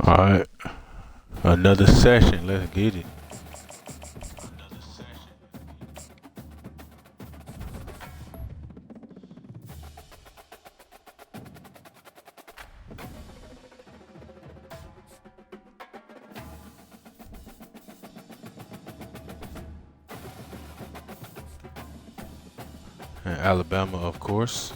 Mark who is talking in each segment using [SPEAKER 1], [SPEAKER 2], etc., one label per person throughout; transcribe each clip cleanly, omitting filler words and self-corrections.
[SPEAKER 1] All right, another session. Let's get it. And Alabama, of course.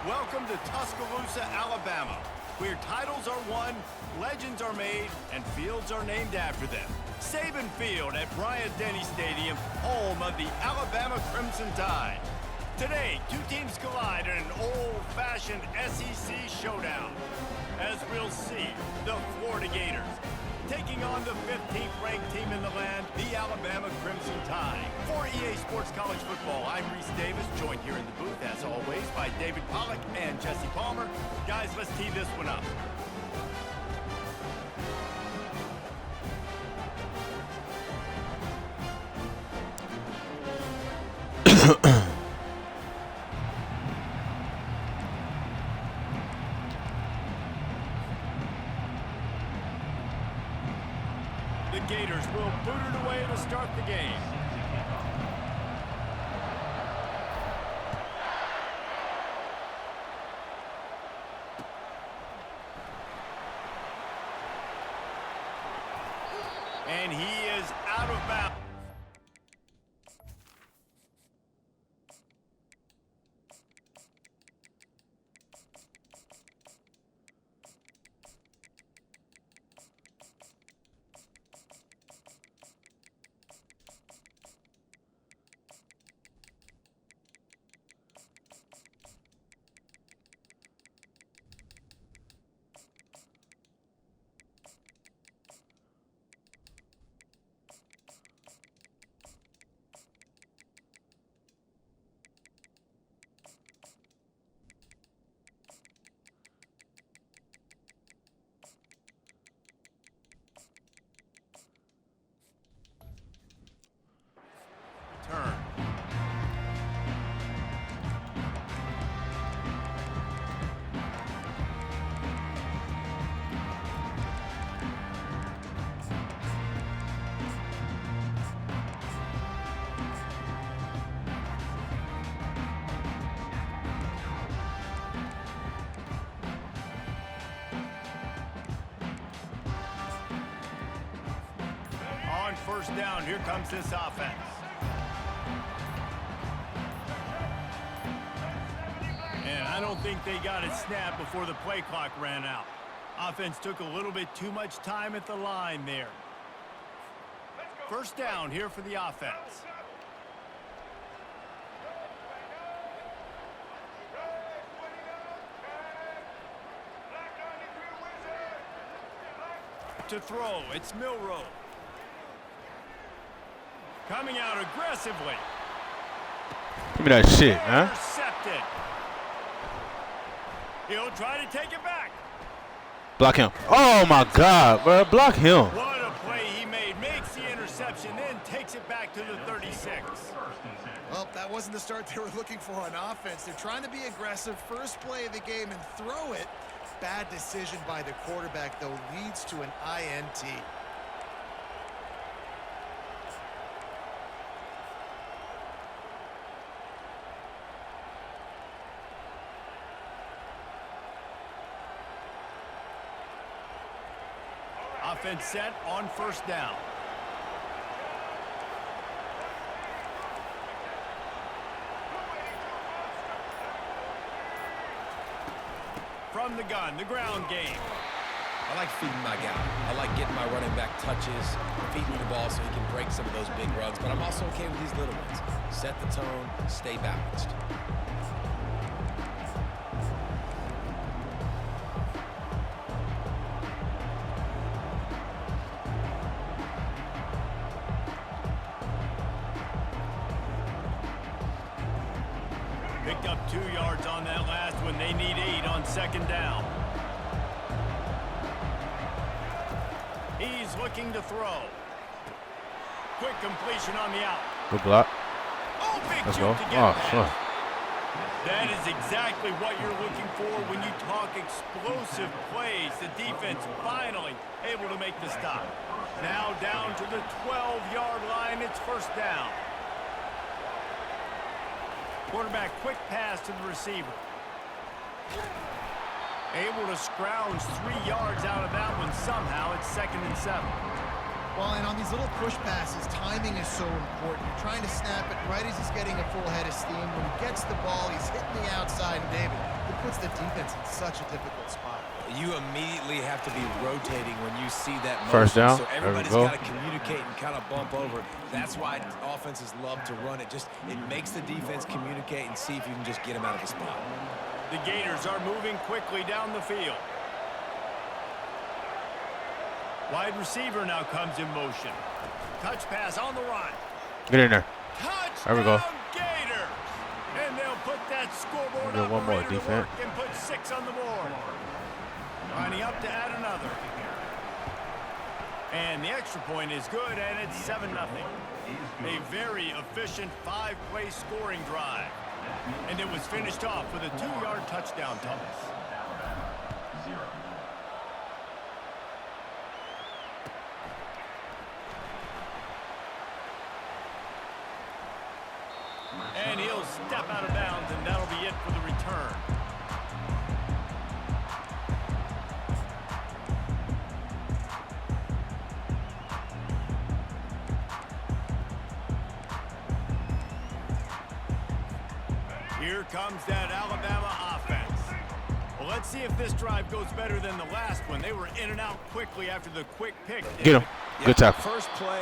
[SPEAKER 2] Welcome to Tuscaloosa, Alabama, where titles are won, legends are made, and fields are named after them. Saban Field at Bryant-Denny Stadium, home of the Alabama Crimson Tide. Today, two teams collide in an old-fashioned SEC showdown. As we'll see, the Florida Gators taking on the 15th ranked team in the land, the Alabama Crimson Tide. For EA Sports College Football, I'm Reese Davis, joined here in the booth, as always, by David Pollack and Jesse Palmer. Guys, let's tee this one up. The Gators will boot it away to start the game. And he is out of bounds. Turn. On first down, here comes this offense. And I don't think they got it snapped before the play clock ran out. Offense took a little bit too much time at the line there. First down here for the offense. To throw, it's Milroe. Coming out aggressively.
[SPEAKER 1] Give me that shit, huh?
[SPEAKER 2] Intercepted. He'll try to take it back.
[SPEAKER 1] Block him. Oh my God, bro. Block him.
[SPEAKER 2] What a play he made. Makes the interception, then takes it back to the 36.
[SPEAKER 3] Well, that wasn't the start they were looking for on offense. They're trying to be aggressive. First play of the game and throw it. Bad decision by the quarterback, though, leads to an INT.
[SPEAKER 2] Offense set on first down. From the gun, the ground game.
[SPEAKER 4] I like feeding my guy. I like getting my running back touches, feeding the ball so he can break some of those big runs, but I'm also okay with these little ones. Set the tone, stay balanced.
[SPEAKER 2] Picked up 2 yards on that last one. They need 8 on second down. He's looking to throw. Quick completion on the out.
[SPEAKER 1] Good block.
[SPEAKER 2] Oh, big
[SPEAKER 1] Let's
[SPEAKER 2] juke
[SPEAKER 1] go.
[SPEAKER 2] to get
[SPEAKER 1] Oh,
[SPEAKER 2] past.
[SPEAKER 1] fuck.
[SPEAKER 2] That is exactly what you're looking for when you talk explosive plays. The defense finally able to make the stop. Now down to the 12-yard line. It's first down. Quarterback quick pass to the receiver. Able to scrounge 3 yards out of that one somehow. It's 2nd and 7.
[SPEAKER 3] Well, and on these little push passes, timing is so important. You're trying to snap it right as he's getting a full head of steam. When he gets the ball, he's hitting the outside, and David, it puts the defense in such a difficult spot.
[SPEAKER 4] You immediately have to be rotating when you see that motion.
[SPEAKER 1] First down.
[SPEAKER 4] So everybody's got to communicate and kind of bump over. That's why offenses love to run it. It makes the defense communicate and see if you can just get them out of the spot.
[SPEAKER 2] The Gators are moving quickly down the field. Wide receiver now comes in motion. Touch pass on the run.
[SPEAKER 1] Get in there.
[SPEAKER 2] Touchdown,
[SPEAKER 1] There we go.
[SPEAKER 2] Gators. And they'll put that scoreboard
[SPEAKER 1] Get one more,
[SPEAKER 2] operator to
[SPEAKER 1] defense.
[SPEAKER 2] work and put 6 on the board. Lining up to add another. And the extra point is good, and it's 7-0. A very efficient 5-play scoring drive. And it was finished off with a 2-yard touchdown toss. And he'll step out of bounds, and that'll be it for the return. Here comes that Alabama offense. Well, let's see if this drive goes better than the last one. They were in and out quickly after the quick pick.
[SPEAKER 1] Get him. Good tackle.
[SPEAKER 4] First play,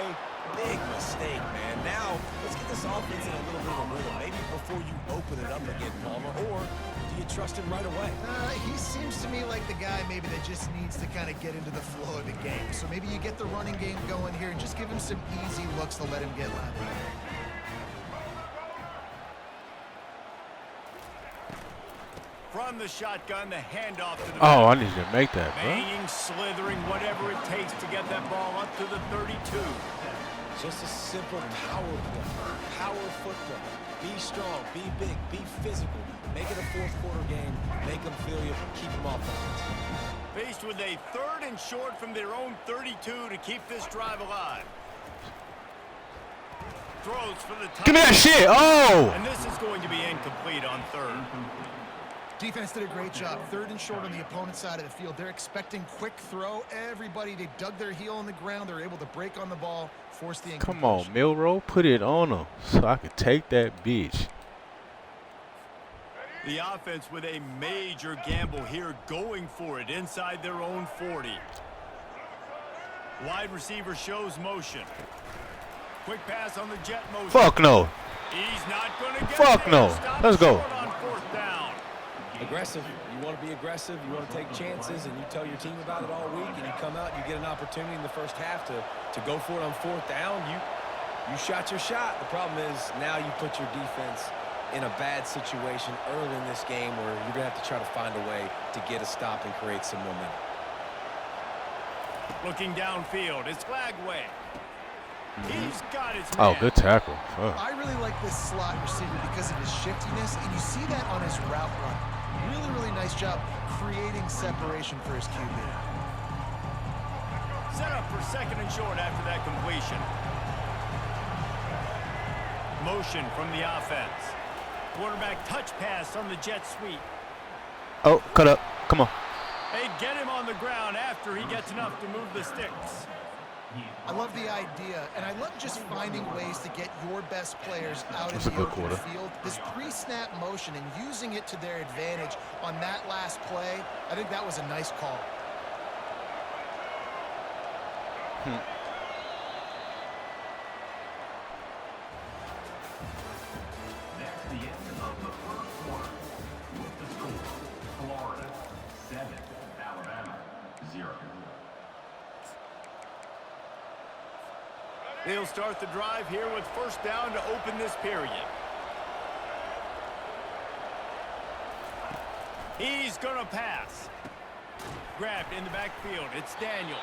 [SPEAKER 4] big mistake, man. Now, let's get this offense in a little bit of a rhythm. Maybe before you open it up again, Palmer, or do you trust him right away?
[SPEAKER 3] He seems to me like the guy maybe that just needs to kind of get into the flow of the game. So maybe you get the running game going here and just give him some easy looks to let him get left.
[SPEAKER 2] From the shotgun, the handoff to the
[SPEAKER 1] Oh, I need you to make that, bro.
[SPEAKER 2] banging, slithering, whatever it takes to get that ball up to the 32.
[SPEAKER 4] Just a simple power play. Power football. Be strong, be big, be physical. Make it a fourth-quarter game. Make them feel you. Keep them off balance.
[SPEAKER 2] Faced with a 3rd and short from their own 32 to keep this drive alive. Throws for the touchdown.
[SPEAKER 1] Give me that shit. Oh!
[SPEAKER 2] And this is going to be incomplete on 3rd.
[SPEAKER 3] Defense did a great job. 3rd and short on the opponent's side of the field. They're expecting quick throw. Everybody, they dug their heel on the ground. They're able to break on the ball, force the incompletion.
[SPEAKER 1] Come on, Milrow. Put it on him so I could take that bitch.
[SPEAKER 2] The offense with a major gamble here, going for it inside their own 40. Wide receiver shows motion. Quick pass on the jet motion.
[SPEAKER 1] Fuck no.
[SPEAKER 2] He's not going to get
[SPEAKER 1] Fuck
[SPEAKER 2] there.
[SPEAKER 1] no.
[SPEAKER 2] Stop
[SPEAKER 1] Let's go.
[SPEAKER 2] short on 4th down.
[SPEAKER 4] Aggressive. You want to be aggressive. You want to take chances, and you tell your team about it all week, and you come out and you get an opportunity in the first half to go for it on 4th down. You shot your shot. The problem is now you put your defense in a bad situation early in this game where you're going to have to try to find a way to get a stop and create some momentum.
[SPEAKER 2] Looking downfield, it's Flagway. He's got his
[SPEAKER 1] Oh,
[SPEAKER 2] man.
[SPEAKER 1] good tackle. Fuck.
[SPEAKER 3] I really like this slot receiver because of his shiftiness, and you see that on his route run. Really, really nice job creating separation for his QB.
[SPEAKER 2] Set up for 2nd and short after that completion. Motion from the offense. Quarterback touch pass on the jet sweep.
[SPEAKER 1] Oh, cut up. Come on.
[SPEAKER 2] They get him on the ground after he gets enough to move the sticks.
[SPEAKER 3] I love the idea, and I love just finding ways to get your best players out
[SPEAKER 1] That's
[SPEAKER 3] in
[SPEAKER 1] a
[SPEAKER 3] the
[SPEAKER 1] good
[SPEAKER 3] open
[SPEAKER 1] quarter.
[SPEAKER 3] field. This pre-snap motion and using it to their advantage on that last play, I think that was a nice call.
[SPEAKER 5] That's the end of the first quarter. With the score, Florida 7, Alabama 0.
[SPEAKER 2] They'll start the drive here with 1st down to open this period. He's going to pass. Grabbed in the backfield. It's Daniels.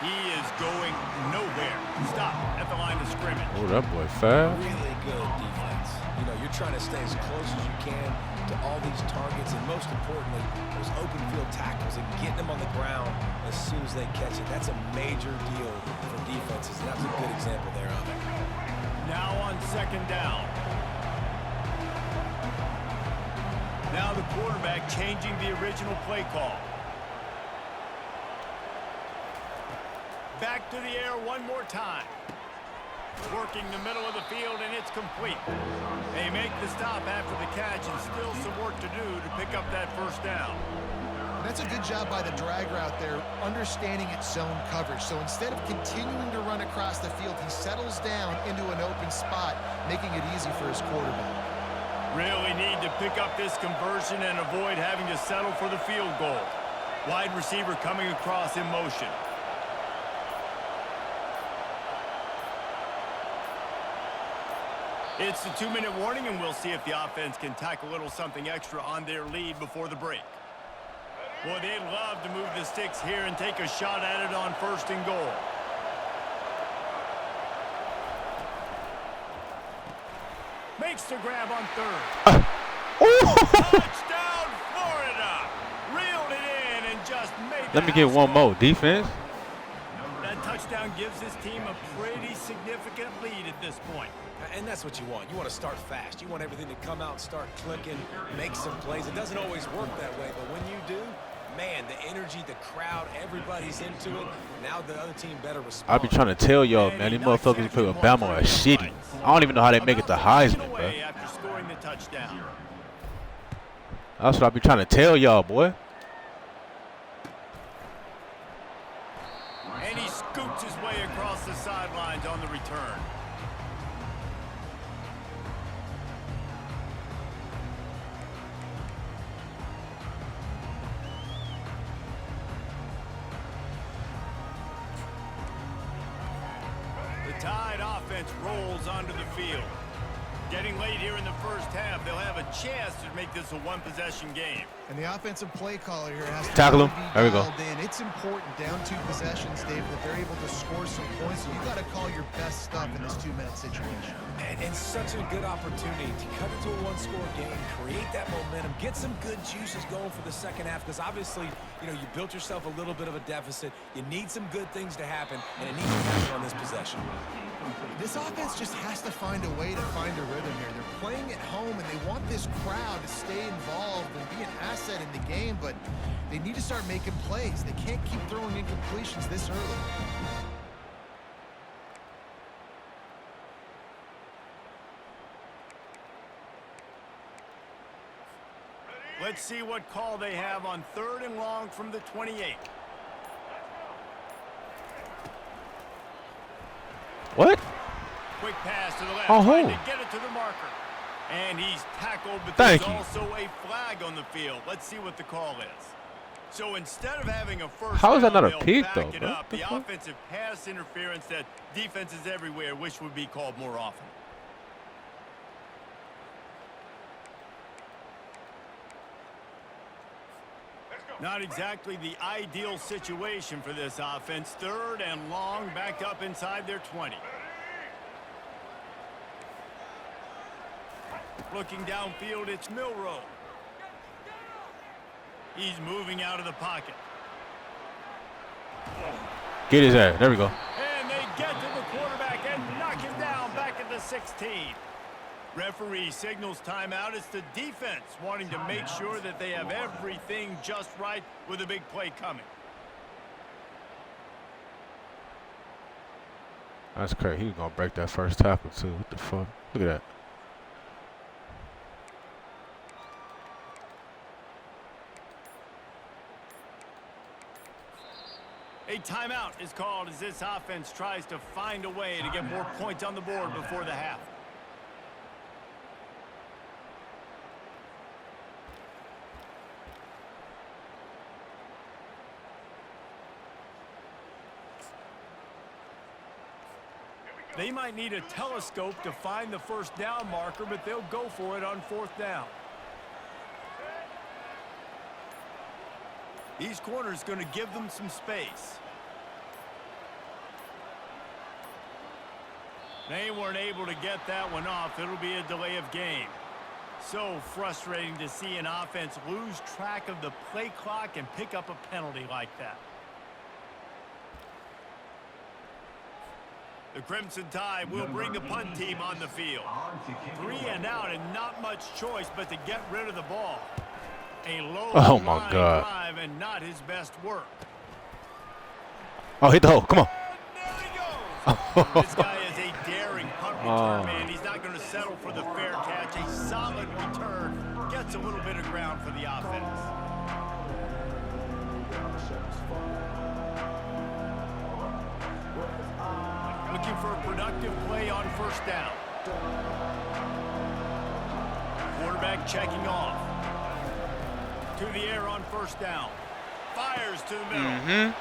[SPEAKER 2] He is going nowhere. Stop at the line of scrimmage.
[SPEAKER 1] Oh, that boy fast.
[SPEAKER 4] Really good defense. You know, you're trying to stay as close as you can to all these targets, and most importantly, those open field tackles and getting them on the ground as soon as they catch it. That's a major deal for defenses, and that was a good example there of it.
[SPEAKER 2] Now on second down. Now the quarterback changing the original play call. Back to the air one more time. Working the middle of the field, and it's complete. They make the stop after the catch, and still some work to do to pick up that first down.
[SPEAKER 3] And that's a good job by the drag route there, understanding its zone coverage. So instead of continuing to run across the field, he settles down into an open spot, making it easy for his quarterback.
[SPEAKER 2] Really need to pick up this conversion and avoid having to settle for the field goal. Wide receiver coming across in motion. It's the 2-minute warning, and we'll see if the offense can tack a little something extra on their lead before the break. Boy, they'd love to move the sticks here and take a shot at it on first and goal. Makes the grab on third. Touchdown, Florida! Reeled it in and just made
[SPEAKER 1] Let me get one more. Defense.
[SPEAKER 2] That touchdown gives his team a pretty significant lead at this point.
[SPEAKER 4] And that's what you want. You want to start fast. You want everything to come out and start clicking, make some plays. It doesn't always work that way, but when you do, man, the energy, the crowd, everybody's into it. Now the other team better respond.
[SPEAKER 1] I be trying to tell y'all, man, these motherfuckers who play with Bama are shitty. I don't even know how they make it to Heisman, bro.
[SPEAKER 2] After scoring the touchdown.
[SPEAKER 1] That's what I be trying to tell y'all, boy.
[SPEAKER 2] And he scoots his way across the sidelines on the return. The Tide offense rolls onto the field. Getting late here in the first half, they'll have a chance to make this a one-possession game.
[SPEAKER 3] And the offensive play caller here has to
[SPEAKER 1] Tackle him.
[SPEAKER 3] be
[SPEAKER 1] There we go.
[SPEAKER 3] dialed in. It's important down 2 possessions, Dave, that they're able to score some points. So you got to call your best stuff in this 2-minute situation.
[SPEAKER 4] And such a good opportunity to cut into a one-score game, create that momentum, get some good juices going for the second half, because obviously, you know, you built yourself a little bit of a deficit. You need some good things to happen, and it needs to happen on this possession.
[SPEAKER 3] This offense just has to find a way to find a rhythm here. They're playing at home, and they want this crowd to stay involved and be an asset in the game, but they need to start making plays. They can't keep throwing incompletions this early.
[SPEAKER 2] Let's see what call they have on 3rd and long from the 28.
[SPEAKER 1] What?
[SPEAKER 2] Quick pass to the left,
[SPEAKER 1] Oh,
[SPEAKER 2] trying to get it to the marker. And he's tackled, but
[SPEAKER 1] Thank
[SPEAKER 2] there's
[SPEAKER 1] you.
[SPEAKER 2] also a flag on the field. Let's see what the call is. So instead of having a first
[SPEAKER 1] How is that
[SPEAKER 2] down,
[SPEAKER 1] not a
[SPEAKER 2] they'll
[SPEAKER 1] pick,
[SPEAKER 2] back
[SPEAKER 1] though,
[SPEAKER 2] it
[SPEAKER 1] bro?
[SPEAKER 2] up.
[SPEAKER 1] What the
[SPEAKER 2] The
[SPEAKER 1] fuck?
[SPEAKER 2] offensive pass interference that defenses everywhere wish would be called more often. Not exactly the ideal situation for this offense. 3rd and long, back up inside their 20. Looking downfield, it's Milroe. He's moving out of the pocket.
[SPEAKER 1] Get his ass. There we go.
[SPEAKER 2] And they get to the quarterback and knock him down back at the 16. Referee signals timeout. It's the defense wanting to make sure that they have everything just right with a big play coming.
[SPEAKER 1] That's crazy. He was going to break that first tackle, too. What the fuck? Look at that.
[SPEAKER 2] A timeout is called as this offense tries to find a way to get more points on the board before the half. They might need a telescope to find the first down marker, but they'll go for it on 4th down. These corners going to give them some space. They weren't able to get that one off. It'll be a delay of game. So frustrating to see an offense lose track of the play clock and pick up a penalty like that. The Crimson Tide will bring the punt team on the field. 3 and out and not much choice but to get rid of the ball. A low
[SPEAKER 1] Oh my
[SPEAKER 2] line
[SPEAKER 1] God.
[SPEAKER 2] drive and not his best work.
[SPEAKER 1] Oh, hit the hole. Come on.
[SPEAKER 2] There he goes. This guy is a daring punt return man. He's not going to settle for the fair catch. A solid return. Gets a little bit of ground for the offense. Looking for a productive play on first down. Quarterback checking off. To the air on first down. Fires to the middle.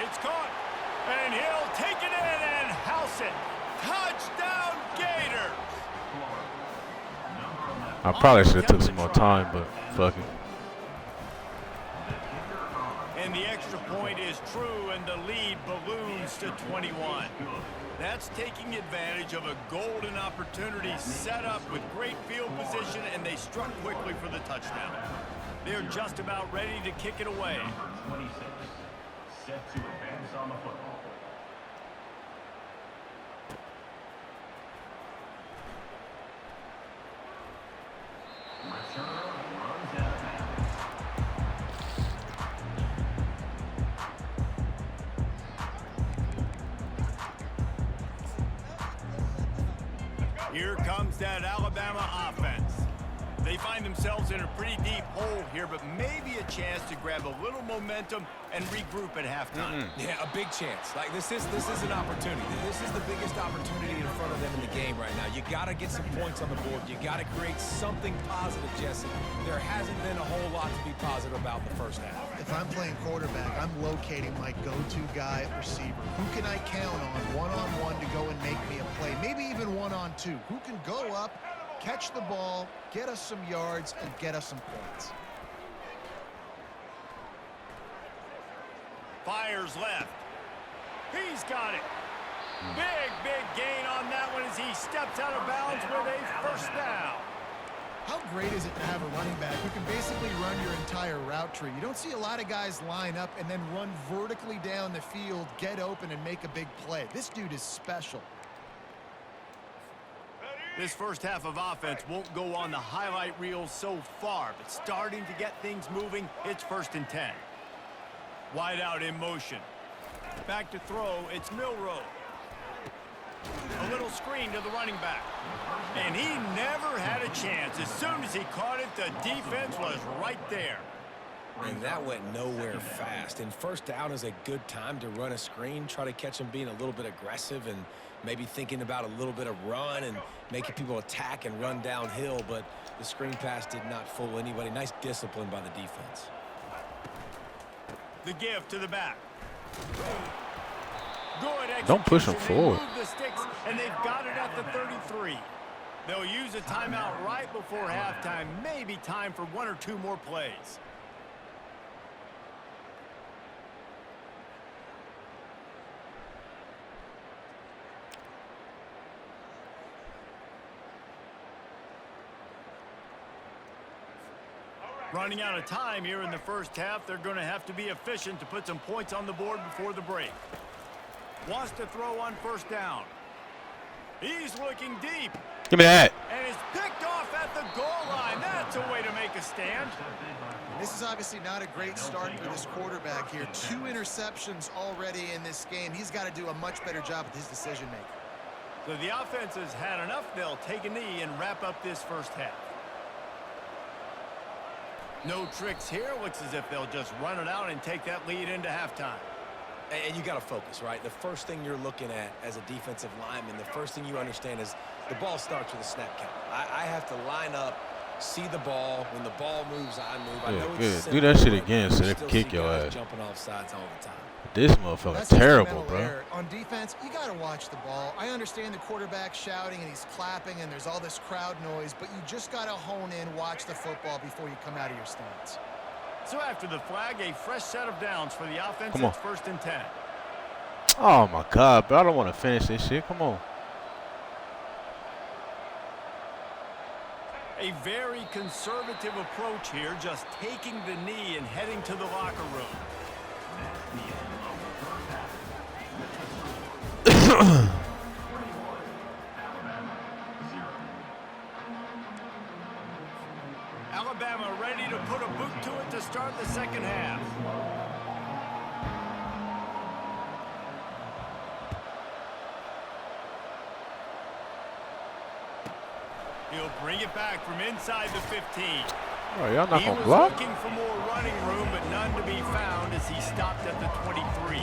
[SPEAKER 2] It's caught. And he'll take it in and house it. Touchdown Gators.
[SPEAKER 1] I probably should have took some more time, but fuck it.
[SPEAKER 2] And the extra point is true, and the lead balloons to 21. That's taking advantage of a golden opportunity set up with great field position, and they struck quickly for the touchdown. They're just about ready to kick it away.
[SPEAKER 5] Number 26, set to advance on the football. Returner runs out of bounds.
[SPEAKER 2] Here comes that Alabama offense. They find themselves in a pretty deep hole here, but maybe a chance to grab a little momentum and regroup at halftime.
[SPEAKER 4] Yeah, a big chance. Like this is an opportunity. This is the biggest opportunity in front of them in the game right now. You got to get some points on the board. You got to create something positive, Jesse. There hasn't been a whole lot to be positive about the first half.
[SPEAKER 3] If I'm playing quarterback, I'm locating my go-to guy at receiver. Who can I count on one-on-one to go and make me a play? Maybe even one-on-two. Who can go up, catch the ball, get us some yards, and get us some points?
[SPEAKER 2] Fires left. He's got it. Big gain on that one as he steps out of bounds with a first down.
[SPEAKER 3] How great is it to have a running back who can basically run your entire route tree? You don't see a lot of guys line up and then run vertically down the field, get open, and make a big play. This dude is special.
[SPEAKER 2] This first half of offense won't go on the highlight reel so far, but starting to get things moving, it's 1st and 10. Wide out in motion. Back to throw, it's Milroe. A little screen to the running back. And he never had a chance. As soon as he caught it, the defense was right there.
[SPEAKER 4] And that went nowhere fast. And first down is a good time to run a screen, try to catch him being a little bit aggressive and maybe thinking about a little bit of run and making people attack and run downhill. But the screen pass did not fool anybody. Nice discipline by the defense.
[SPEAKER 2] The give to the back. Good
[SPEAKER 1] Don't push him
[SPEAKER 2] execution.
[SPEAKER 1] forward.
[SPEAKER 2] They move the sticks, and they've got it at the 33. They'll use a timeout right before halftime. Maybe time for 1 or 2 more plays. Running out of time here in the first half. They're going to have to be efficient to put some points on the board before the break. Wants to throw on first down. He's looking deep.
[SPEAKER 1] Give me that.
[SPEAKER 2] And is picked off at the goal line. That's a way to make a stand.
[SPEAKER 3] This is obviously not a great start for this quarterback here. 2 interceptions already in this game. He's got to do a much better job with his decision-making.
[SPEAKER 2] So the offense has had enough. They'll take a knee and wrap up this first half. No tricks here. Looks as if they'll just run it out and take that lead into halftime.
[SPEAKER 4] And you got to focus, right? The first thing you're looking at as a defensive lineman, the first thing you understand is the ball starts with a snap count. I have to line up, see the ball. When the ball moves, I move. I know
[SPEAKER 1] Yeah,
[SPEAKER 4] it's
[SPEAKER 1] good.
[SPEAKER 4] simple,
[SPEAKER 1] Do that shit
[SPEAKER 4] but
[SPEAKER 1] again so
[SPEAKER 4] you
[SPEAKER 1] they
[SPEAKER 4] still
[SPEAKER 1] can kick
[SPEAKER 4] see
[SPEAKER 1] your
[SPEAKER 4] guys
[SPEAKER 1] ass.
[SPEAKER 4] jumping off sides all the time.
[SPEAKER 1] This motherfucker
[SPEAKER 3] That's just a
[SPEAKER 1] terrible,
[SPEAKER 3] mental
[SPEAKER 1] bro.
[SPEAKER 3] error. On defense, you got to watch the ball. I understand the quarterback shouting and he's clapping and there's all this crowd noise, but you just got to hone in, watch the football before you come out of your stance.
[SPEAKER 2] So after the flag, a fresh set of downs for the offense.
[SPEAKER 1] Come on.
[SPEAKER 2] It's 1st and 10.
[SPEAKER 1] Oh my God, bro. I don't want to finish this shit. Come on.
[SPEAKER 2] A very conservative approach here, just taking the knee and heading to the locker room. Alabama ready to put a boot to it to start the second half. He'll bring it back from inside the 15.
[SPEAKER 1] Oh, y'all not
[SPEAKER 2] He
[SPEAKER 1] gonna
[SPEAKER 2] was
[SPEAKER 1] block?
[SPEAKER 2] looking for more running room, but none to be found as he stopped at the 23.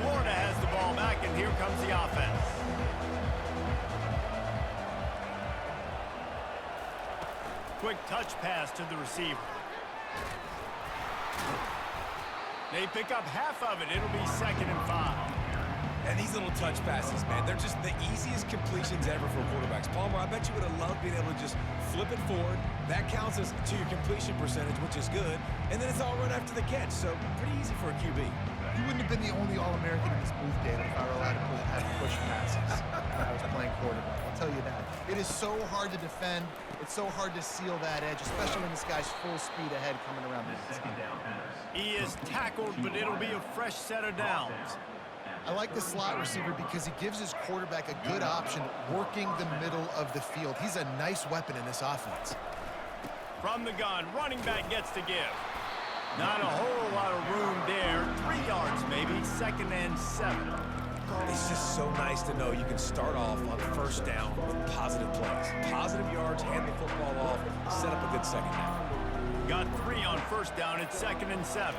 [SPEAKER 2] Florida has the ball back, and here comes the offense. Quick touch pass to the receiver. They pick up half of it. It'll be 2nd and 5.
[SPEAKER 4] And these little touch passes, man, they're just the easiest completions ever for quarterbacks. Palmer, I bet you would have loved being able to just flip it forward. That counts as to your completion percentage, which is good. And then it's all run after the catch, so pretty easy for a QB.
[SPEAKER 3] You wouldn't have been the only All-American in this booth, David, if I were allowed to have push passes when I was playing quarterback. I'll tell you that. It is so hard to defend. It's so hard to seal that edge, especially when this guy's full speed ahead coming around the inside.
[SPEAKER 2] He is tackled, but it'll be a fresh set of downs.
[SPEAKER 3] I like the slot receiver because he gives his quarterback a good option working the middle of the field. He's a nice weapon in this offense.
[SPEAKER 2] From the gun, running back gets to give. Not a whole lot of room there. 3 yards maybe, 2nd and 7.
[SPEAKER 4] It's just so nice to know you can start off on first down with positive plays. Positive yards, hand the football off, set up a good second half.
[SPEAKER 2] Got 3 on first down. It's 2nd and 7.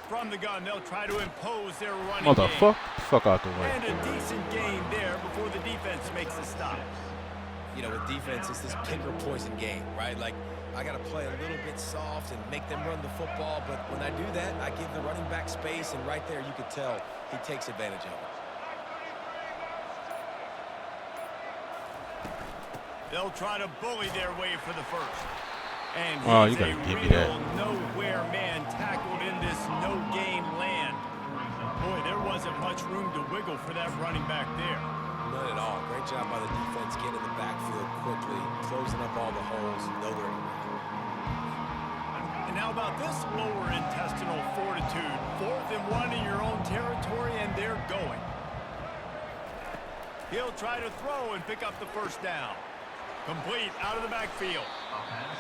[SPEAKER 2] From the gun, they'll try to impose their running
[SPEAKER 1] Motherfucker,
[SPEAKER 2] game.
[SPEAKER 1] fuck out the way.
[SPEAKER 2] And a decent gain there before the defense makes a stop.
[SPEAKER 4] You know, with defense, it's this pick or poison game, right? Like, I got to play a little bit soft and make them run the football, but when I do that, I give the running back space, and right there you could tell he takes advantage of it.
[SPEAKER 2] They'll try to bully their way for the first. And
[SPEAKER 1] Oh,
[SPEAKER 2] he's
[SPEAKER 1] you gotta
[SPEAKER 2] a
[SPEAKER 1] give me
[SPEAKER 2] real
[SPEAKER 1] that.
[SPEAKER 2] nowhere man tackled in this no-gain land. Boy, there wasn't much room to wiggle for that running back there.
[SPEAKER 4] None at all. Great job by the defense getting in the backfield quickly, closing up all the holes, nowhere to run.
[SPEAKER 2] And how about this lower intestinal fortitude? 4th and 1 in your own territory, and they're going. He'll try to throw and pick up the first down. Complete out of the backfield.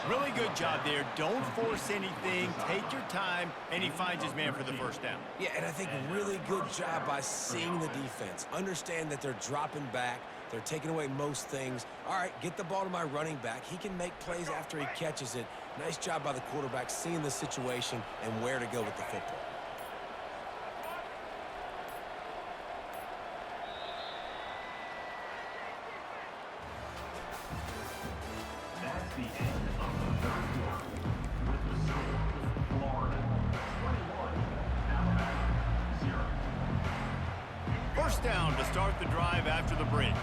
[SPEAKER 2] Really good job there. Don't force anything. Take your time, and he finds his man for the first down.
[SPEAKER 4] Yeah, and I think really good job by seeing the defense. Understand that they're dropping back. They're taking away most things. All right, get the ball to my running back. He can make plays after he catches it. Nice job by the quarterback seeing the situation and where to go with the football.
[SPEAKER 5] That's the end of the third quarter. With the score, Florida 21, Alabama 0.
[SPEAKER 2] First down to start the drive after the break.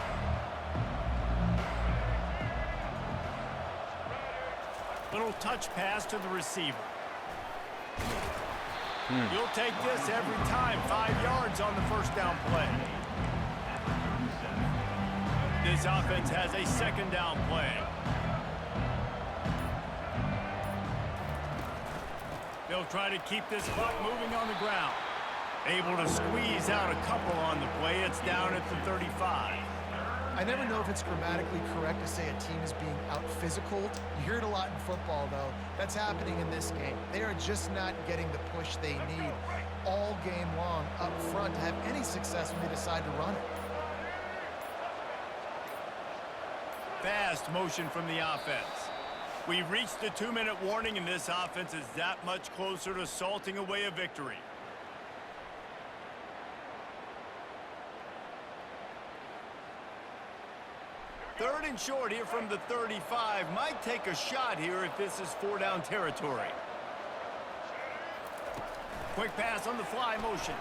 [SPEAKER 2] Little touch pass to the receiver. You'll take this every time. 5 yards on the first down play. This offense has a 2nd down play. They'll try to keep this clock moving on the ground. Able to squeeze out a couple on the play. It's down at the 35.
[SPEAKER 3] I never know if it's grammatically correct to say a team is being out-physicaled. You hear it a lot in football, though. That's happening in this game. They are just not getting the push they need all game long up front to have any success when they decide to run it.
[SPEAKER 2] Fast motion from the offense. We've reached the 2-minute warning, and this offense is that much closer to salting away a victory. Third and short here from the 35. Might take a shot here if this is 4-down territory. Quick pass on the fly motion.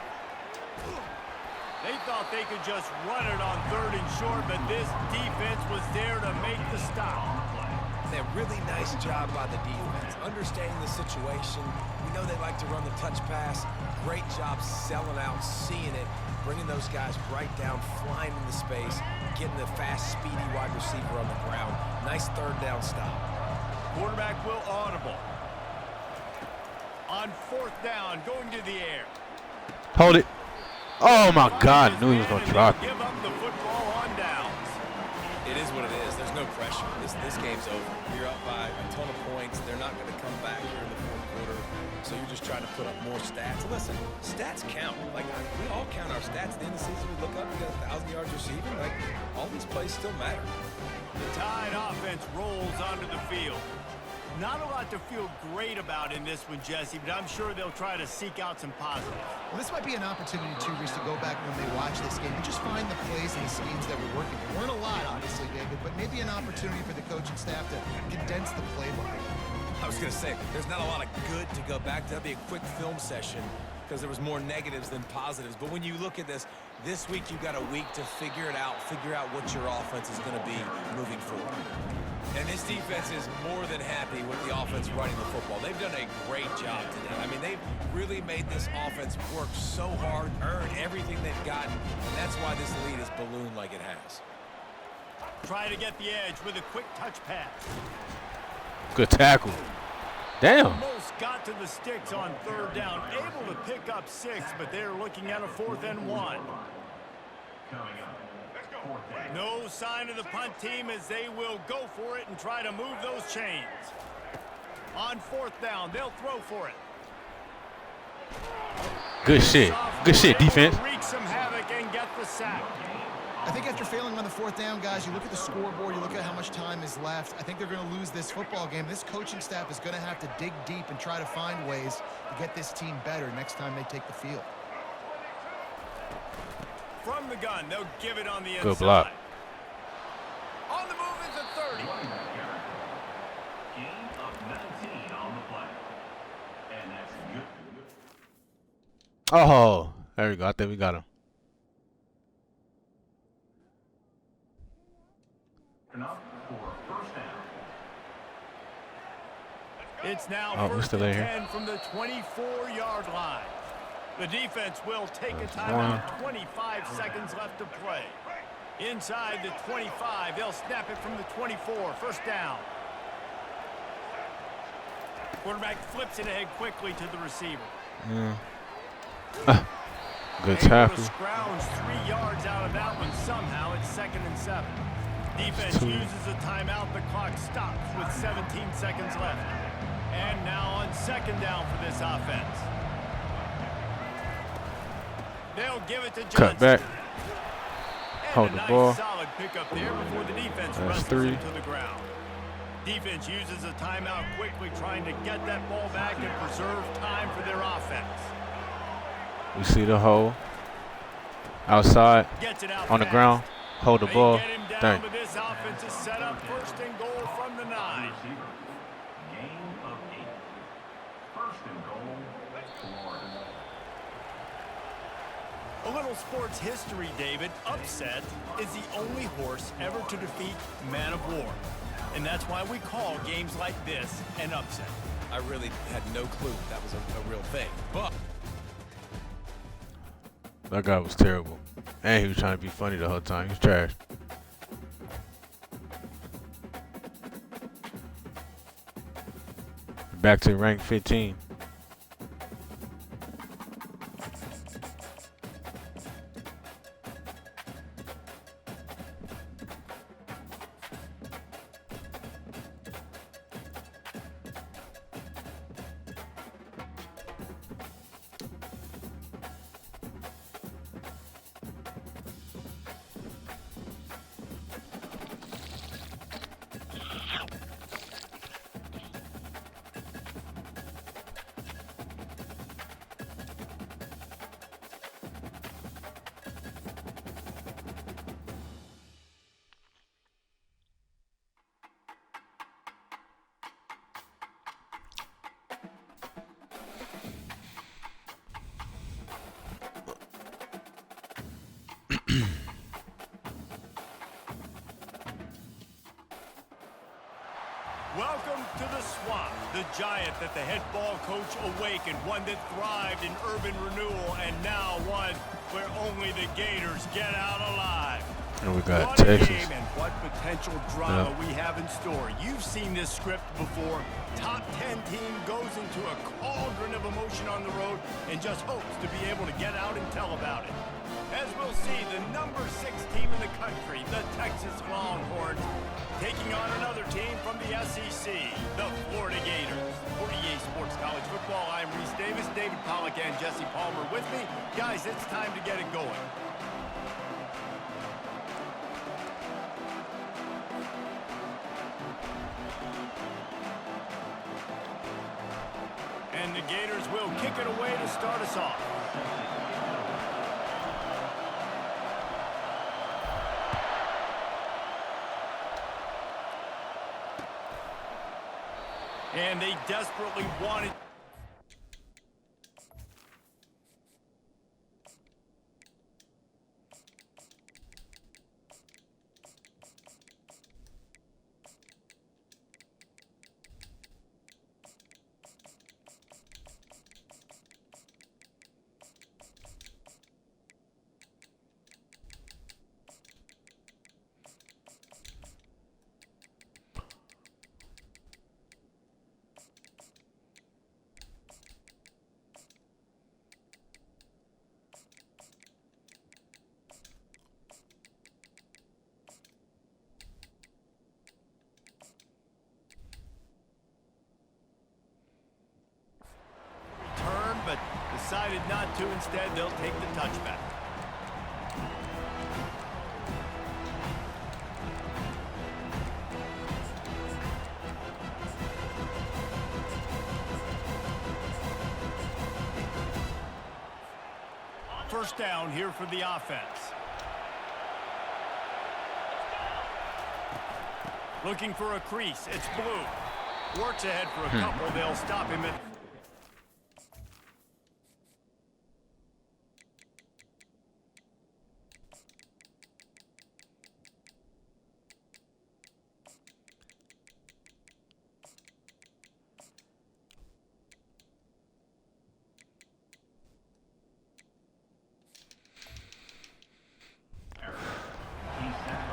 [SPEAKER 2] They thought they could just run it on 3rd and short, but this defense was there to make the stop.
[SPEAKER 4] And a really nice job by the defense, understanding the situation. We know they like to run the touch pass. Great job selling out, seeing it, bringing those guys right down, flying into space, getting the fast, speedy wide receiver on the ground. Nice third down stop.
[SPEAKER 2] Quarterback will audible. On fourth down, going to the air.
[SPEAKER 1] Hold it. Oh my God, I knew he was gonna drop it.
[SPEAKER 2] Give up the football on downs.
[SPEAKER 4] It is what it is. There's no pressure. This game's over. You're up by a ton of points. They're not going to come back here in the fourth quarter. So you're just trying to put up more stats. Listen, stats count. Like, we all count our stats. At the end of the season, we look up, we got 1,000 yards receiving. Like, all these plays still matter.
[SPEAKER 2] The Tide offense rolls onto the field. Not a lot to feel great about in this one, Jesse, but I'm sure they'll try to seek out some positives.
[SPEAKER 3] Well, this might be an opportunity, too, Reese, to go back when they watch this game and just find the plays and the schemes that were working. There weren't a lot, obviously, David, but maybe an opportunity for the coaching staff to condense the playbook.
[SPEAKER 4] I was going to say, there's not a lot of good to go back to. That'd be a quick film session because there was more negatives than positives. But when you look at this week you've got a week to figure it out, figure out what your offense is going to be moving forward. And this defense is more than happy with the offense running the football. They've done a great job today. I mean, they've really made this offense work so hard, earn everything they've gotten, and that's why this lead is ballooned like it has.
[SPEAKER 2] Try to get the edge with a quick touch pass.
[SPEAKER 1] Good tackle. Damn.
[SPEAKER 2] Almost got to the sticks on third down. Able to pick up 6, but they're looking at a 4th and 1.
[SPEAKER 5] Coming up.
[SPEAKER 2] No sign of the punt team as they will go for it and try to move those chains. On 4th down, they'll throw for it.
[SPEAKER 1] Good shit. Good shit, defense.
[SPEAKER 2] Wreak some havoc and get the sack.
[SPEAKER 3] I think after failing on the 4th down, guys, you look at the scoreboard, you look at how much time is left. I think they're going to lose this football game. This coaching staff is going to have to dig deep and try to find ways to get this team better next time they take the field.
[SPEAKER 2] From the gun, they'll give it on the inside.
[SPEAKER 1] Good block.
[SPEAKER 2] On the move is a 30.
[SPEAKER 5] Gain of 19 on the play. And that's good.
[SPEAKER 1] Oh, there we go. I think we got him.
[SPEAKER 5] Enough for first down.
[SPEAKER 2] It's now
[SPEAKER 1] Oh, we're
[SPEAKER 2] first
[SPEAKER 1] still
[SPEAKER 2] and
[SPEAKER 1] in
[SPEAKER 2] 10
[SPEAKER 1] here.
[SPEAKER 2] from the 24-yard line. The defense will take a timeout. 25 seconds left to play. Inside the 25, they'll snap it from the 24. First down. Quarterback flips it ahead quickly to the receiver.
[SPEAKER 1] Good
[SPEAKER 2] Able
[SPEAKER 1] tackle.
[SPEAKER 2] to scrounge 3 yards out of that one somehow. It's 2nd and 7. Defense uses a timeout. The clock stops with 17 seconds left. And now on 2nd down for this offense. They'll give it to Johnson.
[SPEAKER 1] Cut back.
[SPEAKER 2] And
[SPEAKER 1] Hold
[SPEAKER 2] a
[SPEAKER 1] the
[SPEAKER 2] nice
[SPEAKER 1] ball.
[SPEAKER 2] solid pickup there before the defense
[SPEAKER 1] That's
[SPEAKER 2] wrestles
[SPEAKER 1] 3.
[SPEAKER 2] him to the ground. Defense uses a timeout quickly, trying to get that ball back and preserve time for their offense.
[SPEAKER 1] We see the hole. Outside.
[SPEAKER 2] Gets it out
[SPEAKER 1] On the
[SPEAKER 2] fast.
[SPEAKER 1] ground. Hold the
[SPEAKER 2] They
[SPEAKER 1] ball.
[SPEAKER 2] get him down,
[SPEAKER 1] Dang.
[SPEAKER 2] but this offense is set up 1st and goal from the 9.
[SPEAKER 5] Receiver. Gain of 8. First and goal. Florida.
[SPEAKER 2] A little sports history, David. Upset is the only horse ever to defeat Man of War. And that's why we call games like this an upset.
[SPEAKER 4] I really had no clue that was a real thing. But
[SPEAKER 1] That guy was terrible. And he was trying to be funny the whole time. He was trash. Back to rank 15.
[SPEAKER 2] Welcome to the swamp, the giant that the head ball coach awakened, one that thrived in urban renewal, and now one where only the Gators get out alive.
[SPEAKER 1] And we got
[SPEAKER 2] What a
[SPEAKER 1] Texas.
[SPEAKER 2] game and what potential drama we have in store. You've seen this script before. Top 10 team goes into a cauldron of emotion on the road and just hopes to be able to get out and tell about it. As we'll see, the number 6 team in the country, the Texas Longhorns, taking on another team from the SEC, the Florida Gators. For EA Sports College Football, I'm Reese Davis, David Pollack, and Jesse Palmer with me. Guys, it's time to get it going. And the Gators will kick it away to start us off. And they desperately wanted... but decided not to. Instead, they'll take the touchback. First down here for the offense. Looking for a crease. It's blue. Works ahead for a couple. They'll stop him at...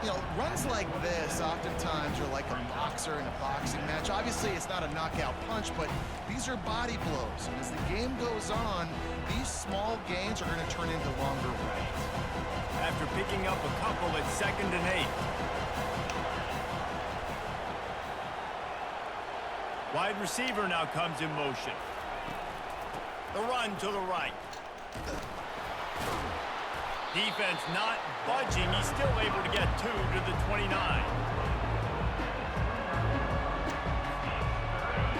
[SPEAKER 3] You know, runs like this oftentimes are like a boxer in a boxing match. Obviously, it's not a knockout punch, but these are body blows. And as the game goes on, these small gains are going to turn into longer runs.
[SPEAKER 2] After picking up a couple at 2nd and 8. Wide receiver now comes in motion. The run to the right. Defense not budging. He's still able to get 2 to the 29.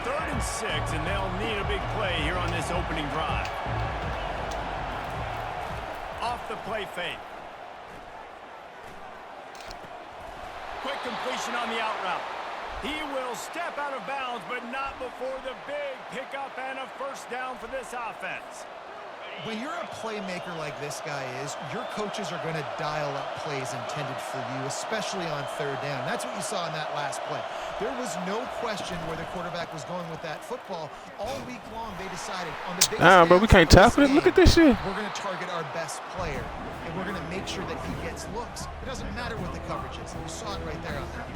[SPEAKER 2] 3rd and 6, and they'll need a big play here on this opening drive. Off the play fake. Quick completion on the out route. He will step out of bounds, but not before the big pickup and a first down for this offense.
[SPEAKER 3] When you're a playmaker like this guy is, your coaches are going to dial up plays intended for you, especially on 3rd down. That's what you saw in that last play. There was no question where the quarterback was going with that football. All week long, they decided on the big
[SPEAKER 1] bro, we can't tackle it. Look at this shit.
[SPEAKER 3] We're going to target our best player, and we're going to make sure that he gets looks. It doesn't matter what the coverage is. You saw it right there on that.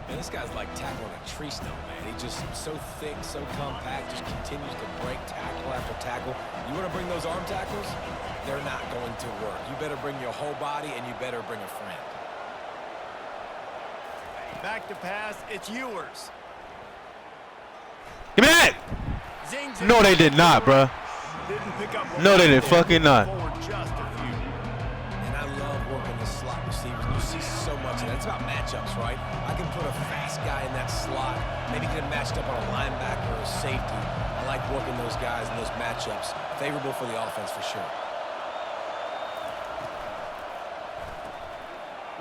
[SPEAKER 4] Man, this guy's like tackling a tree stump, man. He's just so thick, so compact, just continues to break tackle after tackle. You want to bring those arm tackles? They're not going to work. You better bring your whole body, and you better bring a friend.
[SPEAKER 2] Back to pass, it's Ewers.
[SPEAKER 1] Give me that!
[SPEAKER 2] Zings
[SPEAKER 1] No, they did not, bruh.
[SPEAKER 2] Didn't pick up
[SPEAKER 1] No, they did fucking not.
[SPEAKER 2] Forward just a few.
[SPEAKER 4] And I love working the slot receivers. You see so much of that. It's about matchups, right? I can put a fast guy in that slot, maybe get him matched up on a linebacker or a safety. I like working those guys in those matchups. Favorable for the offense for sure.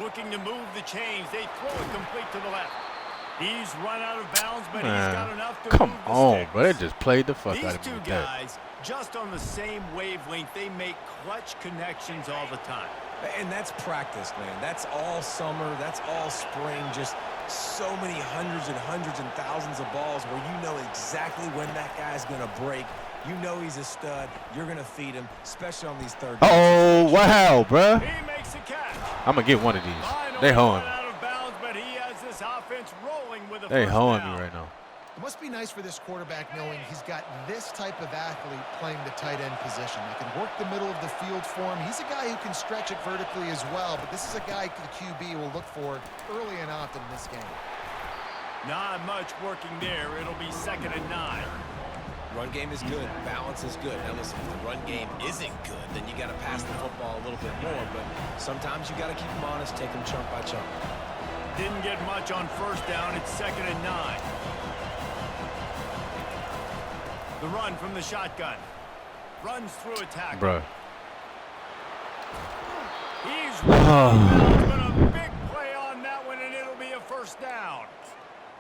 [SPEAKER 2] Looking to move the chains. They throw it complete to the left. He's run out of bounds, but he's got enough to
[SPEAKER 1] Come
[SPEAKER 2] move the
[SPEAKER 1] on,
[SPEAKER 2] sticks.
[SPEAKER 1] bro. They just played the fuck
[SPEAKER 2] These
[SPEAKER 1] out of me
[SPEAKER 2] two
[SPEAKER 1] with that.
[SPEAKER 2] guys, just on the same wavelength, they make clutch connections all the time.
[SPEAKER 4] And that's practice, man. That's all summer. That's all spring. Just so many hundreds and thousands of balls where you know exactly when that guy's going to break. You know he's a stud. You're going to feed him, especially on these third downs.
[SPEAKER 1] Oh, wow, bruh.
[SPEAKER 2] He makes a catch.
[SPEAKER 1] I'm going to get one of these. They hoeing me. They hoeing me right now.
[SPEAKER 3] It must be nice for this quarterback knowing he's got this type of athlete playing the tight end position. They can work the middle of the field for him. He's a guy who can stretch it vertically as well, but this is a guy the QB will look for early and often in this game.
[SPEAKER 2] Not much working there. It'll be 2nd and 9.
[SPEAKER 4] Run game is good. Balance is good. Now listen, if the run game isn't good, then you got to pass the football a little bit more, but sometimes you got to keep them honest, take them chunk by chunk.
[SPEAKER 2] Didn't get much on 1st down. It's 2nd and 9. The run from the shotgun. Runs through a tackle.
[SPEAKER 1] Bruh.
[SPEAKER 2] He's running, but a big play on that one, and it'll be a 1st down.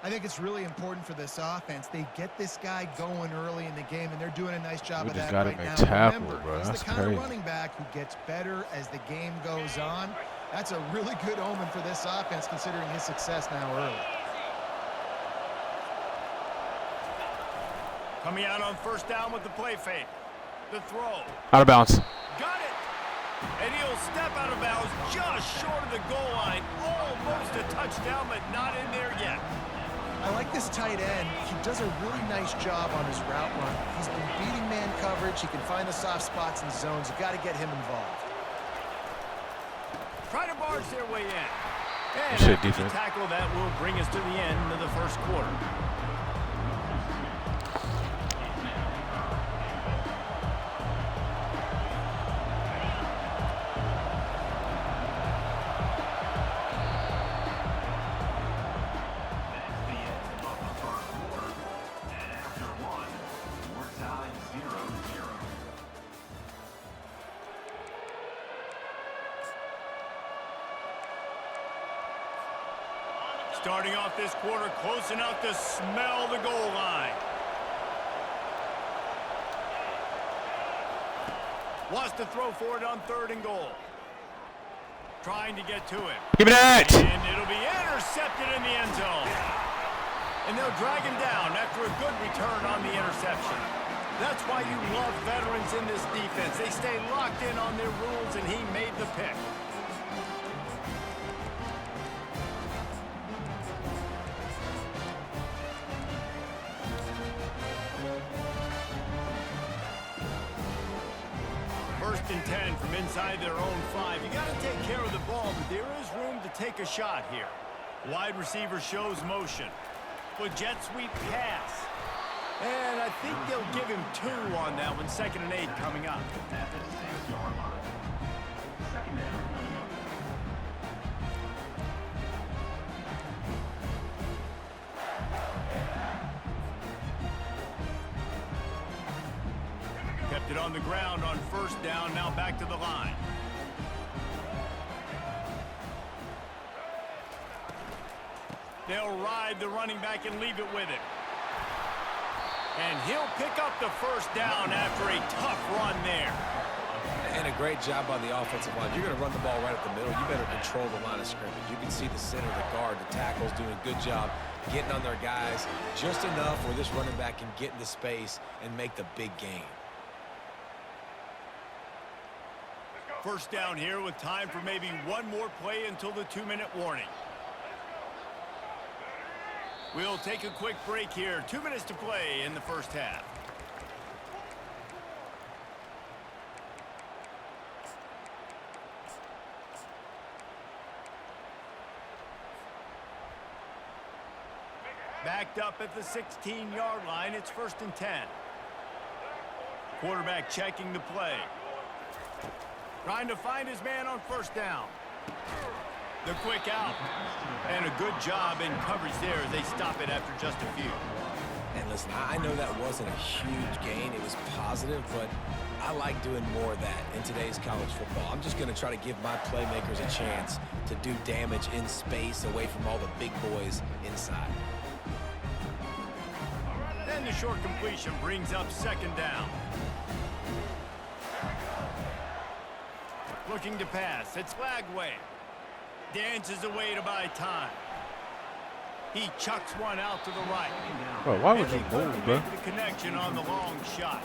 [SPEAKER 3] I think it's really important for this offense. They get this guy going early in the game, and they're doing a nice job of that right now. Remember, he's the kind of running back who gets better as the game goes on. That's a really good omen for this offense, considering his success now early.
[SPEAKER 2] Coming out on 1st down with the play fake. The throw.
[SPEAKER 1] Out of bounds.
[SPEAKER 2] Got it. And he'll step out of bounds just short of the goal line. Almost a touchdown, but not in there yet.
[SPEAKER 3] I like this tight end. He does a really nice job on his route run. He's been beating man coverage. He can find the soft spots and zones. You got to get him involved.
[SPEAKER 2] Try to barge their way in. And
[SPEAKER 1] Shit,
[SPEAKER 2] the
[SPEAKER 1] defense.
[SPEAKER 2] tackle that will bring us to the end of the 1st quarter. Starting off this quarter close enough to smell the goal line. Wants to throw for it on 3rd and goal. Trying to get to it.
[SPEAKER 1] Give me that.
[SPEAKER 2] And it'll be intercepted in the end zone. And they'll drag him down after a good return on the interception. That's why you love veterans in this defense. They stay locked in on their rules, and he made the pick. First and 10 from inside their own 5. You got to take care of the ball, but there is room to take a shot here. Wide receiver shows motion. But jet sweep pass. And I think they'll give him 2 on that one. 2nd and 8 coming up. Kept it on the ground on 1st down. Now back to the line. They'll ride the running back and leave it with him. And he'll pick up the 1st down after a tough run there.
[SPEAKER 4] And a great job by the offensive line. You're going to run the ball right at the middle. You better control the line of scrimmage. You can see the center, the guard, the tackles doing a good job getting on their guys just enough where this running back can get into space and make the big game.
[SPEAKER 2] 1st down here with time for maybe one more play until the 2-minute warning. We'll take a quick break here. 2 minutes to play in the 1st half. Backed up at the 16-yard line. It's 1st and 10. Quarterback checking the play. Trying to find his man on 1st down. The quick out. And a good job in coverage there as they stop it after just a few.
[SPEAKER 4] And listen, I know that wasn't a huge gain. It was positive, but I like doing more of that in today's college football. I'm just going to try to give my playmakers a chance to do damage in space away from all the big boys inside.
[SPEAKER 2] Then the short completion brings up 2nd down. looking to pass. It's Lagway. Dances away to buy time. He chucks one out to the right.
[SPEAKER 1] Bro, why would
[SPEAKER 2] And
[SPEAKER 1] you
[SPEAKER 2] he couldn't
[SPEAKER 1] move, bro?
[SPEAKER 2] make the connection on the long shot.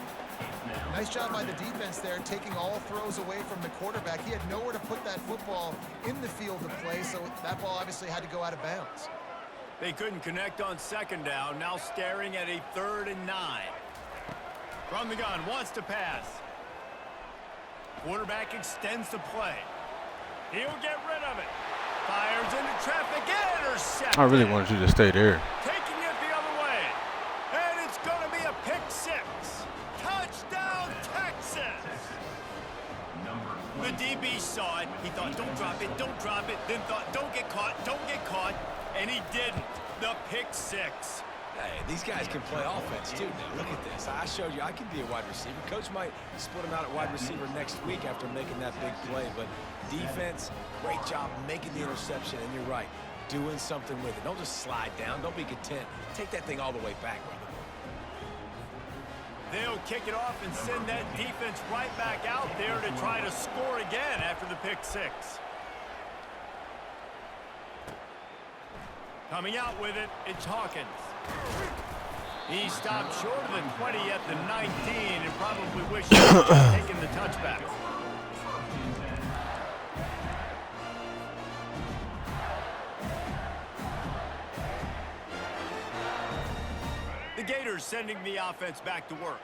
[SPEAKER 3] Nice job by the defense there, taking all throws away from the quarterback. He had nowhere to put that football in the field of play, so that ball obviously had to go out of bounds.
[SPEAKER 2] They couldn't connect on second down, now staring at a 3rd and 9. From the gun, wants to pass. Quarterback extends the play. He'll get rid of it. Fires into traffic, intercepted.
[SPEAKER 1] I really wanted you to stay there.
[SPEAKER 2] Taking it the other way. And it's going to be a pick 6. Touchdown, Texas. The DB saw it. He thought, don't drop it, don't drop it. Then thought, don't get caught, don't get caught. And he didn't. The pick 6.
[SPEAKER 4] Hey, these guys can play offense, too. Now, look at this. I showed you I can be a wide receiver. Coach might split him out at wide receiver next week after making that big play. But defense, great job making the interception. And you're right, doing something with it. Don't just slide down. Don't be content. Take that thing all the way back, brother.
[SPEAKER 2] They'll kick it off and send that defense right back out there to try to score again after the pick 6. Coming out with it, it's Hawkins. He stopped short of the 20 at the 19 and probably wished he had just taken the touchback. The Gators sending the offense back to work.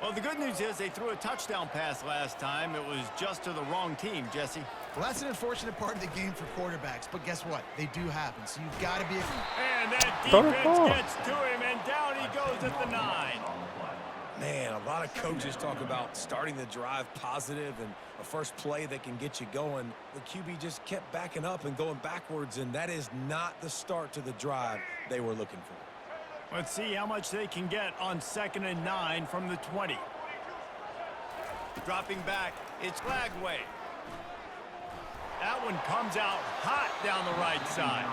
[SPEAKER 2] Well, the good news is they threw a touchdown pass last time. It was just to the wrong team, Jesse.
[SPEAKER 3] Well, that's an unfortunate part of the game for quarterbacks, but guess what? They do happen, so you've got to be...
[SPEAKER 2] And that
[SPEAKER 1] Throw the
[SPEAKER 2] defense
[SPEAKER 1] ball.
[SPEAKER 2] gets to him, and down he goes at the 9.
[SPEAKER 4] Man, a lot of coaches talk about starting the drive positive and a first play that can get you going. The QB just kept backing up and going backwards, and that is not the start to the drive they were looking for.
[SPEAKER 2] Let's see how much they can get on 2nd and 9 from the 20. Dropping back, it's Lagway. That one comes out hot down the right side.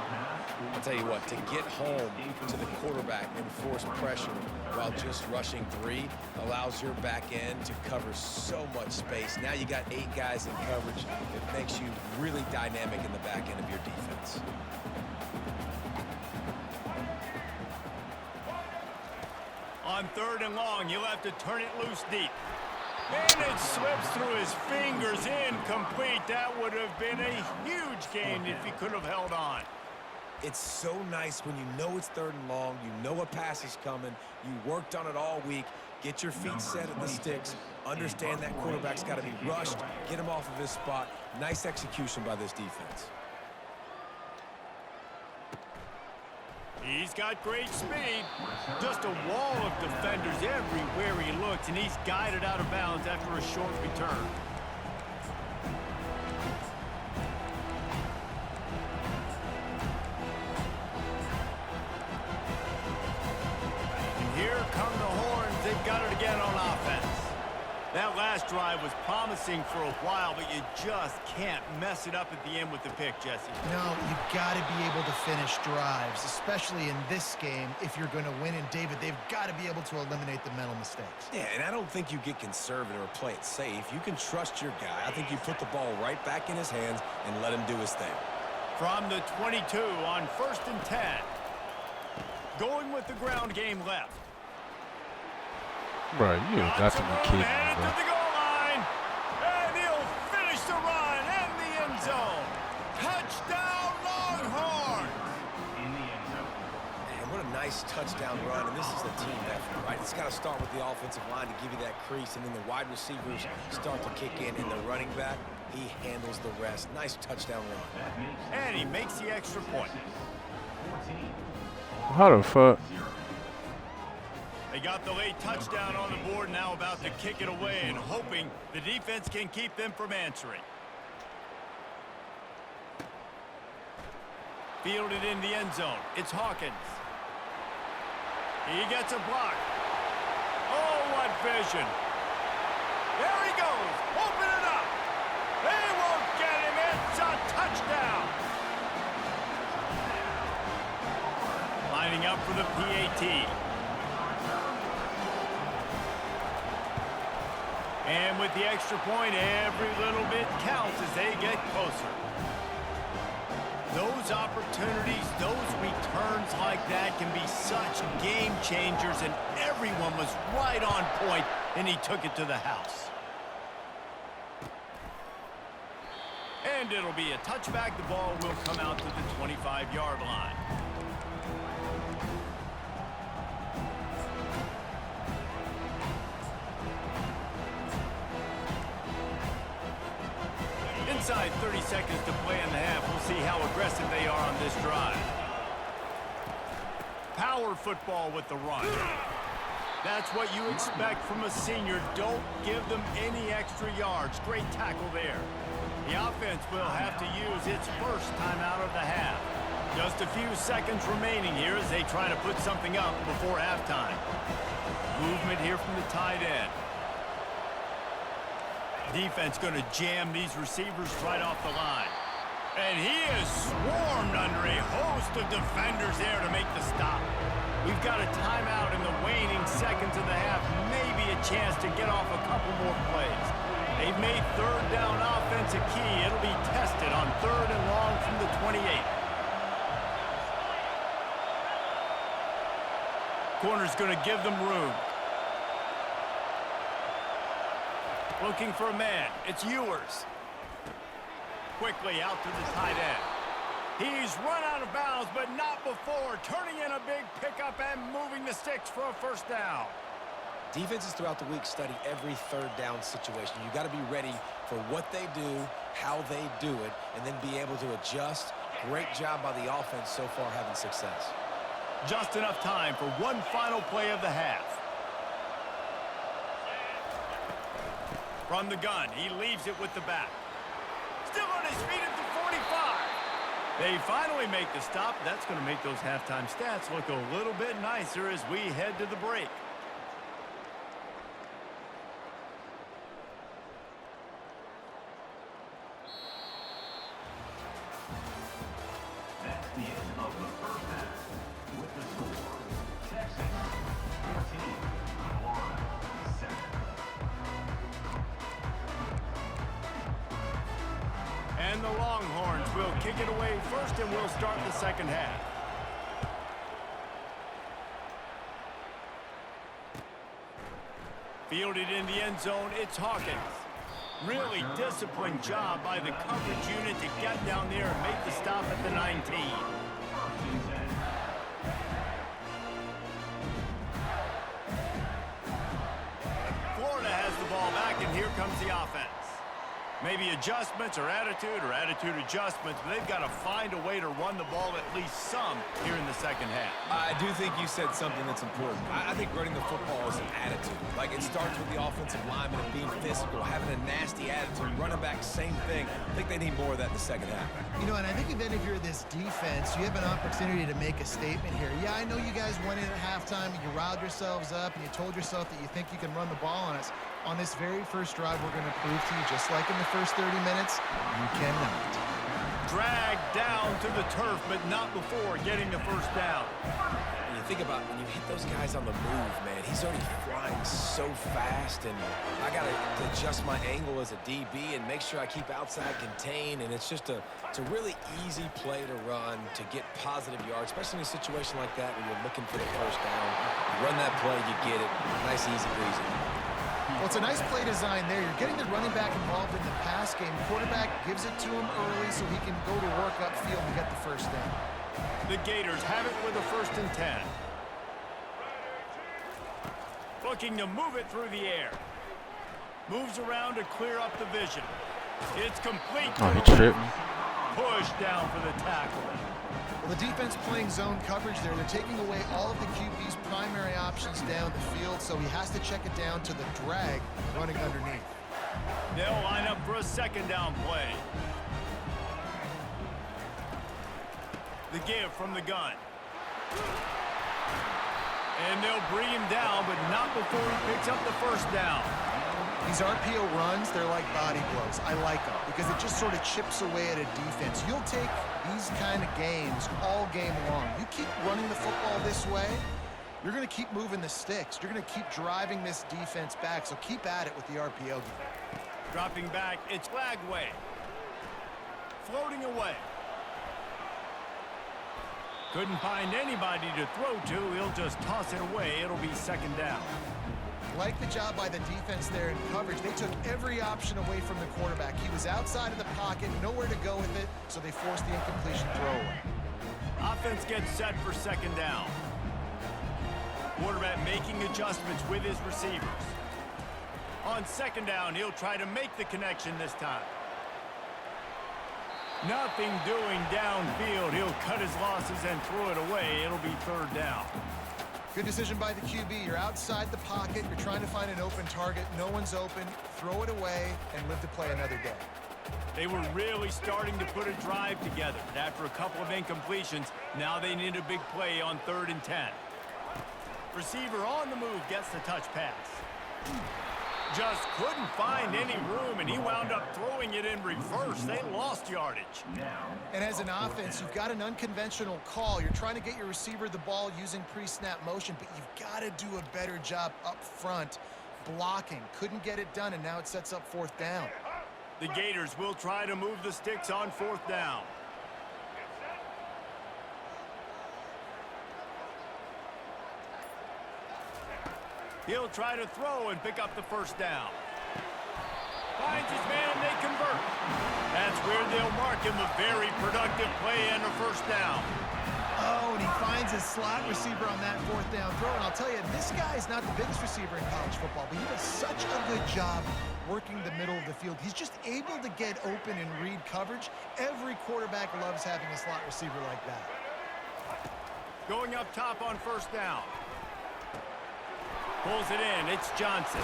[SPEAKER 4] I'll tell you what, to get home to the quarterback and force pressure while just rushing 3 allows your back end to cover so much space. Now you got 8 guys in coverage. It makes you really dynamic in the back end of your defense.
[SPEAKER 2] On 3rd and long, you'll have to turn it loose deep. And it slips through his fingers, incomplete. That would have been a huge gain if he could have held on.
[SPEAKER 4] It's so nice when you know it's 3rd and long, you know a pass is coming, you worked on it all week, get your feet set at the sticks, understand that quarterback's got to be rushed, get him off of his spot. Nice execution by this defense.
[SPEAKER 2] He's got great speed. Just a wall of defenders everywhere he looks, and he's guided out of bounds after a short return. And here come the horns. They've got it again on offense. That last drive was promising for a while, but you just can't mess it up at the end with the pick, Jesse.
[SPEAKER 3] No, you've got to be able to finish drives, especially in this game if you're going to win. And, David, they've got to be able to eliminate the mental mistakes.
[SPEAKER 4] Yeah, and I don't think you get conservative or play it safe. You can trust your guy. I think you put the ball right back in his hands and let him do his thing.
[SPEAKER 2] From the 22 on 1st and 10. Going with the ground game left.
[SPEAKER 1] Bro, you got to be kidding me,
[SPEAKER 2] Headed
[SPEAKER 1] bro.
[SPEAKER 2] to the goal line. And he'll finish the run in the end zone. Touchdown, Longhorns.
[SPEAKER 4] Man, what a nice touchdown run, and this is a team effort, right? It's got to start with the offensive line to give you that crease, and then the wide receivers start to kick in, and the running back, he handles the rest. Nice touchdown run.
[SPEAKER 2] And he makes the extra point.
[SPEAKER 1] How the fuck?
[SPEAKER 2] They got the late touchdown on the board, now about to kick it away and hoping the defense can keep them from answering. Fielded in the end zone. It's Hawkins. He gets a block. Oh, what vision. There he goes. Open it up. They won't get him. It's a touchdown. Lining up for the PAT. And with the extra point, every little bit counts as they get closer. Those opportunities, those returns like that can be such game changers, and everyone was right on point, and he took it to the house. And it'll be a touchback. The ball will come out to the 25-yard line. Inside 30 seconds to play in the half. We'll see how aggressive they are on this drive. Power football with the run. That's what you expect from a senior. Don't give them any extra yards. Great tackle there. The offense will have to use its first timeout of the half. Just a few seconds remaining here as they try to put something up before halftime. Movement here from the tight end. Defense going to jam these receivers right off the line. And he is swarmed under a host of defenders there to make the stop. We've got a timeout in the waning seconds of the half. Maybe a chance to get off a couple more plays. They've made third down offense a key. It'll be tested on 3rd and long from the 28. Corner's going to give them room. Looking for a man. It's Ewers. Quickly out to the tight end. He's run out of bounds, but not before. Turning in a big pickup and moving the sticks for a first down.
[SPEAKER 4] Defenses throughout the week study every third down situation. You got to be ready for what they do, how they do it, and then be able to adjust. Great job by the offense so far having success.
[SPEAKER 2] Just enough time for one final play of the half. From the gun, he leaves it with the back. Still on his feet at the 45. They finally make the stop. That's going to make those halftime stats look a little bit nicer as we head to the break.
[SPEAKER 5] That's the end of the first half. With the score, Texas 14, Florida 7.
[SPEAKER 2] And the Longhorns will kick it away first, and we'll start the second half. Fielded in the end zone, it's Hawkins. Really disciplined job by the coverage unit to get down there and make the stop at the 19. Florida has the ball back, and here comes the offense. Maybe adjustments or attitude adjustments, but they've got to find a way to run the ball at least some here in the second half.
[SPEAKER 4] I do think you said something that's important. I think running the football is an attitude. Like, it starts with the offensive lineman and being physical, having a nasty attitude. Running back, same thing. I think they need more of that in the second half.
[SPEAKER 3] You know, and I think even if you're this defense, you have an opportunity to make a statement here. Yeah, I know you guys went in at halftime and you riled yourselves up and you told yourself that you think you can run the ball on us. On this very first drive, we're going to prove to you, just like in the first 30 minutes, you cannot.
[SPEAKER 2] Dragged down to the turf, but not before getting the first down.
[SPEAKER 4] When you think about when you hit those guys on the move, man, he's already flying so fast, and I got to adjust my angle as a DB and make sure I keep outside contained, and it's a really easy play to run to get positive yards, especially in a situation like that where you're looking for the first down. You run that play, you get it. Nice, easy breezy.
[SPEAKER 3] Well, it's a nice play design there. You're getting the running back involved in the pass game. Quarterback gives it to him early so he can go to work upfield and get the first down.
[SPEAKER 2] The Gators have it with a 1st and 10. Looking to move it through the air. Moves around to clear up the vision. It's complete.
[SPEAKER 1] Oh, he tripped me.
[SPEAKER 2] Push down for the tackle.
[SPEAKER 3] Well, the defense playing zone coverage there. They're taking away all of the QB's primary options down the field, so he has to check it down to the drag running underneath.
[SPEAKER 2] They'll line up for a second down play. The give from the gun. And they'll bring him down, but not before he picks up the first down.
[SPEAKER 3] These RPO runs, they're like body blows. I like them because it just sort of chips away at a defense. You'll take these kind of games all game long. You keep running the football this way, You're going to keep moving the sticks. You're going to keep driving this defense back, so keep at it with the RPO game.
[SPEAKER 2] Dropping back, it's flag way. Floating away. Couldn't find anybody to throw to. He'll just toss it away. It'll be second down.
[SPEAKER 3] Like the job by the defense there in coverage. They took every option away from the quarterback. He was outside of the pocket, nowhere to go with it, so they forced the incompletion throwaway.
[SPEAKER 2] Offense gets set for second down. Quarterback making adjustments with his receivers. On second down, he'll try to make the connection this time. Nothing doing downfield. He'll cut his losses and throw it away. It'll be third down.
[SPEAKER 3] Good decision by the QB. You're outside the pocket. You're trying to find an open target. No one's open. Throw it away and live to play another day.
[SPEAKER 2] They were really starting to put a drive together. But after a couple of incompletions, now they need a big play on 3rd and 10. Receiver on the move gets the touch pass. Just couldn't find any room, and he wound up throwing it in reverse. They lost yardage.
[SPEAKER 3] And as an offense, you've got an unconventional call. You're trying to get your receiver the ball using pre-snap motion, but you've got to do a better job up front blocking. Couldn't get it done, and now it sets up 4th down.
[SPEAKER 2] The Gators will try to move the sticks on 4th down. He'll try to throw and pick up the 1st down. Finds his man, they convert. That's where they'll mark him a very productive play and a 1st down.
[SPEAKER 3] Oh, and he finds his slot receiver on that 4th down throw. And I'll tell you, this guy's not the biggest receiver in college football, but he does such a good job working the middle of the field. He's just able to get open and read coverage. Every quarterback loves having a slot receiver like that.
[SPEAKER 2] Going up top on 1st down. Pulls it in. It's Johnson.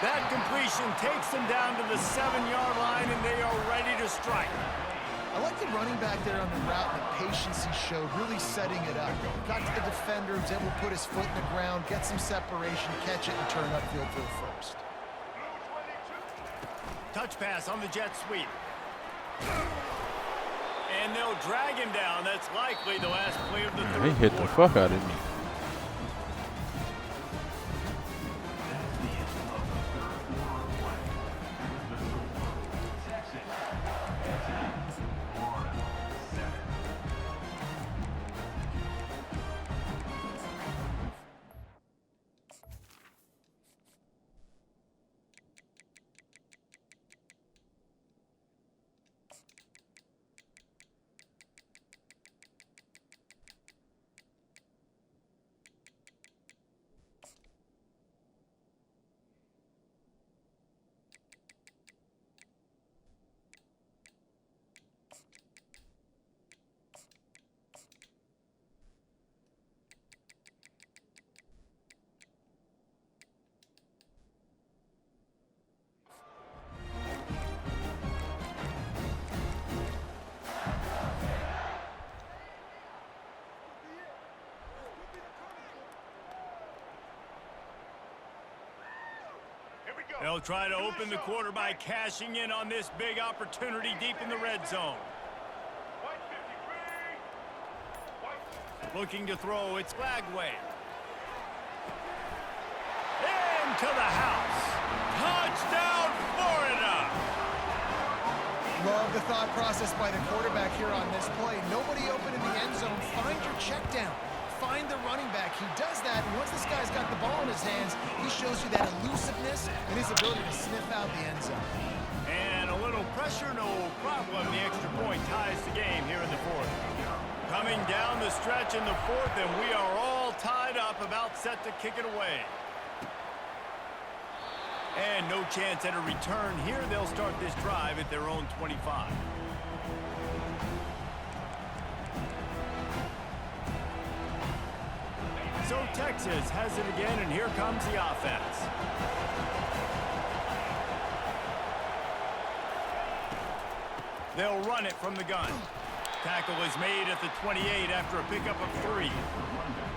[SPEAKER 2] That completion takes them down to the 7-yard line, and they are ready to strike.
[SPEAKER 3] I like the running back there on the route and the patience he showed, really setting it up. Got to the defender, was able to put his foot in the ground, get some separation, catch it, and turn upfield for the 1st.
[SPEAKER 2] Touch pass on the jet sweep. And they'll drag him down. That's likely the last play of the third
[SPEAKER 1] He hit the fuck out of me.
[SPEAKER 2] They'll try to open the quarter by cashing in on this big opportunity deep in the red zone. Looking to throw, it's Flagway. Into the house. Touchdown, Florida!
[SPEAKER 3] Love the thought process by the quarterback here on this play. Nobody open in the end zone. Find your check down. Find the running back. He does that, and once this guy's got the ball in his hands, he shows you that elusiveness and his ability to sniff out the end zone.
[SPEAKER 2] And a little pressure, no problem. The extra point ties the game here in the 4th. Coming down the stretch in the 4th, and we are all tied up, about set to kick it away. And no chance at a return here. They'll start this drive at their own 25. So Texas has it again, and here comes the offense. They'll run it from the gun. Tackle is made at the 28 after a pickup of 3.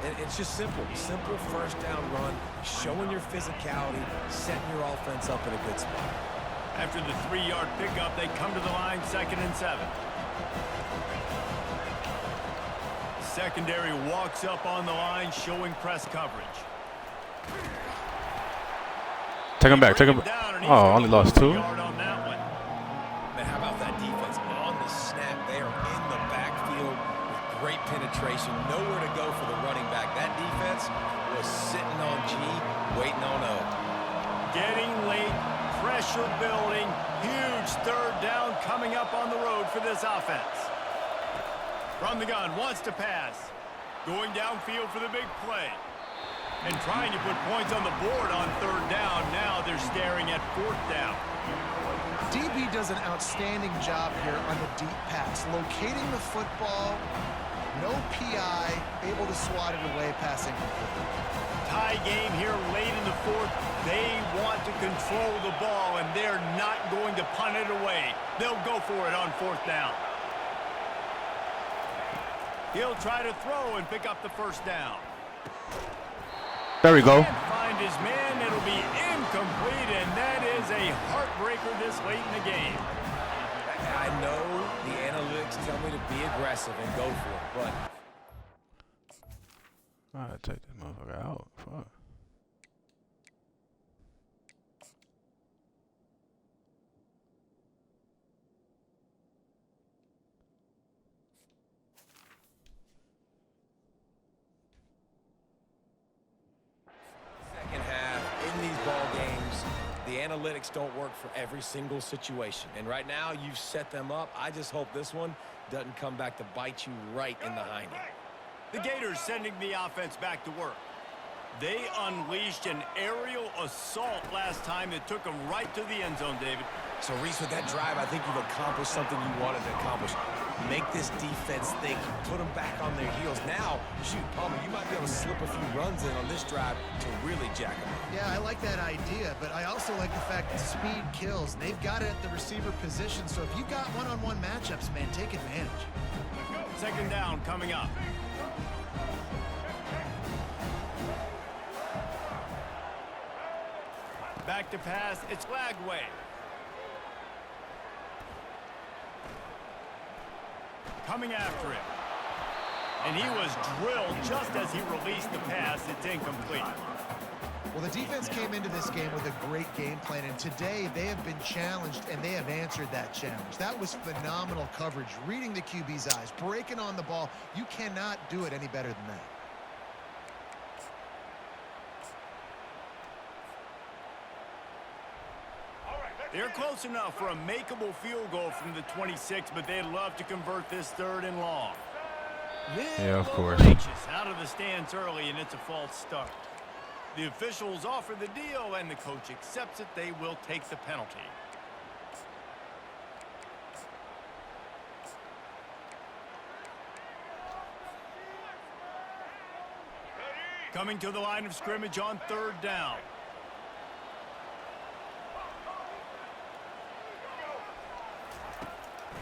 [SPEAKER 4] And it's just simple. Simple 1st down run, showing your physicality, setting your offense up in a good spot.
[SPEAKER 2] After the 3-yard pickup, they come to the line 2nd and 7. secondary walks up on the line, showing press coverage.
[SPEAKER 1] Take him back. Take him back. Oh, only lost 2.
[SPEAKER 2] On that one.
[SPEAKER 4] Man, how about that defense on the snap? They are in the backfield with great penetration. Nowhere to go for the running back. That defense was sitting on G, waiting on O.
[SPEAKER 2] Getting late, pressure building, huge third down coming up on the road for this offense. From the gun, wants to pass. Going downfield for the big play. And trying to put points on the board on third down. Now they're staring at fourth down.
[SPEAKER 3] DB does an outstanding job here on the deep pass, locating the football, no PI, able to swat it away, passing complete.
[SPEAKER 2] Tie game here late in the fourth. They want to control the ball, and they're not going to punt it away. They'll go for it on fourth down. He'll try to throw and pick up the first down.
[SPEAKER 1] There we go.
[SPEAKER 2] Can't find his man. It'll be incomplete, and that is a heartbreaker this late in the game.
[SPEAKER 4] I know the analytics tell me to be aggressive and go for it, but
[SPEAKER 1] All right, take that motherfucker out. Fuck.
[SPEAKER 4] second half in these ball games, the analytics don't work for every single situation. And right now, you've set them up. I just hope this one doesn't come back to bite you right in the hiney.
[SPEAKER 2] The Gators sending the offense back to work. They unleashed an aerial assault last time that took them right to the end zone, David.
[SPEAKER 4] So, Reese, with that drive, I think you've accomplished something you wanted to accomplish. Make this defense think, put them back on their heels. Now, shoot, Palmer, you might be able to slip a few runs in on this drive to really jack them up.
[SPEAKER 3] Yeah, I like that idea, but I also like the fact that speed kills. They've got it at the receiver position, so if you've got one-on-one matchups, man, take advantage.
[SPEAKER 2] Second down coming up. Back to pass, it's Lagway. Coming after him. And he was drilled just as he released the pass. It's incomplete.
[SPEAKER 3] Well, the defense came into this game with a great game plan, and today they have been challenged, and they have answered that challenge. That was phenomenal coverage, reading the QB's eyes, breaking on the ball. You cannot do it any better than that.
[SPEAKER 2] They're close enough for a makeable field goal from the 26, but they'd love to convert this third and long.
[SPEAKER 1] Yeah, of course.
[SPEAKER 2] Out of the stands early, and it's a false start. The officials offer the deal, and the coach accepts it. They will take the penalty. Coming to the line of scrimmage on third down.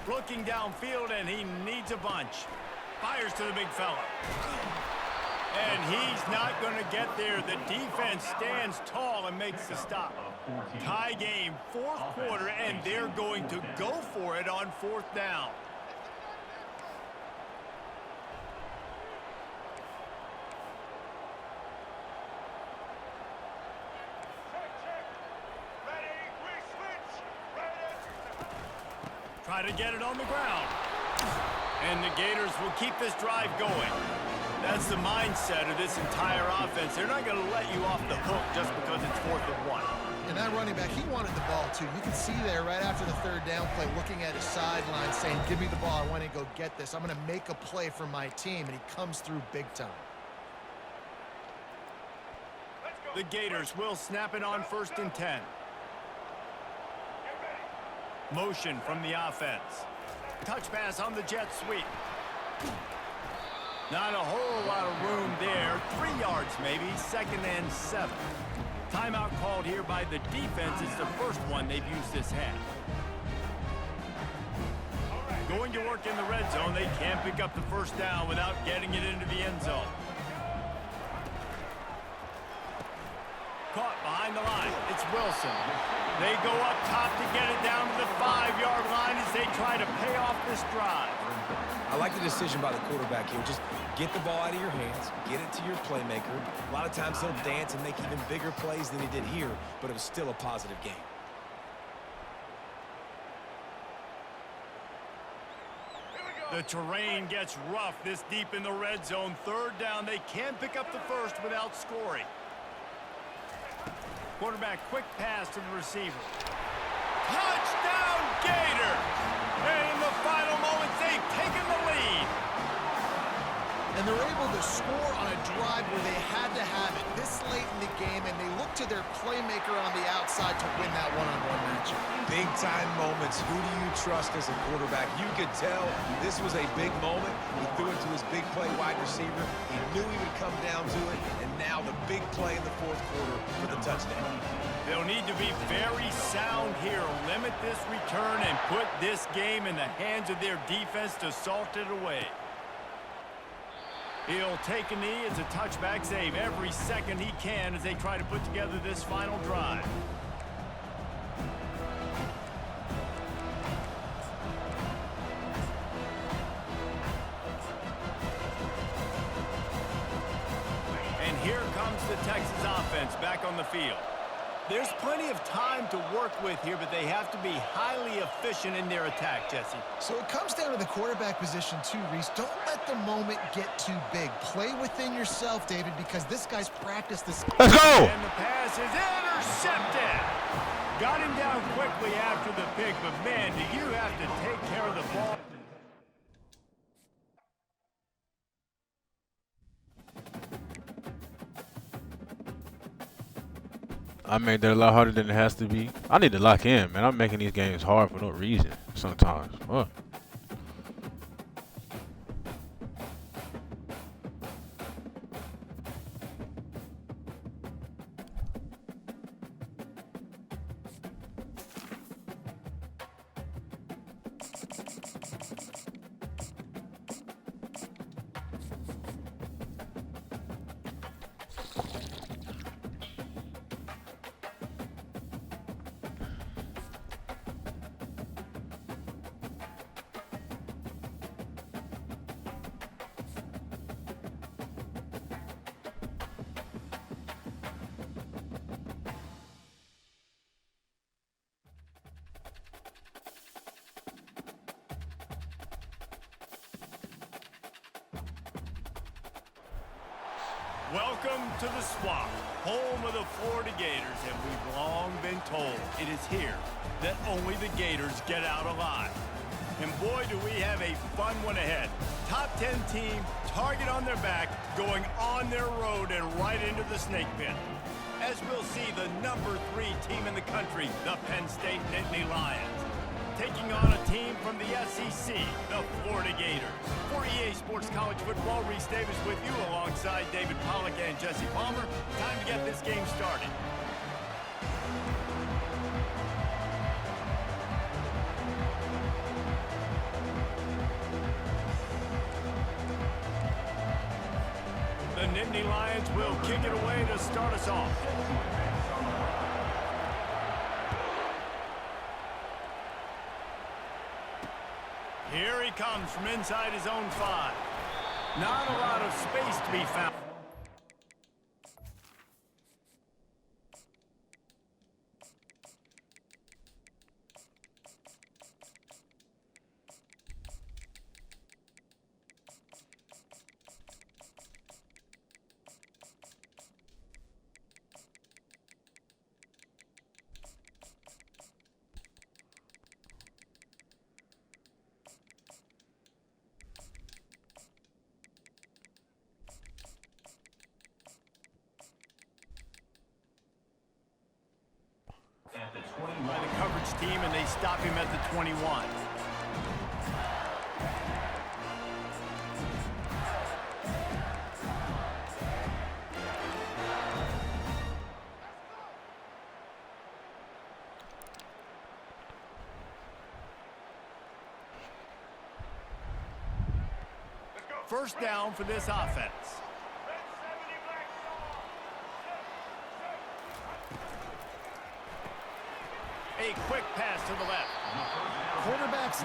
[SPEAKER 2] Looking downfield, and he needs a bunch. Fires to the big fella. And he's not going to get there. The defense stands tall and makes the stop. Tie game, fourth quarter, and they're going to go for it on fourth down. Try to get it on the ground. And the Gators will keep this drive going. That's the mindset of this entire offense. They're not going to let you off the hook just because it's 4th and 1.
[SPEAKER 3] And that running back, he wanted the ball too. You can see there right after the third down play, looking at his sideline saying, give me the ball, I want to go get this. I'm going to make a play for my team, and he comes through big time.
[SPEAKER 2] The Gators will snap it on 1st and 10. Motion from the offense. Touch pass on the jet sweep. Not a whole lot of room there. 3 yards maybe. 2nd and 7. Timeout called here by the defense. It's the first one they've used this half. Going to work in the red zone. They can't pick up the first down without getting it into the end zone. caught behind the line. It's Wilson. They go up top to get it down to the 5-yard line as they try to pay off this drive.
[SPEAKER 4] I like the decision by the quarterback here. Just get the ball out of your hands, get it to your playmaker. A lot of times he'll dance and make even bigger plays than he did here, but it was still a positive game.
[SPEAKER 2] The terrain gets rough this deep in the red zone. 3rd down. They can pick up the first without scoring. Quarterback, quick pass to the receiver. Touchdown, Gators! And in the final moments, they've taken the lead.
[SPEAKER 3] And they're able to score on a drive where they had to have it this late in the game, and they look to their playmaker on the outside to win that one-on-one matchup.
[SPEAKER 4] Big-time moments. Who do you trust as a quarterback? You could tell this was a big moment. He threw it to his big play wide receiver. He knew he would come down to it, and now the big play in the 4th quarter for the touchdown.
[SPEAKER 2] They'll need to be very sound here, limit this return, and put this game in the hands of their defense to salt it away. He'll take a knee. It's a touchback save every second he can as they try to put together this final drive. And here comes the Texas offense back on the field. There's plenty of time to work with here, but they have to be highly efficient in their attack, Jesse.
[SPEAKER 3] So it comes down to the quarterback position too, Reese. Don't let the moment get too big. Play within yourself, David, because this guy's practiced this.
[SPEAKER 1] Let's go!
[SPEAKER 2] And the pass is intercepted. Got him down quickly after the pick, but man, do you have to take care of the ball.
[SPEAKER 1] I made that a lot harder than it has to be. I need to lock in, man. I'm making these games hard for no reason sometimes. Fuck.
[SPEAKER 2] Welcome to the Swamp, home of the Florida Gators, and we've long been told it is here that only the Gators get out alive. And boy, do we have a fun one ahead. Top 10 team, target on their back, going on their road and right into the snake pit. As we'll see, the number 3 team in the country, the Penn State Nittany Lions, taking on a team from the SEC, the Florida Gators. For EA Sports College Football, Reese Davis with you alongside David Pollack and Jesse Palmer. Time to get this game started. The Nittany Lions will kick it away to start us off. Here he comes from inside his own 5. Not a lot of space to be found. By the coverage team, and they stop him at the 21. First down for this offense. A quick pass to the left.
[SPEAKER 3] Quarterbacks.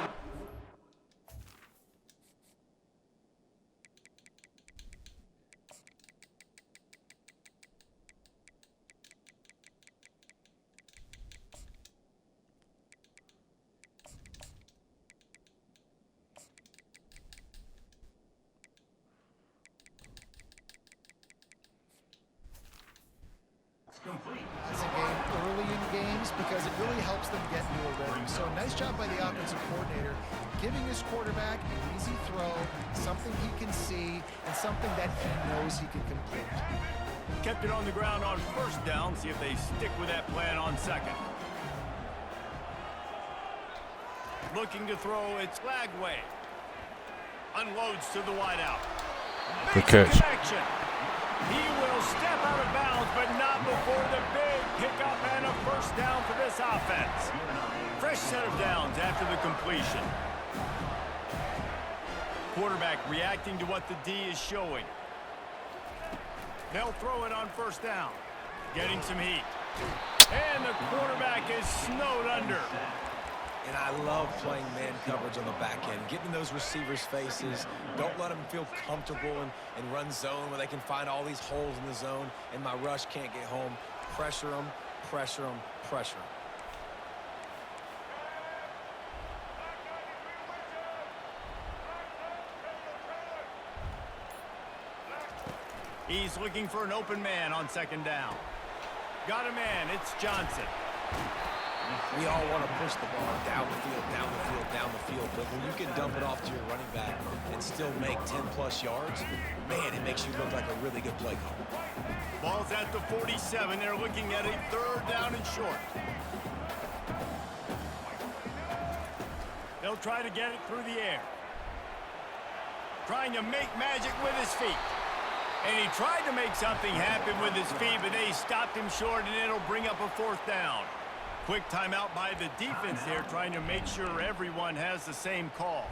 [SPEAKER 3] It's a game early in games because it really helps them get into a rhythm. So nice job by the offensive coordinator, giving his quarterback an easy throw, something he can see, and something that he knows he can complete.
[SPEAKER 2] Kept it on the ground on first down. See if they stick with that plan on second. Looking to throw, it's Lagway. Unloads to the wideout.
[SPEAKER 1] Good catch.
[SPEAKER 2] Connection. He will step out of bounds, but not before the big pickup and a first down for this offense. Fresh set of downs after the completion. Quarterback reacting to what the D is showing. They'll throw it on first down. Getting some heat. And the quarterback is snowed under.
[SPEAKER 4] And I love playing man coverage on the back end, getting those receivers' faces. Don't let them feel comfortable and run zone where they can find all these holes in the zone, and my rush can't get home. Pressure them, pressure them, pressure them.
[SPEAKER 2] He's looking for an open man on second down. Got a man, it's Johnson.
[SPEAKER 4] We all want to push the ball down the field, down the field, down the field, but when you can dump it off to your running back and still make 10-plus yards, man, it makes you look like a really good play call.
[SPEAKER 2] Ball's at the 47. They're looking at a third down and short. They'll try to get it through the air. Trying to make magic with his feet. And he tried to make something happen with his feet, but they stopped him short, and it'll bring up a fourth down. Quick timeout by the defense there, trying to make sure everyone has the same call.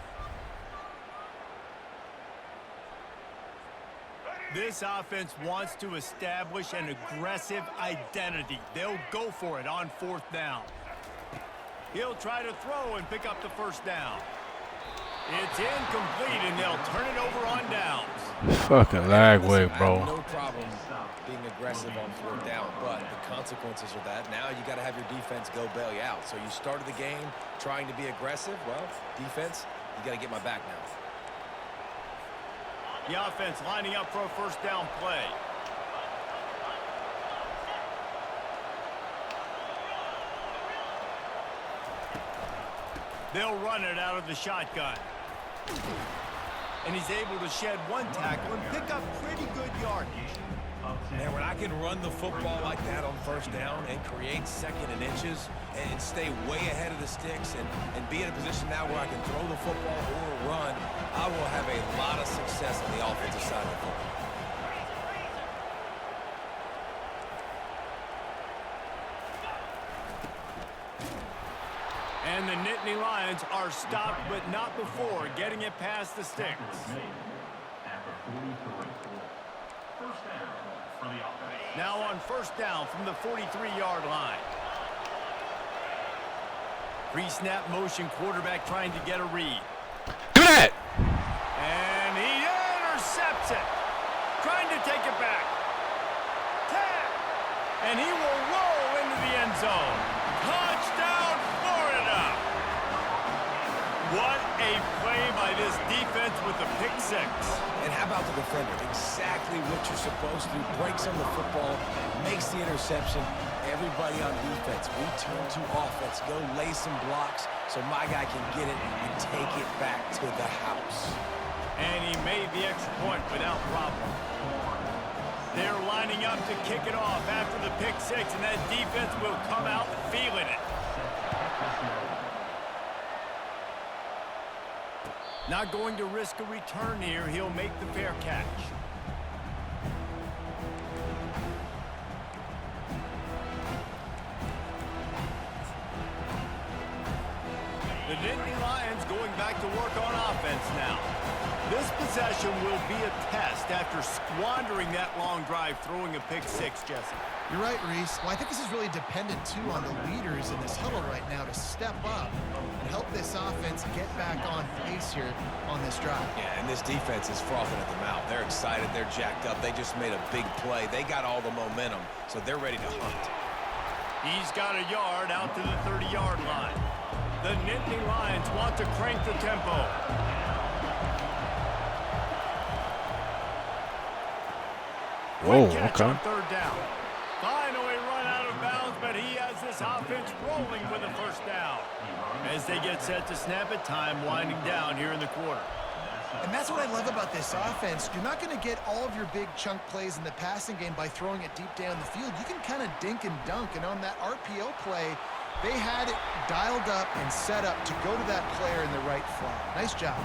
[SPEAKER 2] This offense wants to establish an aggressive identity. They'll go for it on fourth down. He'll try to throw and pick up the first down. It's incomplete, and they'll turn it over on downs.
[SPEAKER 1] Fucking Lagway, bro.
[SPEAKER 4] No problem being aggressive on fourth down, but the consequences of that, now you got to have your defense go bail you out. So you started the game trying to be aggressive. Well, defense, you got to get my back now.
[SPEAKER 2] The offense lining up for a first down play. They'll run it out of the shotgun. And he's able to shed one tackle and pick up pretty good yardage.
[SPEAKER 4] Man, when I can run the football like that on first down and create second and inches and stay way ahead of the sticks and be in a position now where I can throw the football or run, I will have a lot of success on the offensive side of the football.
[SPEAKER 2] And the Nittany Lions are stopped, but not before getting it past the sticks. Now on first down from the 43-yard line. Pre-snap motion, quarterback trying to get a read.
[SPEAKER 1] Do that!
[SPEAKER 2] And he intercepts it. Trying to take it back. Tap! And he will roll into the end zone. Touchdown, Florida! What a play by this defense with the pick six.
[SPEAKER 4] And how about the defender? Exactly what you're supposed to. Breaks on the football, makes the interception. Everybody on defense, we turn to offense. Go lay some blocks so my guy can get it and take it back to the house.
[SPEAKER 2] And he made the extra point without problem. They're lining up to kick it off after the pick six, and that defense will come out feeling it. Not going to risk a return here. He'll make the fair catch. The Nittany Lions going back to work on offense now. This possession will be a test after squandering that long drive, throwing a pick six, Jesse.
[SPEAKER 3] You're right, Reese. Well, I think this is really dependent, too, on the leaders in this huddle right now to step up and help this offense get back on pace here on this drive.
[SPEAKER 4] Yeah, and this defense is frothing at the mouth. They're excited. They're jacked up. They just made a big play. They got all the momentum, so they're ready to hunt.
[SPEAKER 2] He's got a yard out to the 30-yard line. The Nittany Lions want to crank the tempo.
[SPEAKER 1] Whoa,
[SPEAKER 2] Quick catch
[SPEAKER 1] okay.
[SPEAKER 2] on third down. Finally run out of bounds, but he has this offense rolling with a first down. As they get set to snap it, time winding down here in the quarter.
[SPEAKER 3] And that's what I love about this offense. You're not going to get all of your big chunk plays in the passing game by throwing it deep down the field. You can kind of dink and dunk, and on that RPO play, they had it dialed up and set up to go to that player in the right flat. Nice job.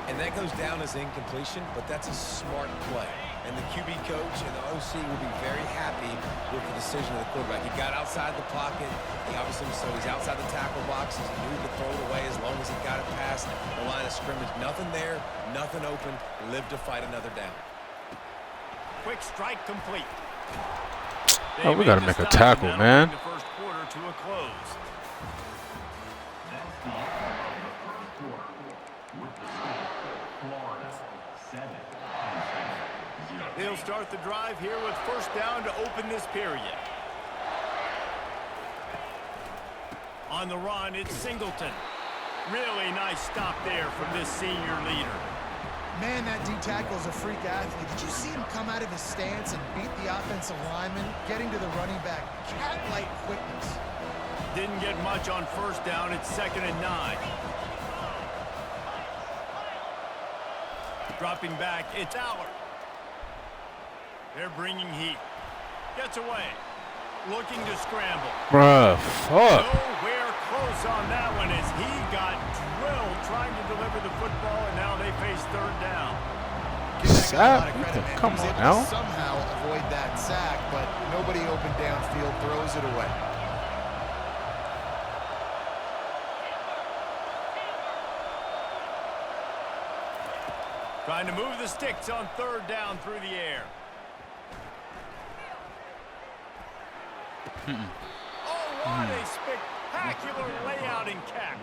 [SPEAKER 4] And that goes down as incompletion, but that's a smart play. And the QB coach and the OC will be very happy with the decision of the quarterback. He got outside the pocket. He obviously, so he's outside the tackle boxes. He knew to throw it away as long as he got it past the line of scrimmage. Nothing there, nothing open. Live to fight another down.
[SPEAKER 2] Quick strike complete.
[SPEAKER 1] Oh, we got to make a tackle, man.
[SPEAKER 2] The first quarter to a close.
[SPEAKER 5] That's the end of the first quarter. With the score, Florida 7.
[SPEAKER 2] They'll start the drive here with first down to open this period. On the run, it's Singleton. Really nice stop there from this senior leader.
[SPEAKER 3] Man, that D-tackle is a freak athlete. Did you see him come out of his stance and beat the offensive lineman, getting to the running back? Cat-like quickness.
[SPEAKER 2] Didn't get much on first down. It's 2nd and 9. Dropping back, it's Allard. They're bringing heat. Gets away. Looking to scramble.
[SPEAKER 1] Bruh, fuck.
[SPEAKER 2] Nowhere close on that one as he got drilled trying to deliver the football, and now they face third down.
[SPEAKER 3] Give that guy a lot of
[SPEAKER 1] Sack?
[SPEAKER 3] credit, man.
[SPEAKER 1] Come
[SPEAKER 3] He was
[SPEAKER 1] on
[SPEAKER 3] able
[SPEAKER 1] now.
[SPEAKER 3] to somehow avoid that sack, but nobody open downfield, throws it away.
[SPEAKER 2] Trying to move the sticks on third down through the air. Oh, what a spectacular layout and catch.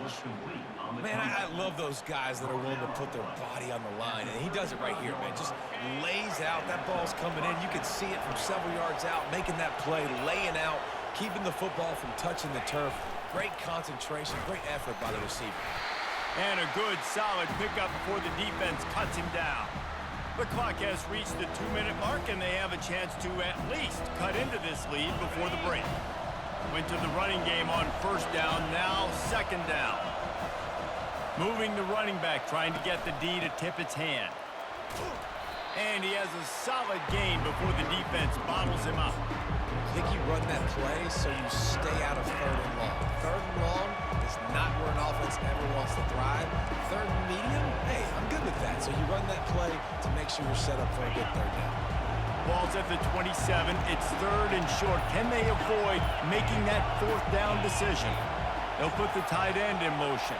[SPEAKER 4] Man, I love those guys that are willing to put their body on the line, and he does it right here, man. Just lays out. That ball's coming in. You can see it from several yards out, making that play, laying out, keeping the football from touching the turf. Great concentration, great effort by the receiver.
[SPEAKER 2] And a good, solid pickup before the defense cuts him down. The clock has reached the 2-minute mark, and they have a chance to at least cut into this lead before the break. Went to the running game on first down, now second down. Moving the running back, trying to get the D to tip its hand. And he has a solid gain before the defense bottles him up.
[SPEAKER 4] I think you run that play so you stay out of third and long. Third and long is not where an offense ever wants to thrive. Third and medium, hey, I'm good with that. So you run that play to make sure you're set up for a good third down.
[SPEAKER 2] Ball's at the 27. It's third and short. Can they avoid making that fourth down decision? They'll put the tight end in motion.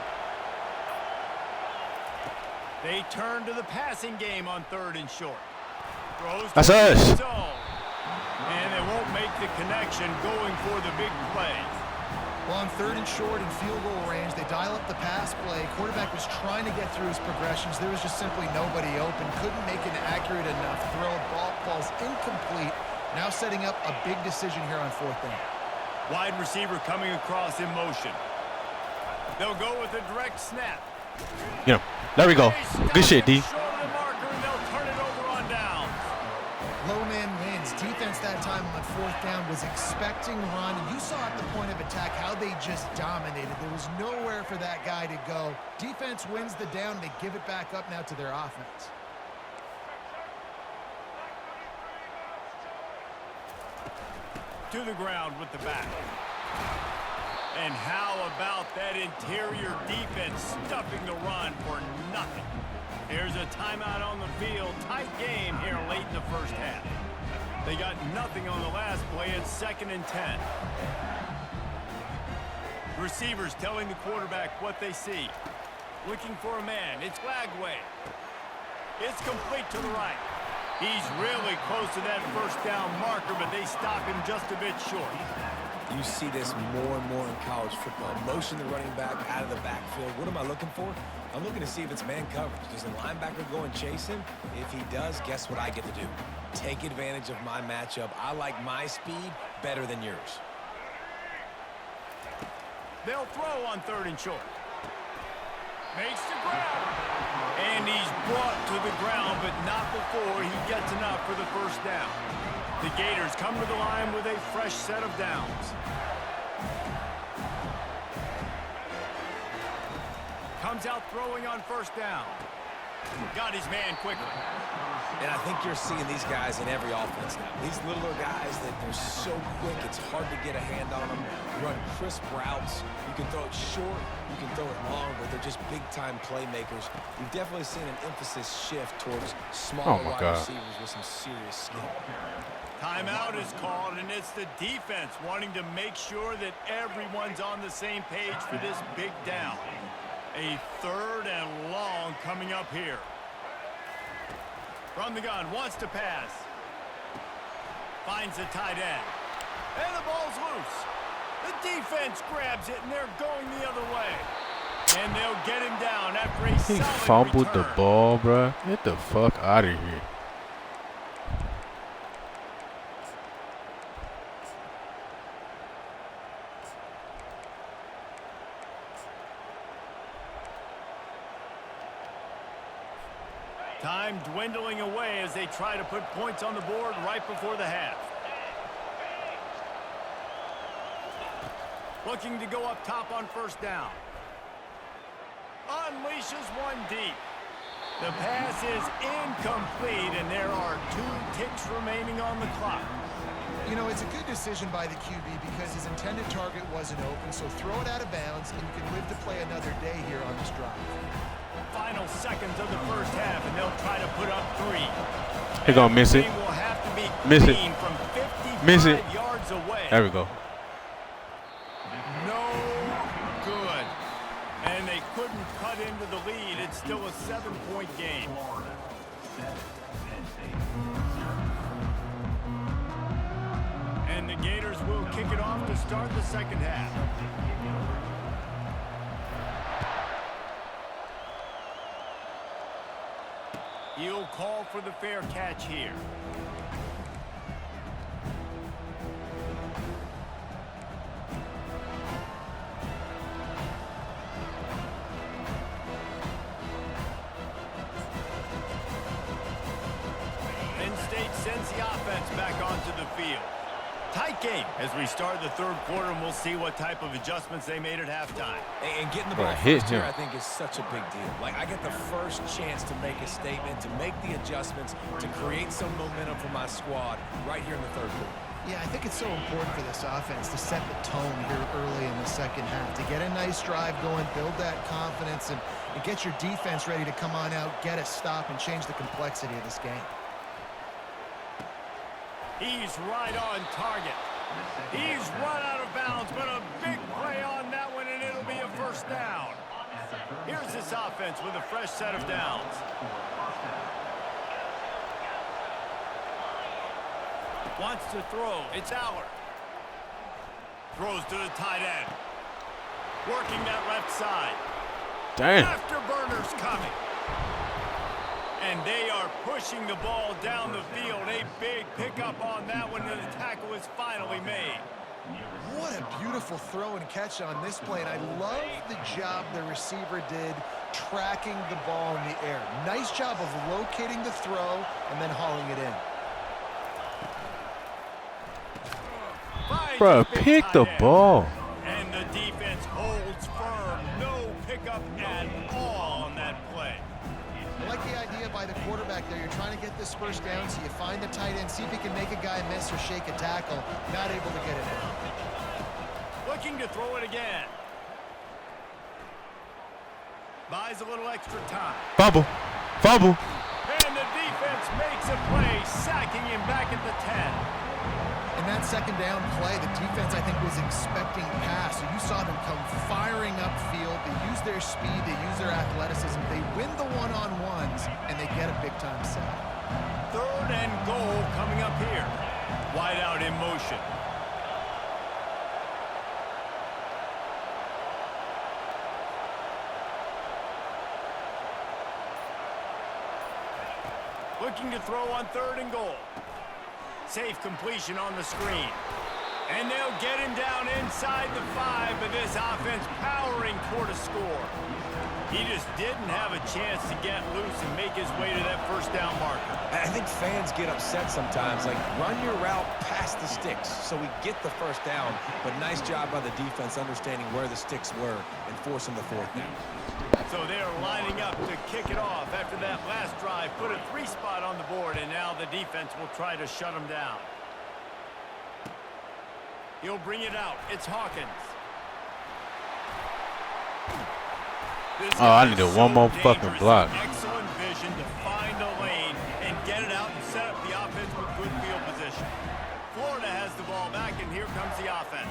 [SPEAKER 2] They turn to the passing game on third and short. Throws
[SPEAKER 1] That's
[SPEAKER 2] to the
[SPEAKER 1] us.
[SPEAKER 2] zone. And they won't make the connection going for the big play.
[SPEAKER 3] Well, on third and short and field goal range, they dial up the pass play. Quarterback was trying to get through his progressions. There was just simply nobody open. Couldn't make an accurate enough throw. Ball falls incomplete. Now setting up a big decision here on fourth down.
[SPEAKER 2] Wide receiver coming across in motion. They'll go with a direct snap.
[SPEAKER 1] Yeah, there we go. Good shit, D.
[SPEAKER 2] Short of the marker, and they'll turn it over on downs.
[SPEAKER 3] Low man wins. Defense that time on fourth down was expecting run. You saw at the point of attack how they just dominated. There was nowhere for that guy to go. Defense wins the down. They give it back up now to their offense.
[SPEAKER 2] To the ground with the back. And how about that interior defense stuffing the run for nothing? There's a timeout on the field. Tight game here late in the first half. They got nothing on the last play. It's 2nd and 10. Receivers telling the quarterback what they see. Looking for a man. It's Lagway. It's complete to the right. He's really close to that first down marker, but they stop him just a bit short.
[SPEAKER 4] You see this more and more in college football. Motion the running back out of the backfield. What am I looking for? I'm looking to see if it's man coverage. Does the linebacker go and chase him? If he does, guess what I get to do? Take advantage of my matchup. I like my speed better than yours.
[SPEAKER 2] They'll throw on 3rd and short. Makes the grab. And he's brought to the ground, but not before he gets enough for the first down. The Gators come to the line with a fresh set of downs. Comes out throwing on 1st down. Got his man quickly.
[SPEAKER 4] And I think you're seeing these guys in every offense now. These littler guys that they're so quick, it's hard to get a hand on them. Run crisp routes. You can throw it short, you can throw it long, but they're just big-time playmakers. You've definitely seen an emphasis shift towards smaller wide receivers with some serious skill.
[SPEAKER 2] Timeout is called, and it's the defense wanting to make sure that everyone's on the same page for this big down. A 3rd and long coming up here. From the gun, wants to pass. Finds the tight end. And the ball's loose. The defense grabs it, and they're going the other way. And they'll get him down after a
[SPEAKER 1] He
[SPEAKER 2] solid
[SPEAKER 1] fumbled
[SPEAKER 2] return.
[SPEAKER 1] the ball, bro. Get the fuck out of here.
[SPEAKER 2] Time dwindling away as they try to put points on the board right before the half. Looking to go up top on 1st down. Unleashes one deep. The pass is incomplete, and there are 2 ticks remaining on the clock.
[SPEAKER 3] You know, it's a good decision by the QB because his intended target wasn't open, so throw it out of bounds, and you can live to play another day here on this drive.
[SPEAKER 2] Final seconds of the first half, and they'll try to put up 3.
[SPEAKER 1] They're gonna miss it.
[SPEAKER 2] Everything will have to be
[SPEAKER 1] Miss it.
[SPEAKER 2] clean from 55
[SPEAKER 1] Miss it.
[SPEAKER 2] yards away.
[SPEAKER 1] There we go.
[SPEAKER 2] No good. And they couldn't cut into the lead. It's still a 7-point game.
[SPEAKER 5] Florida, 7, Penn State.
[SPEAKER 2] And the Gators will kick it off to start the second half. He'll call for the fair catch here. Penn State sends the offense back onto the field. Tight game as we start the 3rd quarter, and we'll see what type of adjustments they made at halftime.
[SPEAKER 4] And getting the ball
[SPEAKER 1] hit
[SPEAKER 4] first here,
[SPEAKER 1] him.
[SPEAKER 4] I think, is such a big deal. Like, I get the first chance to make a statement, to make the adjustments, to create some momentum for my squad right here in the 3rd quarter.
[SPEAKER 3] Yeah, I think it's so important for this offense to set the tone here early in the second half, to get a nice drive going, build that confidence, and get your defense ready to come on out, get a stop, and change the complexity of this game.
[SPEAKER 2] He's right on target. He's run out of bounds, but a big play on that one, and it'll be a 1st down. Here's this offense with a fresh set of downs. Wants to throw. It's Allard. Throws to the tight end. Working that left side.
[SPEAKER 1] Damn.
[SPEAKER 2] Afterburners coming. And they are pushing the ball down the field. A big pickup on that one, and the tackle is finally made.
[SPEAKER 3] What a beautiful throw and catch on this play, and I love the job the receiver did tracking the ball in the air. Nice job of locating the throw and then hauling it in.
[SPEAKER 1] Bro, pick the ball.
[SPEAKER 2] And the defense holds firm. No pickup at all on that play.
[SPEAKER 3] I like the idea by the quarterback there. You're trying to get this 1st down, so you find the tight end, see if he can make a guy miss or shake a tackle. Not able to get it in.
[SPEAKER 2] Looking to throw it again. Buys a little extra time.
[SPEAKER 1] Fumble. Fumble.
[SPEAKER 2] And the defense makes a play, sacking him back at the 10.
[SPEAKER 3] In that 2nd down play, the defense, I think, was expecting pass. So you saw them come firing upfield. They use their speed. They use their athleticism. They win the one-on-ones, and they get a big-time sack.
[SPEAKER 2] 3rd here. Wide out in motion. Looking to throw on 3rd and goal. Safe completion on the screen. And they'll get him down inside the 5, but this offense powering toward a score. He just didn't have a chance to get loose and make his way to that first down marker.
[SPEAKER 4] I think fans get upset sometimes. Like, run your route past the sticks so we get the first down. But nice job by the defense understanding where the sticks were and forcing the 4th down.
[SPEAKER 2] So they're lining up to kick it off after that last drive. Put a 3 spot on the board, and now the defense will try to shut them down. He'll bring it out. It's Hawkins.
[SPEAKER 1] Oh, I need one more fucking block.
[SPEAKER 2] Excellent vision to find a lane and get it out and set up the offense with good field position. Florida has the ball back, and here comes the offense.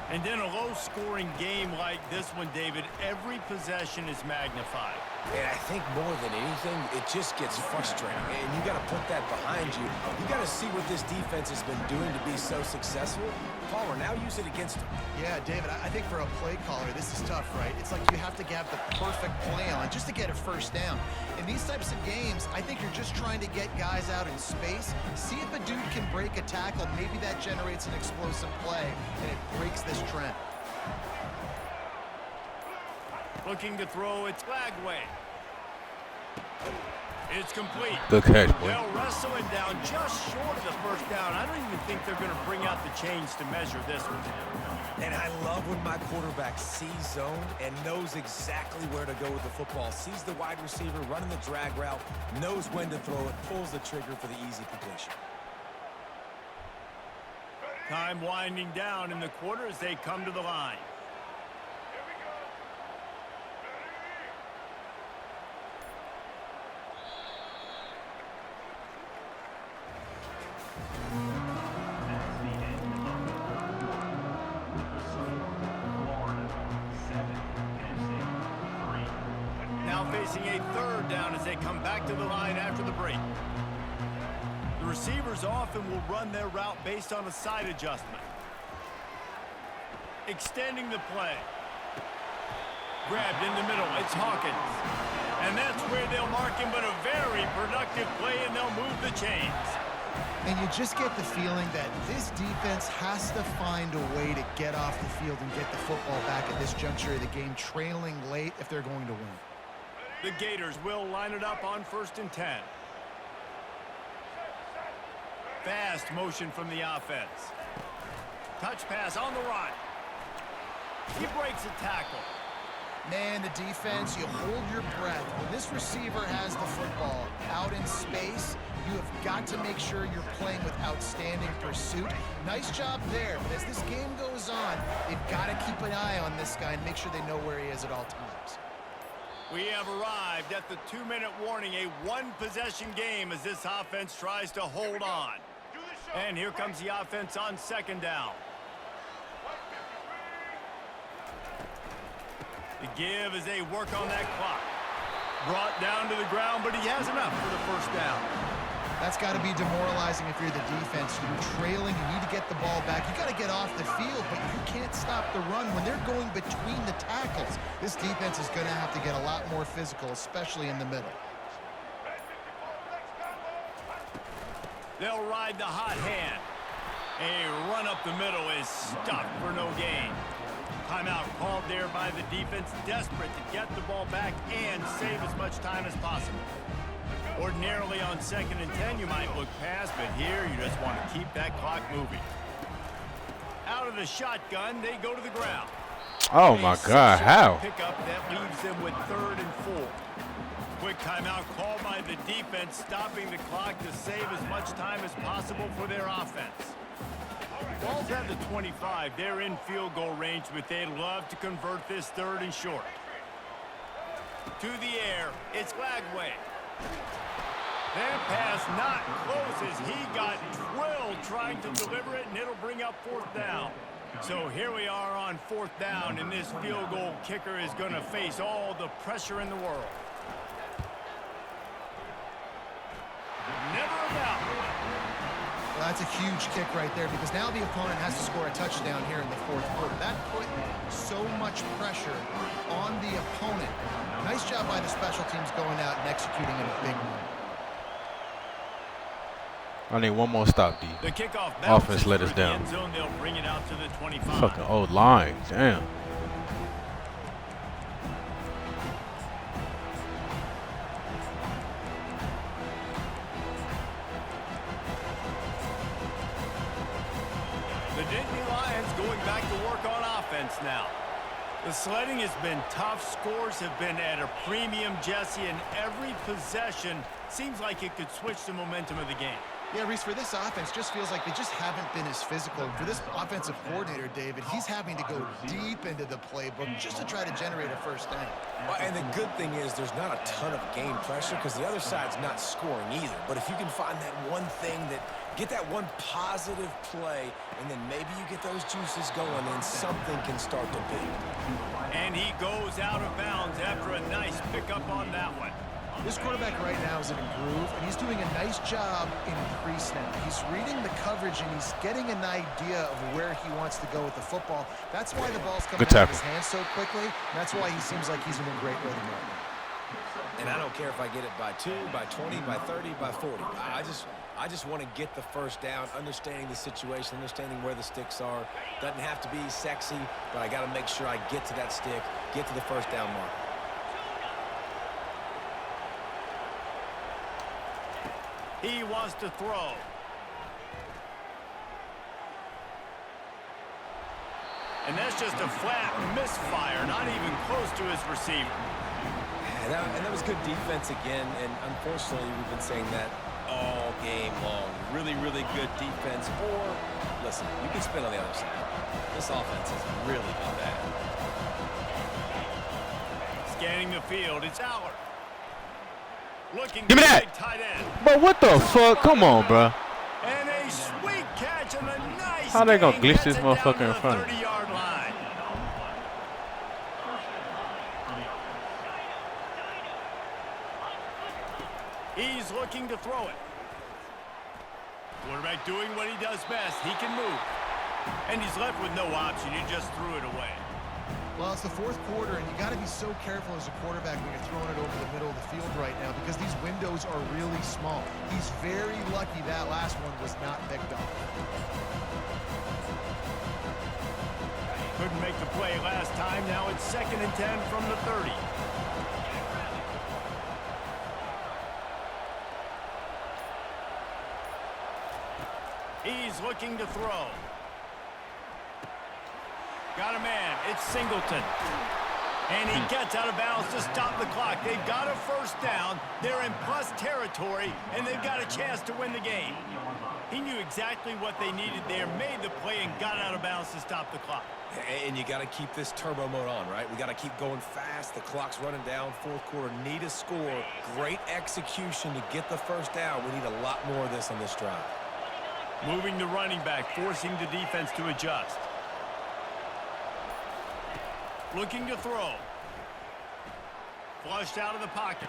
[SPEAKER 2] And in a low-scoring game like this one, David, every possession is magnified.
[SPEAKER 4] And I think more than anything, it just gets frustrating. And you got to put that behind you. You got to see what this defense has been doing to be so successful. Palmer, now use it against him.
[SPEAKER 3] Yeah, David, I think for a play caller, this is tough, right? It's like you have to have the perfect play on just to get a first down. In these types of games, I think you're just trying to get guys out in space, see if a dude can break a tackle. Maybe that generates an explosive play, and it breaks this trend.
[SPEAKER 2] Looking to throw, it's Lagway. It's complete.
[SPEAKER 1] Good catch, boy.
[SPEAKER 2] They'll wrestle him down just short of the first down. I don't even think they're going to bring out the chains to measure this one.
[SPEAKER 4] And I love when my quarterback sees zone and knows exactly where to go with the football. Sees the wide receiver running the drag route, knows when to throw it, pulls the trigger for the easy completion.
[SPEAKER 2] Time winding down in the quarter as they come to the line. Facing a 3rd down as they come back to the line after the break. The receivers often will run their route based on a side adjustment. Extending the play. Grabbed in the middle. It's Hawkins. And that's where they'll mark him, but a very productive play, and they'll move the chains.
[SPEAKER 3] And you just get the feeling that this defense has to find a way to get off the field and get the football back at this juncture of the game, trailing late if they're going to win.
[SPEAKER 2] The Gators will line it up on 1st and 10. Fast motion from the offense. Touch pass on the run. He breaks a tackle.
[SPEAKER 3] Man, the defense, you hold your breath. When this receiver has the football out in space, you have got to make sure you're playing with outstanding pursuit. Nice job there, but as this game goes on, they've got to keep an eye on this guy and make sure they know where he is at all times.
[SPEAKER 2] We have arrived at the 2-minute warning, a 1-possession game as this offense tries to hold on. And here comes the offense on 2nd down. The give as they work on that clock. Brought down to the ground, but he has enough for the first down.
[SPEAKER 3] That's got to be demoralizing if you're the defense. You're trailing, you need to get the ball back. You got to get off the field, but you can't stop the run when they're going between the tackles. This defense is going to have to get a lot more physical, especially in the middle.
[SPEAKER 2] They'll ride the hot hand. A run up the middle is stopped for no gain. Timeout called there by the defense, desperate to get the ball back and save as much time as possible. Ordinarily on 2nd and 10, you might look past, but here you just want to keep that clock moving. Out of the shotgun, they go to the ground.
[SPEAKER 1] Oh my God, how?
[SPEAKER 2] Pickup that leaves them with 3rd and 4. Quick timeout called by the defense, stopping the clock to save as much time as possible for their offense. Ball's at the 25. They're in field goal range, but they'd love to convert this 3rd and short. To the air, it's Lagway. That pass not close as he got drilled trying to deliver it, and it'll bring up 4th down. So here we are on 4th down, and this field goal kicker is going to face all the pressure in the world. Never a doubt.
[SPEAKER 3] That's a huge kick right there because now the opponent has to score a touchdown here in the fourth quarter. That put so much pressure on the opponent. Nice job by the special teams going out and executing in a big moment.
[SPEAKER 1] I need one more stop, D.
[SPEAKER 2] The kickoff
[SPEAKER 1] Offense let us down.
[SPEAKER 2] Zone, they'll bring it out to the 25.
[SPEAKER 1] Fucking old line. Damn.
[SPEAKER 2] The Nittany Lions going back to work on offense now. The sledding has been tough. Scores have been at a premium, Jesse, and every possession seems like it could switch the momentum of the game.
[SPEAKER 3] Yeah, Reese, for this offense, just feels like they just haven't been as physical. For this offensive coordinator, David, he's having to go deep into the playbook just to try to generate a first down.
[SPEAKER 4] Well, and the good thing is there's not a ton of game pressure because the other side's not scoring either. But if you can find that one thing get that one positive play, and then maybe you get those juices going, then something can start to build.
[SPEAKER 2] And he goes out of bounds after a nice pickup on that one.
[SPEAKER 3] This quarterback right now is in a groove, and he's doing a nice job in pre-snap. He's reading the coverage, and he's getting an idea of where he wants to go with the football. That's why the ball's coming out of his hands so quickly, and that's why he seems like he's in a great rhythm right now.
[SPEAKER 4] And I don't care if I get it by 2, by 20, by 30, by 40. I just want to get the first down, understanding the situation, understanding where the sticks are. Doesn't have to be sexy, but I got to make sure I get to that stick, get to the first down mark.
[SPEAKER 2] He wants to throw. And that's just a flat misfire, not even close to his receiver.
[SPEAKER 4] And that was good defense again, and unfortunately we've been saying that all game long. Really, really good defense. Or, listen, you can spin on the other side. This offense has really been bad.
[SPEAKER 2] Scanning the field, it's Aller. Looking
[SPEAKER 1] Give me that.
[SPEAKER 2] big tight end.
[SPEAKER 1] Bro, what the fuck? Come on, bro.
[SPEAKER 2] And a sweet catch and a nice
[SPEAKER 1] How they gonna
[SPEAKER 2] gain.
[SPEAKER 1] glitch this
[SPEAKER 2] Gets it down
[SPEAKER 1] motherfucker
[SPEAKER 2] to
[SPEAKER 1] in
[SPEAKER 2] the
[SPEAKER 1] front of me?
[SPEAKER 2] 30-yard line. He's looking to throw it. Quarterback doing what he does best. He can move. And he's left with no option. He just threw it away.
[SPEAKER 3] Well, it's the fourth quarter, and you got to be so careful as a quarterback when you're throwing it over the middle of the field right now because these windows are really small. He's very lucky that last one was not picked up.
[SPEAKER 2] Couldn't make the play last time. Now it's 2nd and 10 from the 30. He's looking to throw. Got a man. It's Singleton. And he gets out of bounds to stop the clock. They've got a first down. They're in plus territory, and they've got a chance to win the game. He knew exactly what they needed there, made the play, and got out of bounds to stop the clock.
[SPEAKER 4] And you got to keep this turbo mode on, right? We got to keep going fast. The clock's running down. Fourth quarter, need a score. Great execution to get the first down. We need a lot more of this on this drive.
[SPEAKER 2] Moving the running back, forcing the defense to adjust. Looking to throw. Flushed out of the pocket.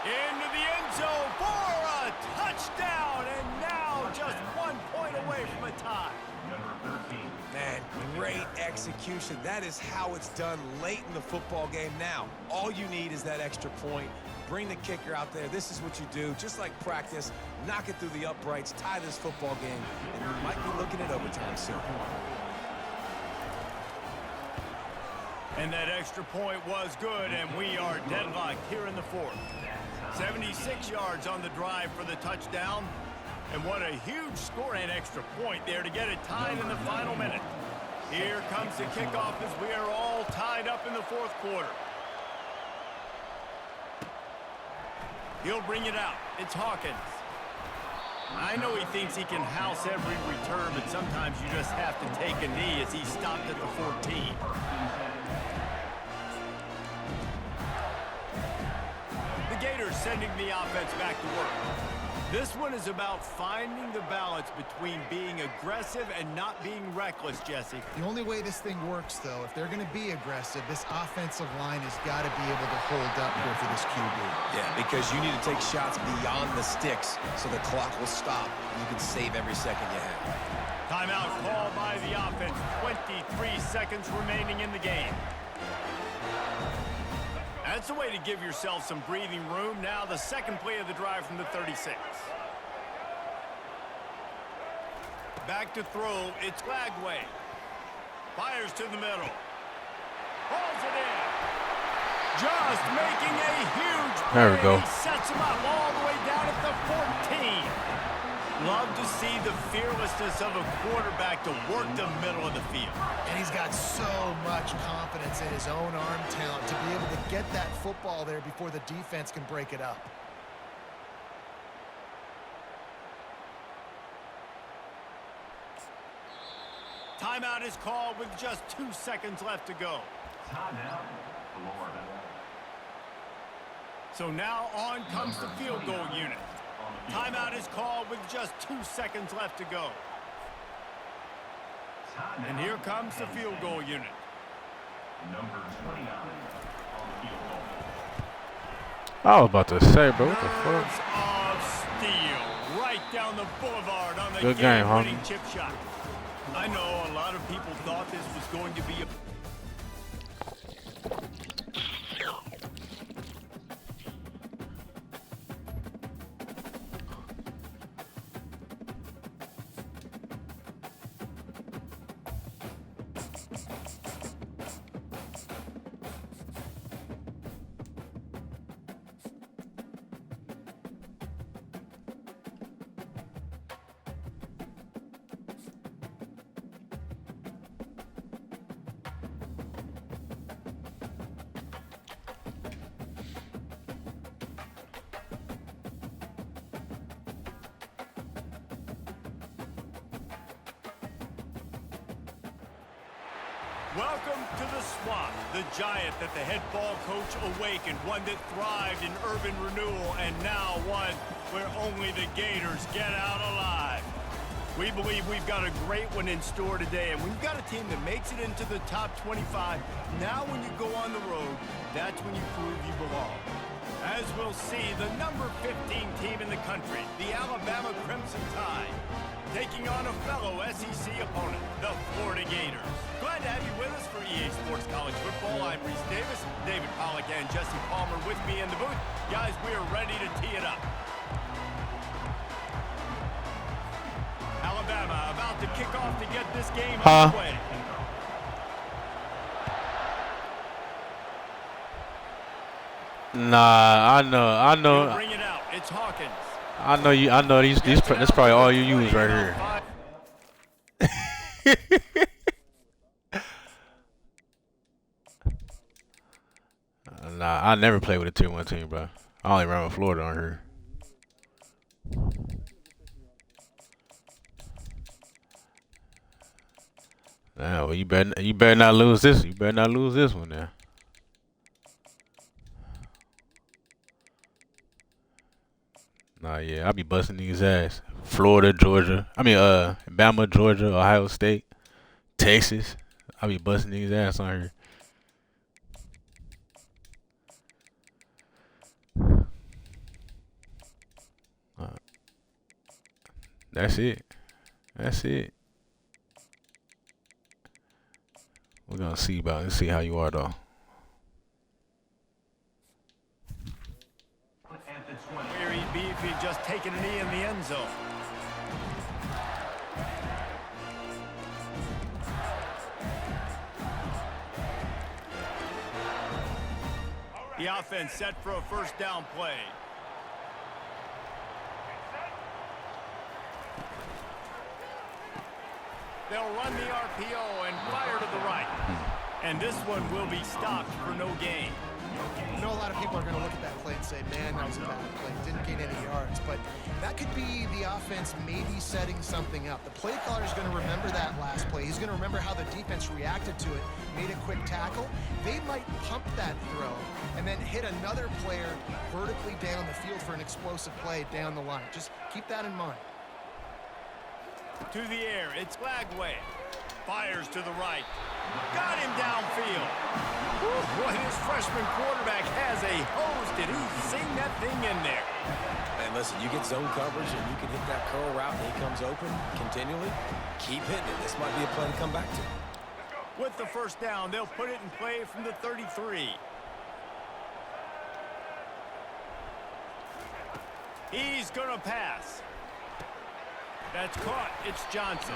[SPEAKER 2] Into the end zone for a touchdown. And now just 1 point away from a tie.
[SPEAKER 4] Man, great execution. That is how it's done late in the football game. Now, all you need is that extra point. Bring the kicker out there. This is what you do. Just like practice, knock it through the uprights, tie this football game, and we might be looking at overtime soon.
[SPEAKER 2] And that extra point was good, and we are deadlocked here in the fourth. 76 yards on the drive for the touchdown. And what a huge score and extra point there to get it tied in the final minute. Here comes the kickoff as we are all tied up in the fourth quarter. He'll bring it out. It's Hawkins. I know he thinks he can house every return, but sometimes you just have to take a knee as he stopped at the 14. The Gators sending the offense back to work. This one is about finding the balance between being aggressive and not being reckless, Jesse.
[SPEAKER 3] The only way this thing works, though, if they're going to be aggressive, this offensive line has got to be able to hold up here for this QB.
[SPEAKER 4] Yeah, because you need to take shots beyond the sticks so the clock will stop. You can save every second you have.
[SPEAKER 2] Timeout called by the offense. 23 seconds remaining in the game. That's a way to give yourself some breathing room. Now the second play of the drive from the 36. Back to throw. It's Lagway. Fires to the middle. Pulls it in. Just making a huge play.
[SPEAKER 1] There we go.
[SPEAKER 2] He sets him up all the way down at the 14. Love to see the fearlessness of a quarterback to work the middle of the field.
[SPEAKER 3] And he's got so much confidence in his own arm talent to be able to get that football there before the defense can break it up.
[SPEAKER 2] Timeout is called with just 2 seconds left to go.
[SPEAKER 5] Timeout, Florida.
[SPEAKER 2] So now on comes the field goal unit. Timeout is called with just 2 seconds left to go. And here comes the field goal unit.
[SPEAKER 5] Number 29 on the field goal.
[SPEAKER 1] I was about to say, bro, what the
[SPEAKER 2] Nerves
[SPEAKER 1] fuck?
[SPEAKER 2] of steel right down the boulevard on the
[SPEAKER 1] Good game,
[SPEAKER 2] game-winning
[SPEAKER 1] homie.
[SPEAKER 2] chip shot. I know a lot of people thought this was going to be a Welcome to the swamp, the giant that the head ball coach awakened, one that thrived in urban renewal, and now one where only the Gators get out alive. We believe we've got a great one in store today, and we've got a team that makes it into the top 25. Now when you go on the road, that's when you prove you belong. As we'll see, the number 15 team in the country, the Alabama Crimson Tide, taking on a fellow SEC opponent, the Florida Gators. Glad to have you with us for EA Sports College Football. I'm Reese Davis, David Pollack and Jesse Palmer with me in the booth. Guys, we are ready to tee it up. Alabama about to kick off to get this game underway.
[SPEAKER 1] Nah, I know.
[SPEAKER 2] Bring it out. It's Hawkins.
[SPEAKER 1] I know these that's probably all you use right here. Nah, I never played with a tier 1 team, bro. I only run with Florida on here. Nah, well, you better not lose this. You better not lose this one now. Nah, yeah, I'll be busting these ass. Florida, Georgia. Bama, Georgia, Ohio State, Texas. I'll be busting these ass on here. That's it. That's it. We're gonna see let's see how you are though.
[SPEAKER 2] Where he'd be if he'd just taken a knee in the end zone. The offense set for a first down play. They'll run the RPO and fire to the right. And this one will be stopped for no gain.
[SPEAKER 3] I know a lot of people are going to look at that play and say, man, that was a bad play. Didn't gain any yards. But that could be the offense may be setting something up. The play caller is going to remember that last play. He's going to remember how the defense reacted to it, made a quick tackle. They might pump that throw and then hit another player vertically down the field for an explosive play down the line. Just keep that in mind.
[SPEAKER 2] To the air, it's Flagway. Fires to the right. Got him downfield. Boy, this freshman quarterback has a hose. Did he sing that thing in there?
[SPEAKER 4] And listen, you get zone coverage and you can hit that curl route and he comes open continually. Keep hitting it. This might be a play to come back to.
[SPEAKER 2] With the first down, they'll put it in play from the 33. He's going to pass. That's caught. It's Johnson.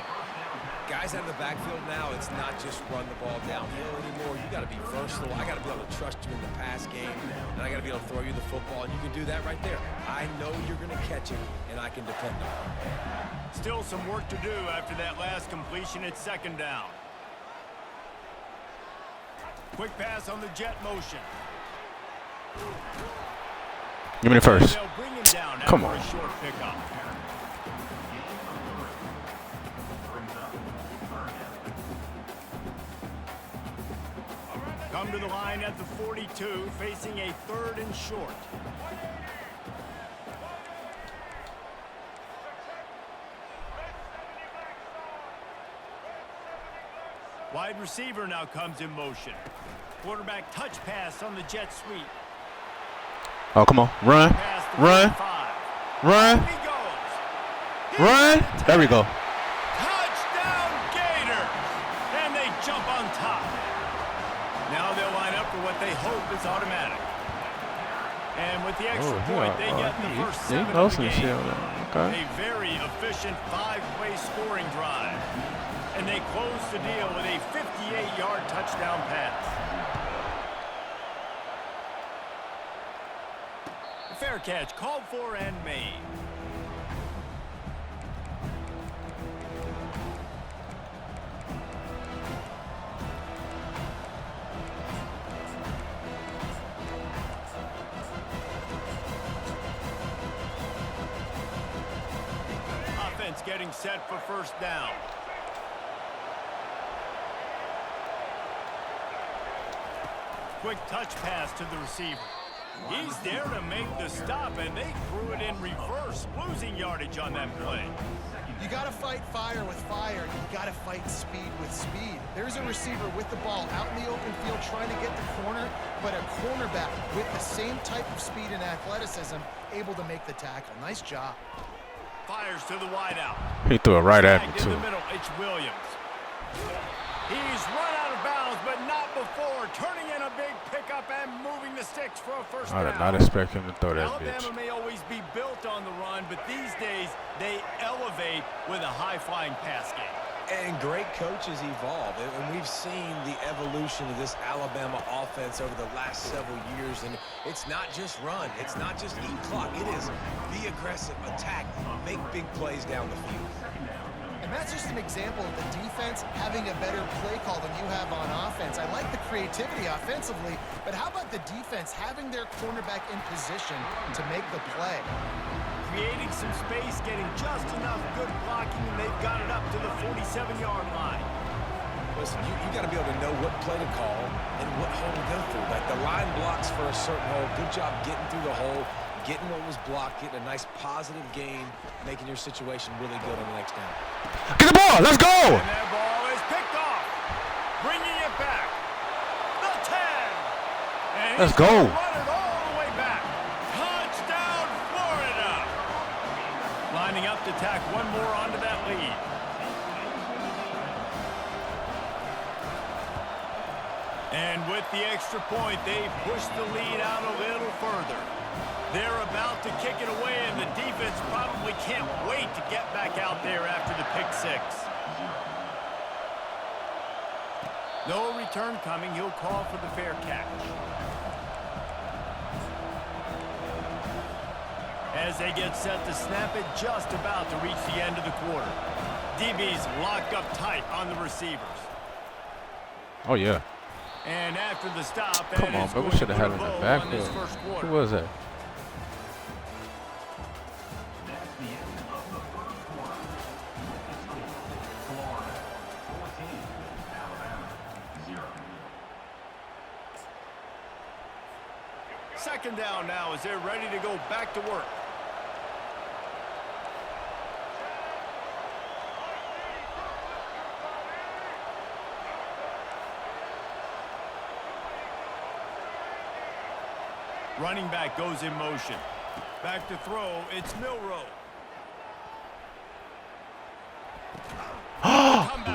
[SPEAKER 4] Guys out of the backfield now, it's not just run the ball downhill anymore. You got to be versatile. I got to be able to trust you in the pass game, and I got to be able to throw you the football, and you can do that right there. I know you're going to catch it, and I can depend on it.
[SPEAKER 2] Still some work to do after that last completion. It's second down. Quick pass on the jet motion.
[SPEAKER 1] Give me the first.
[SPEAKER 2] They'll bring him down
[SPEAKER 1] Come
[SPEAKER 2] after
[SPEAKER 1] on.
[SPEAKER 2] a short pickup. Come to the line at the 42, facing a 3rd and short. Wide receiver now comes in motion. Quarterback touch pass on the jet sweep.
[SPEAKER 1] Oh, come on. Run.
[SPEAKER 2] Pass the
[SPEAKER 1] Run.
[SPEAKER 2] 45.
[SPEAKER 1] Run.
[SPEAKER 2] He goes.
[SPEAKER 1] Run. There we go.
[SPEAKER 2] Touchdown Gators! And they jump on top. Now they'll line up for what they hope is automatic. And with the extra point, they get the first 7 of the game.
[SPEAKER 1] Okay.
[SPEAKER 2] A very efficient 5-play scoring drive. And they close the deal with a 58-yard touchdown pass. Fair catch called for and made. Offense getting set for first down. Quick touch pass to the receiver. He's there to make the stop, and they threw it in reverse, losing yardage on that play.
[SPEAKER 3] You got to fight fire with fire. You got to fight speed with speed. There's a receiver with the ball out in the open field trying to get the corner, but a cornerback with the same type of speed and athleticism able to make the tackle. Nice job.
[SPEAKER 2] Fires to the wideout.
[SPEAKER 1] He threw it right at me,
[SPEAKER 2] In
[SPEAKER 1] too.
[SPEAKER 2] the middle, it's Williams. He's run out of bounds, but not before turning in a big pickup and moving the sticks for a first
[SPEAKER 1] I
[SPEAKER 2] down.
[SPEAKER 1] did not expect him to throw that
[SPEAKER 2] Alabama
[SPEAKER 1] bitch.
[SPEAKER 2] may always be built on the run, but these days they elevate with a high-flying pass game.
[SPEAKER 4] And great coaches evolve, and we've seen the evolution of this Alabama offense over the last several years, and it's not just run, it's not just eat clock, it is be aggressive, attack, make big plays down the field.
[SPEAKER 3] And that's just an example of the defense having a better play call than you have on offense. I like the creativity offensively, but how about the defense having their cornerback in position to make the play?
[SPEAKER 2] Creating some space, getting just enough good blocking, and they've got it up to the 47-yard line.
[SPEAKER 4] Listen, you got to be able to know what play to call and what hole to go through. Like the line blocks for a certain hole. Good job getting through the hole, getting what was blocked, getting a nice positive gain, making your situation really good on the next down.
[SPEAKER 1] Get the ball. Let's go.
[SPEAKER 2] And that ball is picked off. Bringing it back. The 10. And
[SPEAKER 1] Let's
[SPEAKER 2] he's
[SPEAKER 1] go.
[SPEAKER 2] gonna run it all the way back. Touchdown, Florida. Lining up to tack one more onto that lead. And with the extra point, they push the lead out a little further. They're about to kick it away, and the defense probably can't wait to get back out there after the pick six. No return coming. He'll call for the fair catch. As they get set to snap it, just about to reach the end of the quarter. DB's locked up tight on the receivers.
[SPEAKER 1] Oh, yeah.
[SPEAKER 2] And after the stop,
[SPEAKER 1] Come on, but we should have had him in the backfield. Who was that?
[SPEAKER 5] That's the end of the
[SPEAKER 2] Second down now as they're ready to go back to work. Running back goes in motion. Back to throw, it's Milroe.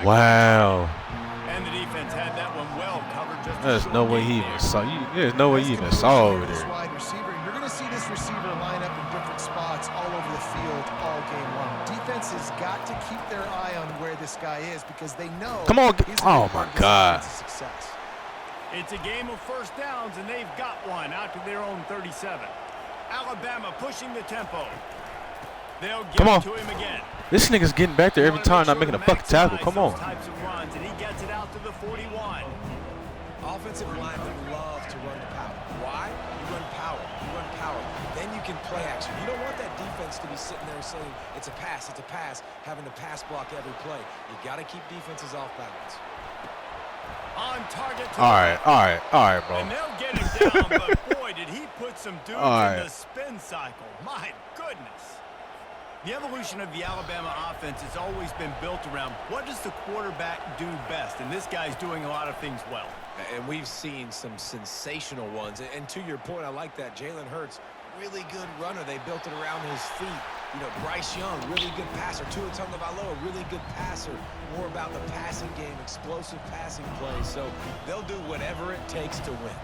[SPEAKER 1] Wow.
[SPEAKER 2] And the defense had that one well covered. Just
[SPEAKER 1] There's no way he even saw you. There's no way he even saw over
[SPEAKER 3] This
[SPEAKER 1] there.
[SPEAKER 3] wide receiver, you're going to see this receiver line up in different spots all over the field all game long. Defense has got to keep their eye on where this guy is because they know.
[SPEAKER 1] Come on.
[SPEAKER 3] he's a
[SPEAKER 1] Oh,
[SPEAKER 3] big
[SPEAKER 1] my
[SPEAKER 3] part of this
[SPEAKER 1] God.
[SPEAKER 3] offense's success.
[SPEAKER 2] It's a game of first downs, and they've got one out to their own 37. Alabama pushing the tempo. They'll give
[SPEAKER 1] Come on.
[SPEAKER 2] it to him again.
[SPEAKER 1] This nigga's getting back there every time, not making a fucking tackle. Come on.
[SPEAKER 2] Types of runs, and he gets it out to the 41.
[SPEAKER 4] Offensive linemen love to run the power. Why? You run power. You run power. Then you can play action. You don't want that defense to be sitting there saying, it's a pass, having to pass block every play. You got to keep defenses off balance.
[SPEAKER 2] On target.
[SPEAKER 1] All right, bro.
[SPEAKER 2] And they'll get him down, but boy, did he put some dudes in the spin cycle. My goodness. The evolution of the Alabama offense has always been built around what does the quarterback do best, and this guy's doing a lot of things well.
[SPEAKER 4] And we've seen some sensational ones. And to your point, I like that. Jalen Hurts, really good runner. They built it around his feet. You know, Bryce Young, really good passer. Tua Tagovailoa, really good passer. More about the passing game, explosive passing plays. So they'll do whatever it takes to win.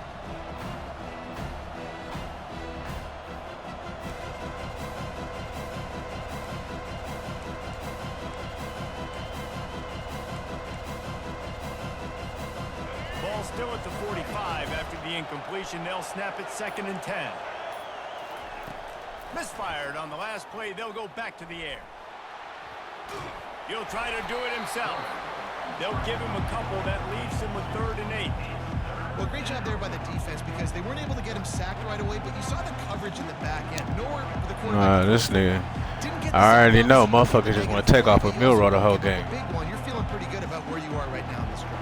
[SPEAKER 2] Ball still at the 45 after the incompletion. They'll snap it 2nd and 10. Misfired on the last play. They'll go back to the air. He'll try to do it himself. They'll give him a couple. That leaves him with 3rd and 8.
[SPEAKER 3] Well, great job there by the defense because they weren't able to get him sacked right away, but you saw the coverage in the back end. Nor the quarterback.
[SPEAKER 1] This nigga.
[SPEAKER 3] Didn't get
[SPEAKER 1] I already know
[SPEAKER 3] the
[SPEAKER 1] motherfuckers just want to take off a Milroe the whole game.
[SPEAKER 3] Big one. You're feeling pretty good about where you are right now in this drive.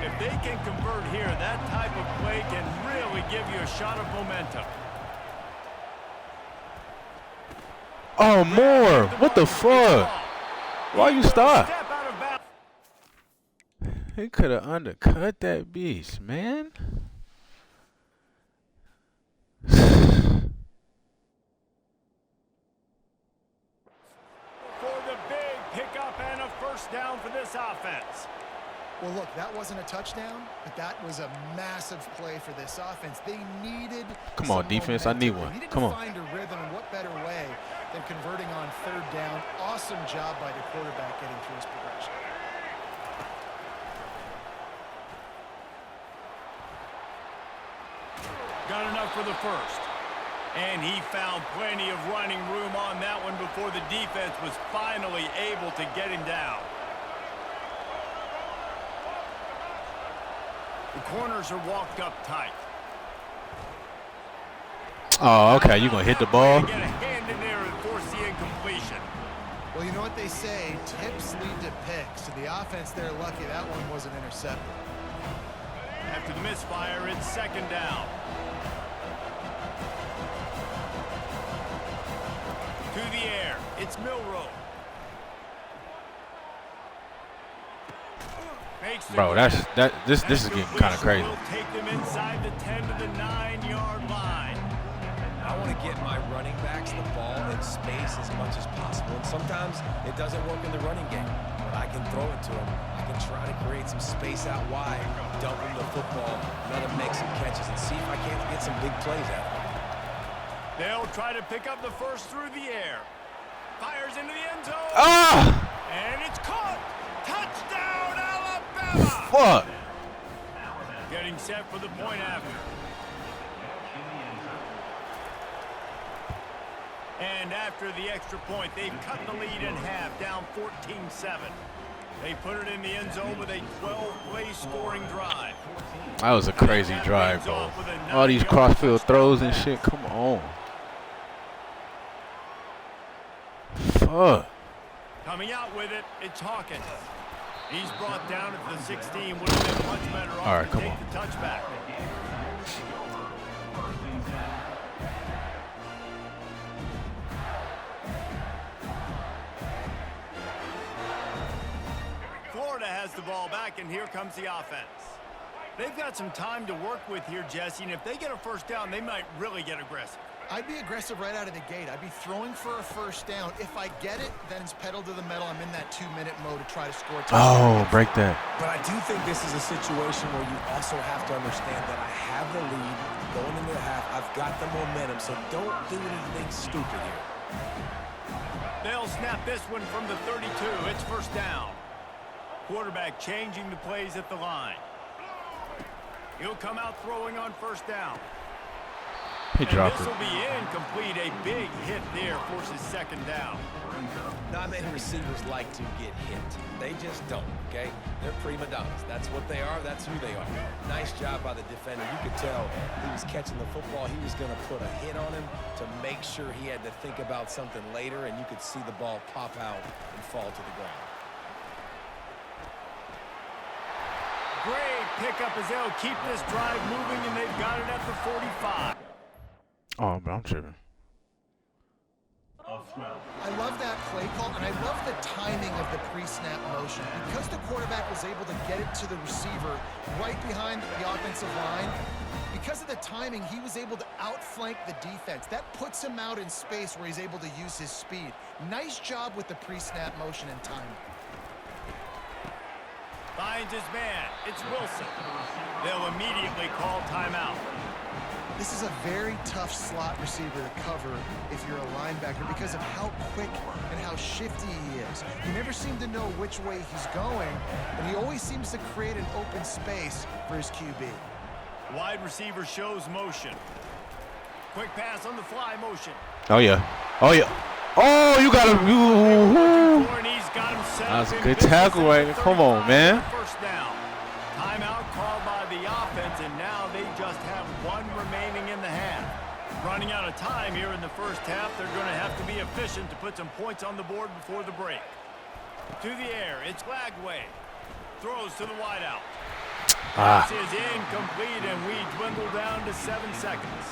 [SPEAKER 2] If they can convert here, that type of play can really give you a shot of momentum.
[SPEAKER 1] Oh, more. What the fuck? Why you stop?
[SPEAKER 2] Step out of bounds.
[SPEAKER 1] He could have undercut that beast, man.
[SPEAKER 2] For the big pickup and a first down for this offense.
[SPEAKER 3] Well, look, that wasn't a touchdown, but that was a massive play for this offense. They needed
[SPEAKER 1] Come on,
[SPEAKER 3] some
[SPEAKER 1] defense. I
[SPEAKER 3] momentum.
[SPEAKER 1] need
[SPEAKER 3] They
[SPEAKER 1] one.
[SPEAKER 3] needed
[SPEAKER 1] Come
[SPEAKER 3] to
[SPEAKER 1] on.
[SPEAKER 3] find a rhythm, and what better way than converting on 3rd down. Awesome job by the quarterback getting through his progression.
[SPEAKER 2] Got enough for the first. And he found plenty of running room on that one before the defense was finally able to get him down. The corners are walked up tight.
[SPEAKER 1] Oh, okay. You gonna hit the ball?
[SPEAKER 2] Get a hand in there and force the incompletion.
[SPEAKER 3] Well, you know what they say, tips lead to picks. And the offense, they're lucky that one wasn't intercepted.
[SPEAKER 2] After the misfire, it's 2nd down. To the air, it's Milroe.
[SPEAKER 1] Bro, this is getting kind of crazy.
[SPEAKER 2] Will take them inside the 10 to the 9-yard line.
[SPEAKER 4] I want to get my running backs the ball in space as much as possible. And sometimes it doesn't work in the running game, but I can throw it to them. I can try to create some space out wide, dump them the football, let them make some catches, and see if I can't get some big plays out of them.
[SPEAKER 2] They'll try to pick up the first through the air. Fires into the end zone.
[SPEAKER 1] Ah!
[SPEAKER 2] And it's caught. Touchdown, Alabama.
[SPEAKER 1] Fuck.
[SPEAKER 2] Getting set for the point after. And after the extra point, they've cut the lead in half, down 14-7. They put it in the end zone with a 12-play scoring drive.
[SPEAKER 1] That was a crazy drive, bro. All these crossfield throws and shit. Come on. Fuck.
[SPEAKER 2] Coming out with it, it's Hawkins. He's brought down at the 16. Would have been much better off
[SPEAKER 1] All right,
[SPEAKER 2] to
[SPEAKER 1] come
[SPEAKER 2] take
[SPEAKER 1] on.
[SPEAKER 2] the touchback. Florida has the ball back, and here comes the offense. They've got some time to work with here, Jesse, and if they get a first down, they might really get aggressive.
[SPEAKER 3] I'd be aggressive right out of the gate. I'd be throwing for a first down. If I get it, then it's pedal to the metal. I'm in that 2-minute mode to try to score a touchdown.
[SPEAKER 1] Oh, break that.
[SPEAKER 4] But I do think this is a situation where you also have to understand that I have the lead going into the half. I've got the momentum, so don't do anything stupid here.
[SPEAKER 2] They'll snap this one from the 32. It's first down. Quarterback changing the plays at the line. He'll come out throwing on first down.
[SPEAKER 1] He dropped
[SPEAKER 2] This
[SPEAKER 1] it.
[SPEAKER 2] will be incomplete. A big hit there forces second down.
[SPEAKER 4] Not many receivers like to get hit. They just don't, okay? They're prima donnas. That's what they are. That's who they are. Nice job by the defender. You could tell he was catching the football. He was going to put a hit on him to make sure he had to think about something later, and you could see the ball pop out and fall to the ground.
[SPEAKER 2] Great pickup as they'll keep this drive moving, and they've got it at the 45.
[SPEAKER 1] Oh, but I'm tripping.
[SPEAKER 3] I love that play call, and I love the timing of the pre-snap motion. Because the quarterback was able to get it to the receiver right behind the offensive line, because of the timing, he was able to outflank the defense. That puts him out in space where he's able to use his speed. Nice job with the pre-snap motion and timing.
[SPEAKER 2] Finds his man. It's Wilson. They'll immediately call timeout.
[SPEAKER 3] This is a very tough slot receiver to cover if you're a linebacker because of how quick and how shifty he is. You never seem to know which way he's going, but he always seems to create an open space for his QB.
[SPEAKER 2] Wide receiver shows motion. Quick pass on the fly motion.
[SPEAKER 1] Oh, yeah. Oh, yeah. Oh, you got him.
[SPEAKER 2] And he's got him set
[SPEAKER 1] That was
[SPEAKER 2] up
[SPEAKER 1] a
[SPEAKER 2] in
[SPEAKER 1] good
[SPEAKER 2] business
[SPEAKER 1] tackle,
[SPEAKER 2] at
[SPEAKER 1] right?
[SPEAKER 2] the
[SPEAKER 1] Come on,
[SPEAKER 2] 35
[SPEAKER 1] man.
[SPEAKER 2] for the first down. Timeout called by the offense, and now they just have one remaining in the half. Running out of time here in the first half, they're going to have to be efficient to put some points on the board before the break. To the air, it's Lagway. Throws to the wideout. Pass is incomplete, and we dwindle down to 7 seconds.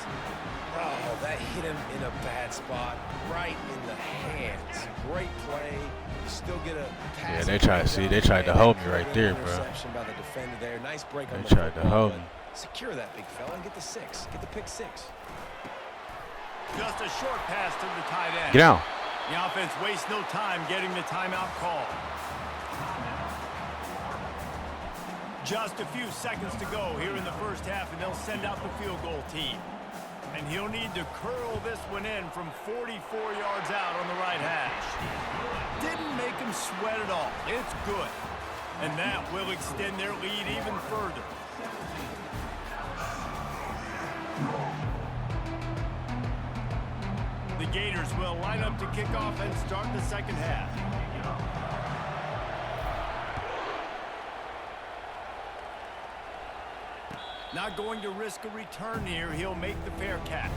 [SPEAKER 4] Oh, that hit him in a bad spot, right in the hands. Great play. You still get a pass.
[SPEAKER 1] Yeah, they tried to hold me right there, bro.
[SPEAKER 4] Interception by the defender there. Nice break on
[SPEAKER 1] They
[SPEAKER 4] the
[SPEAKER 1] tried to
[SPEAKER 4] football,
[SPEAKER 1] hold
[SPEAKER 4] but
[SPEAKER 1] me.
[SPEAKER 4] Secure that big fella and get the 6. Get the pick 6.
[SPEAKER 2] Just a short pass to the tight end.
[SPEAKER 1] Get down.
[SPEAKER 2] The offense wastes no time getting the timeout call. Just a few seconds to go here in the first half, and they'll send out the field goal team. And he'll need to curl this one in from 44 yards out on the right hash. Didn't make him sweat at all. It's good. And that will extend their lead even further. The Gators will line up to kick off and start the second half. Not going to risk a return here. He'll make the fair catch.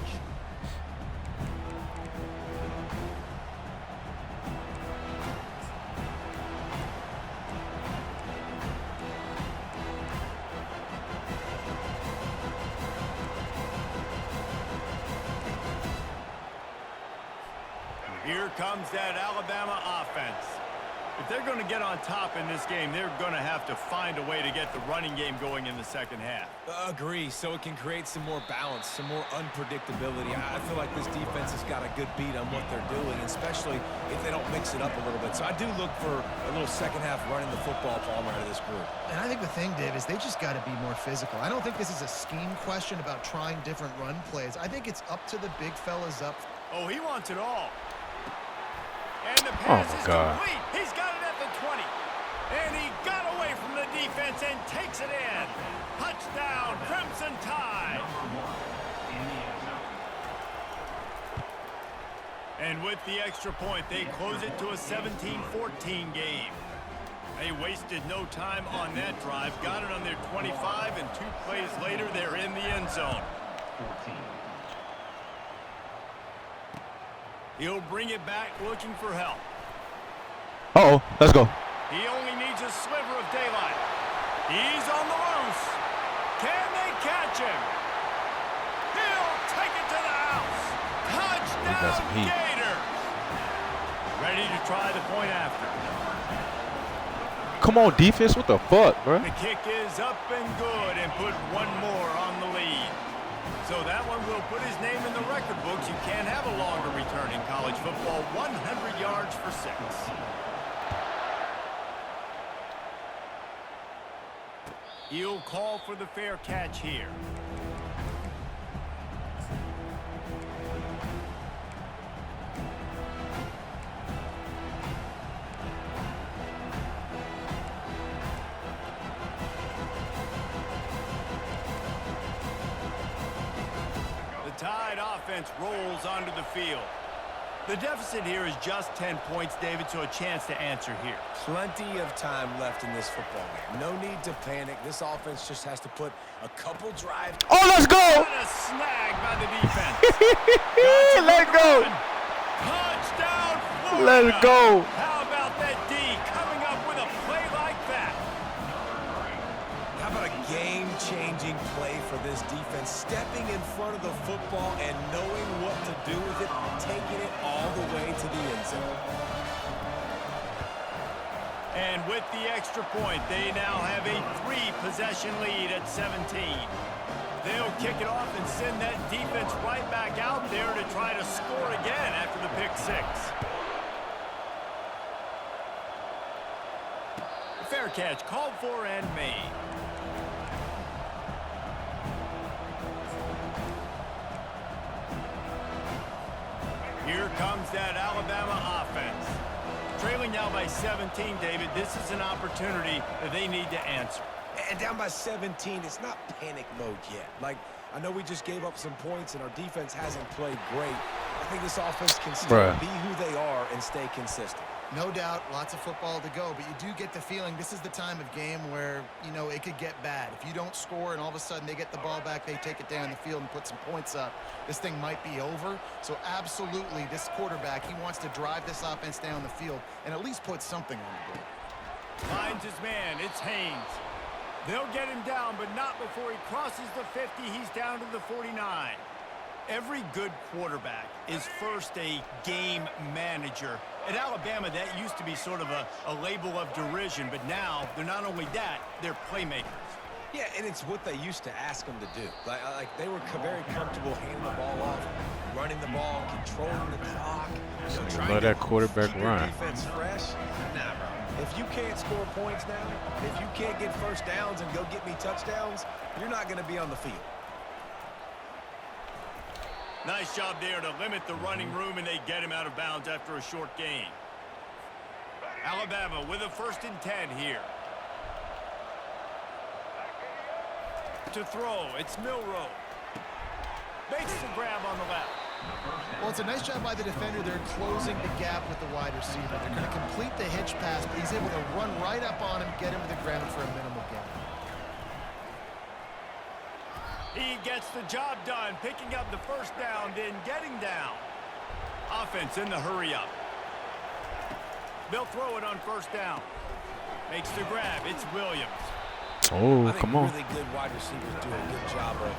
[SPEAKER 2] Here comes that Alabama offense. If they're going to get on top in this game, they're going to have to find a way to get the running game going in the second half.
[SPEAKER 4] Agree, so it can create some more balance, some more unpredictability. I feel like this defense has got a good beat on what they're doing, especially if they don't mix it up a little bit. So I do look for a little second half running the football ball out of this group.
[SPEAKER 3] And I think the thing, Dave, is they just got to be more physical. I don't think this is a scheme question about trying different run plays. I think it's up to the big fellas up.
[SPEAKER 2] Oh, he wants it all. And the pass
[SPEAKER 1] my
[SPEAKER 2] is
[SPEAKER 1] God.
[SPEAKER 2] complete. He's got it at the 20. And he got away from the defense and takes it in. Touchdown, Crimson Tide. And with the extra point, they close it to a 17-14 game. They wasted no time on that drive. Got it on their 25, and 2 plays later, they're in the end zone. He'll bring it back looking for help.
[SPEAKER 1] Uh-oh. Let's go.
[SPEAKER 2] He only needs a sliver of daylight. He's on the loose. Can they catch him? He'll take it to the house.
[SPEAKER 1] got some
[SPEAKER 2] Touchdown,
[SPEAKER 1] heat.
[SPEAKER 2] Gators. Ready to try the point after.
[SPEAKER 1] Come on, defense. What the fuck, bro?
[SPEAKER 2] The kick is up and good and put one more on the lead. So that one will put his name in the record books. You can't have a longer return in college football. 100 yards for 6. He'll call for the fair catch here. The Tide offense rolls onto the field. The deficit here is just 10 points, David, so a chance to answer here.
[SPEAKER 4] Plenty of time left in this football game. No need to panic. This offense just has to put a couple drives.
[SPEAKER 1] Oh, let's go!
[SPEAKER 2] And a snag by the defense.
[SPEAKER 1] Let go!
[SPEAKER 2] Touchdown, Florida!
[SPEAKER 1] Let's go!
[SPEAKER 2] How about that D coming up with a play like that?
[SPEAKER 4] How about a game-changing play for this defense? Stepping in front of the football and knowing what to do with it, taking it all the way to the end zone.
[SPEAKER 2] And with the extra point, they now have a 3-possession lead at 17. They'll kick it off and send that defense right back out there to try to score again after the pick 6. Fair catch called for and made. Here comes that Alabama offense. Trailing now by 17, David, this is an opportunity that they need to answer.
[SPEAKER 4] And down by 17, it's not panic mode yet. Like, I know we just gave up some points and our defense hasn't played great. I think this offense can still be who they are and stay consistent.
[SPEAKER 3] No doubt, lots of football to go, but you do get the feeling this is the time of game where, you know, it could get bad. If you don't score and all of a sudden they get the ball back, they take it down the field and put some points up, this thing might be over. So absolutely, this quarterback, he wants to drive this offense down the field and at least put something on the board.
[SPEAKER 2] Finds his man, it's Haynes. They'll get him down, but not before he crosses the 50. He's down to the 49. Every good quarterback is first a game manager. At Alabama, that used to be sort of a label of derision, but now they're not only that, they're playmakers.
[SPEAKER 4] Yeah, and it's what they used to ask them to do. Like they were very comfortable handing the ball off, running the ball, controlling the clock. You know, trying
[SPEAKER 1] Let that
[SPEAKER 4] to
[SPEAKER 1] quarterback
[SPEAKER 4] keep your
[SPEAKER 1] run.
[SPEAKER 4] defense fresh. Nah, bro. If you can't score points now, if you can't get first downs and go get me touchdowns, you're not going to be on the field.
[SPEAKER 2] Nice job there to limit the running room, and they get him out of bounds after a short gain. Alabama with a 1st and 10 here. To throw, it's Milroe. Makes the grab on the left.
[SPEAKER 3] Well, it's a nice job by the defender. They're closing the gap with the wide receiver. They're going to complete the hitch pass, but he's able to run right up on him, get him to the ground for a minimal gain.
[SPEAKER 2] He gets the job done, picking up the 1st down, then getting down. Offense in the hurry up. They'll throw it on 1st down. Makes the grab. It's Williams.
[SPEAKER 1] Oh,
[SPEAKER 4] I think
[SPEAKER 1] come on.
[SPEAKER 4] really good wide receivers do a good job of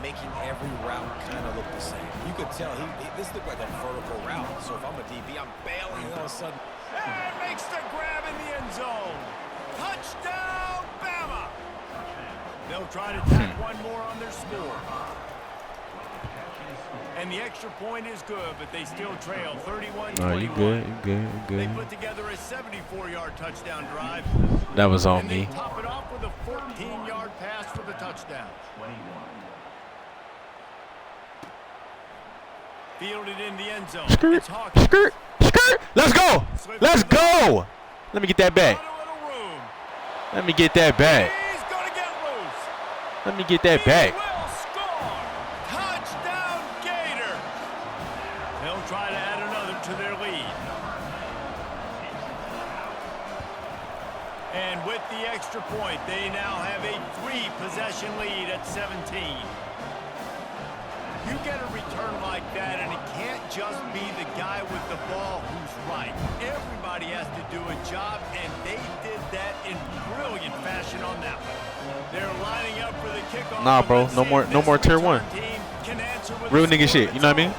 [SPEAKER 4] making every route kind of look the same. You could tell this looked like a vertical route. So if I'm a DB, I'm bailing, and all of a sudden.
[SPEAKER 2] And makes the grab in the end zone. Touchdown, Bama! They'll try to tack one more on their score. And the extra point is good, but they still trail 31-21.
[SPEAKER 1] No, you good, you good, you
[SPEAKER 2] They
[SPEAKER 1] good.
[SPEAKER 2] put together a 74-yard touchdown drive.
[SPEAKER 1] That was on
[SPEAKER 2] And they
[SPEAKER 1] me.
[SPEAKER 2] top it off with a 14-yard pass for the touchdown.
[SPEAKER 5] 21.
[SPEAKER 2] Fielded in the end zone.
[SPEAKER 1] Skirt,
[SPEAKER 2] It's Hawkins.
[SPEAKER 1] skirt, skirt. Let's go. Let's go. Let me get that back.
[SPEAKER 2] Got a little room.
[SPEAKER 1] Let me get that back.
[SPEAKER 2] He's going to get loose.
[SPEAKER 1] Let me get that
[SPEAKER 2] He
[SPEAKER 1] back.
[SPEAKER 2] will score. Touchdown, Gator. They'll try to add another to their lead. And with the extra point, they now have a 3-possession lead at 17. You get a return like that, and it can't just be the guy with the ball who's right. Everybody has to do a job, and they did that in brilliant fashion on that one. They're lining up for the kickoff.
[SPEAKER 1] Nah, bro, no more tier 1. Real nigga shit, you know what I mean?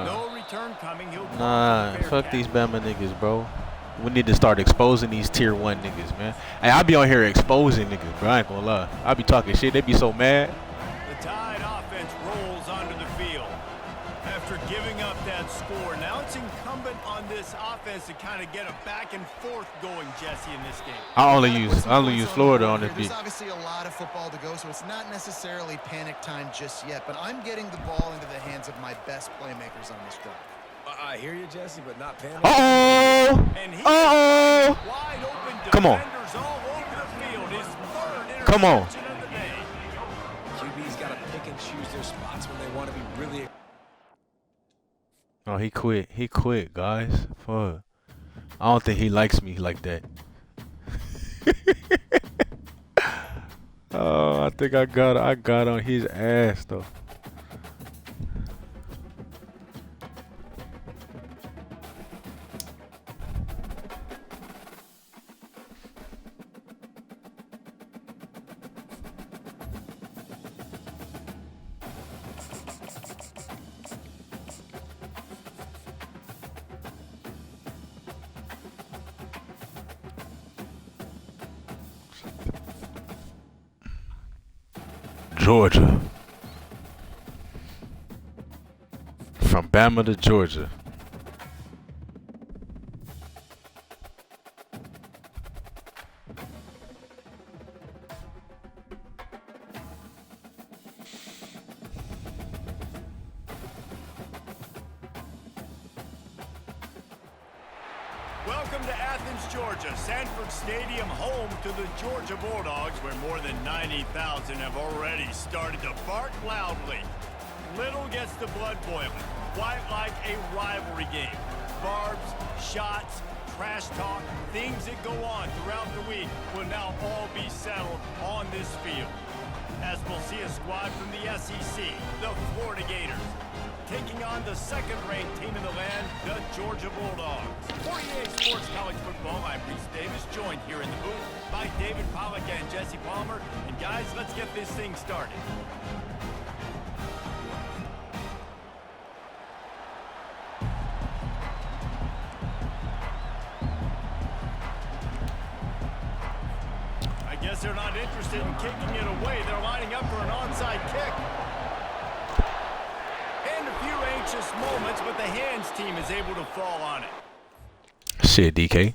[SPEAKER 2] No return coming.
[SPEAKER 1] Nah, fuck these Bama niggas, bro. We need to start exposing these tier 1 niggas, man. Hey, I be on here exposing niggas, bro. I ain't gonna lie. I be talking shit. They be so mad.
[SPEAKER 2] The Tide offense rolls onto the field. After giving up that score, now it's incumbent on this offense to kind of get a back and forth going, Jesse, in this game.
[SPEAKER 1] I only use Florida on this beat.
[SPEAKER 3] There's obviously a lot of football to go, so it's not necessarily panic time just yet, but I'm getting the ball into the hands of my best playmakers on this drive.
[SPEAKER 4] I hear you, Jesse, but not panic.
[SPEAKER 2] Wide open.
[SPEAKER 1] Come on.
[SPEAKER 2] All over the field. His third
[SPEAKER 1] Come on.
[SPEAKER 2] interception of the day.
[SPEAKER 4] QB's got to pick and choose their spots when they want to be really.
[SPEAKER 1] Oh, he quit. He quit, guys. Fuck. I don't think he likes me like that. Oh, I think I got on his ass though. Georgia. From Bama to Georgia.
[SPEAKER 2] Welcome to Athens, Georgia, Sanford Stadium, home to the Georgia Bulldogs, where more than 90,000 have already started to bark loudly. Little gets the blood boiling, quite like a rivalry game. Barbs, shots, trash talk, things that go on throughout the week will now all be settled on this field. As we'll see a squad from the SEC, the Florida Gators, taking on the second-ranked team in the land, the Georgia Bulldogs. For EA Sports College Football, I'm Reese Davis, joined here in the booth by David Pollack and Jesse Palmer. And guys, let's get this thing started. I guess they're not interested in kicking it away. They're lining up for an onside kick. And a few anxious moments, but the hands team is able to fall on it.
[SPEAKER 1] Shit, DK.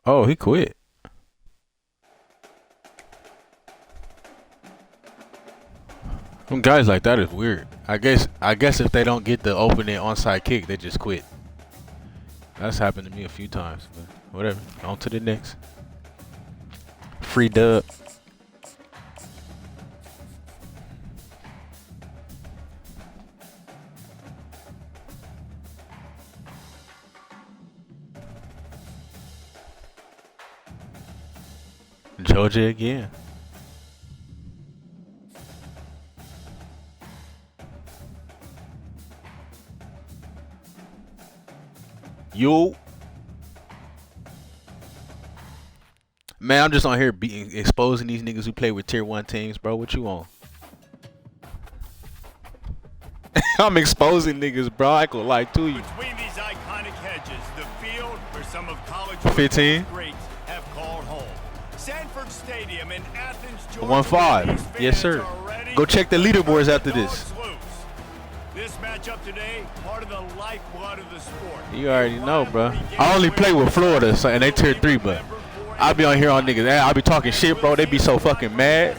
[SPEAKER 1] Oh, he quit. Some guys like that is weird. I guess if they don't get the opening onside kick, they just quit. That's happened to me a few times, but whatever. On to the next. Free dub. Georgia again. Yo, man, I'm just on here exposing these niggas who play with tier 1 teams, bro. What you on? I'm exposing niggas, bro. I could lie to you.
[SPEAKER 2] Between these iconic hedges, the field where some of college
[SPEAKER 1] 15
[SPEAKER 2] greats have called home. Sanford Stadium in Athens, Georgia.
[SPEAKER 1] 1-5. Yes, sir. Go check the leaderboards after this.
[SPEAKER 2] This matchup today, part of the lifeblood of the sport.
[SPEAKER 1] You already know, bro. I only play with Florida, so, and they tier 3, but I be on here on niggas. I be talking shit, bro. They be so fucking mad.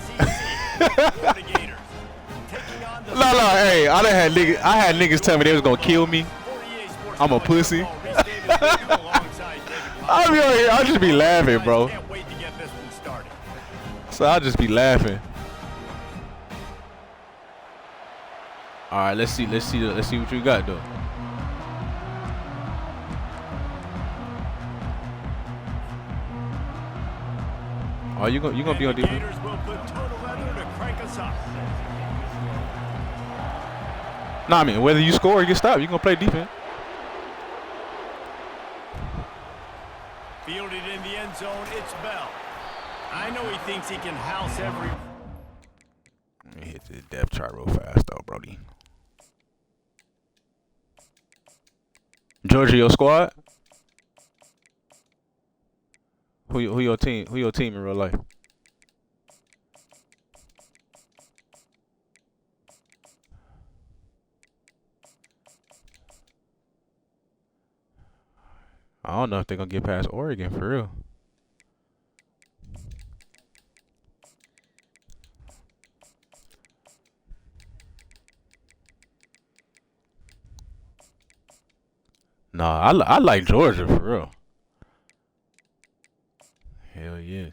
[SPEAKER 1] No, hey, I had niggas tell me they was gonna kill me. I'm a pussy. I be on here, I just be laughing, bro. So I'll just be laughing. All right, let's see what you got though. Oh, you gonna be on defense?
[SPEAKER 2] Gators will put total leather to crank us up.
[SPEAKER 1] Nah, I mean whether you score or you stop, you gonna play defense.
[SPEAKER 2] Fielded in the end zone, it's Bell. I know he thinks he can house every...
[SPEAKER 1] Let me hit the depth chart real fast though, Brody. Georgia, your squad? Who your team? Who your team in real life? I don't know if they're gonna get past Oregon for real. Nah, I like Georgia for real. Hell yeah.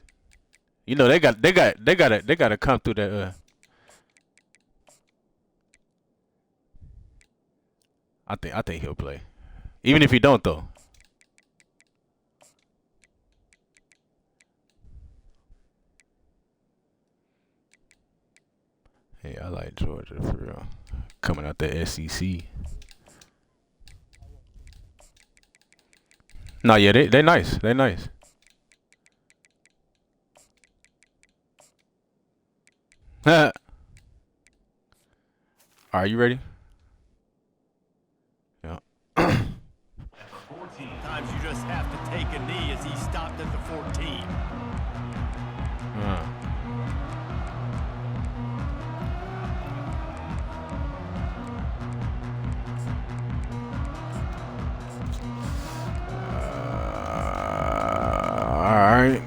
[SPEAKER 1] You know they gotta come through that. I think he'll play, even if he don't though. Hey, I like Georgia for real. Coming out the SEC. No, yeah, they nice. They nice. All right, you ready? Yeah.
[SPEAKER 2] Sometimes you just have to take a knee as he stopped at the 14.
[SPEAKER 1] All right.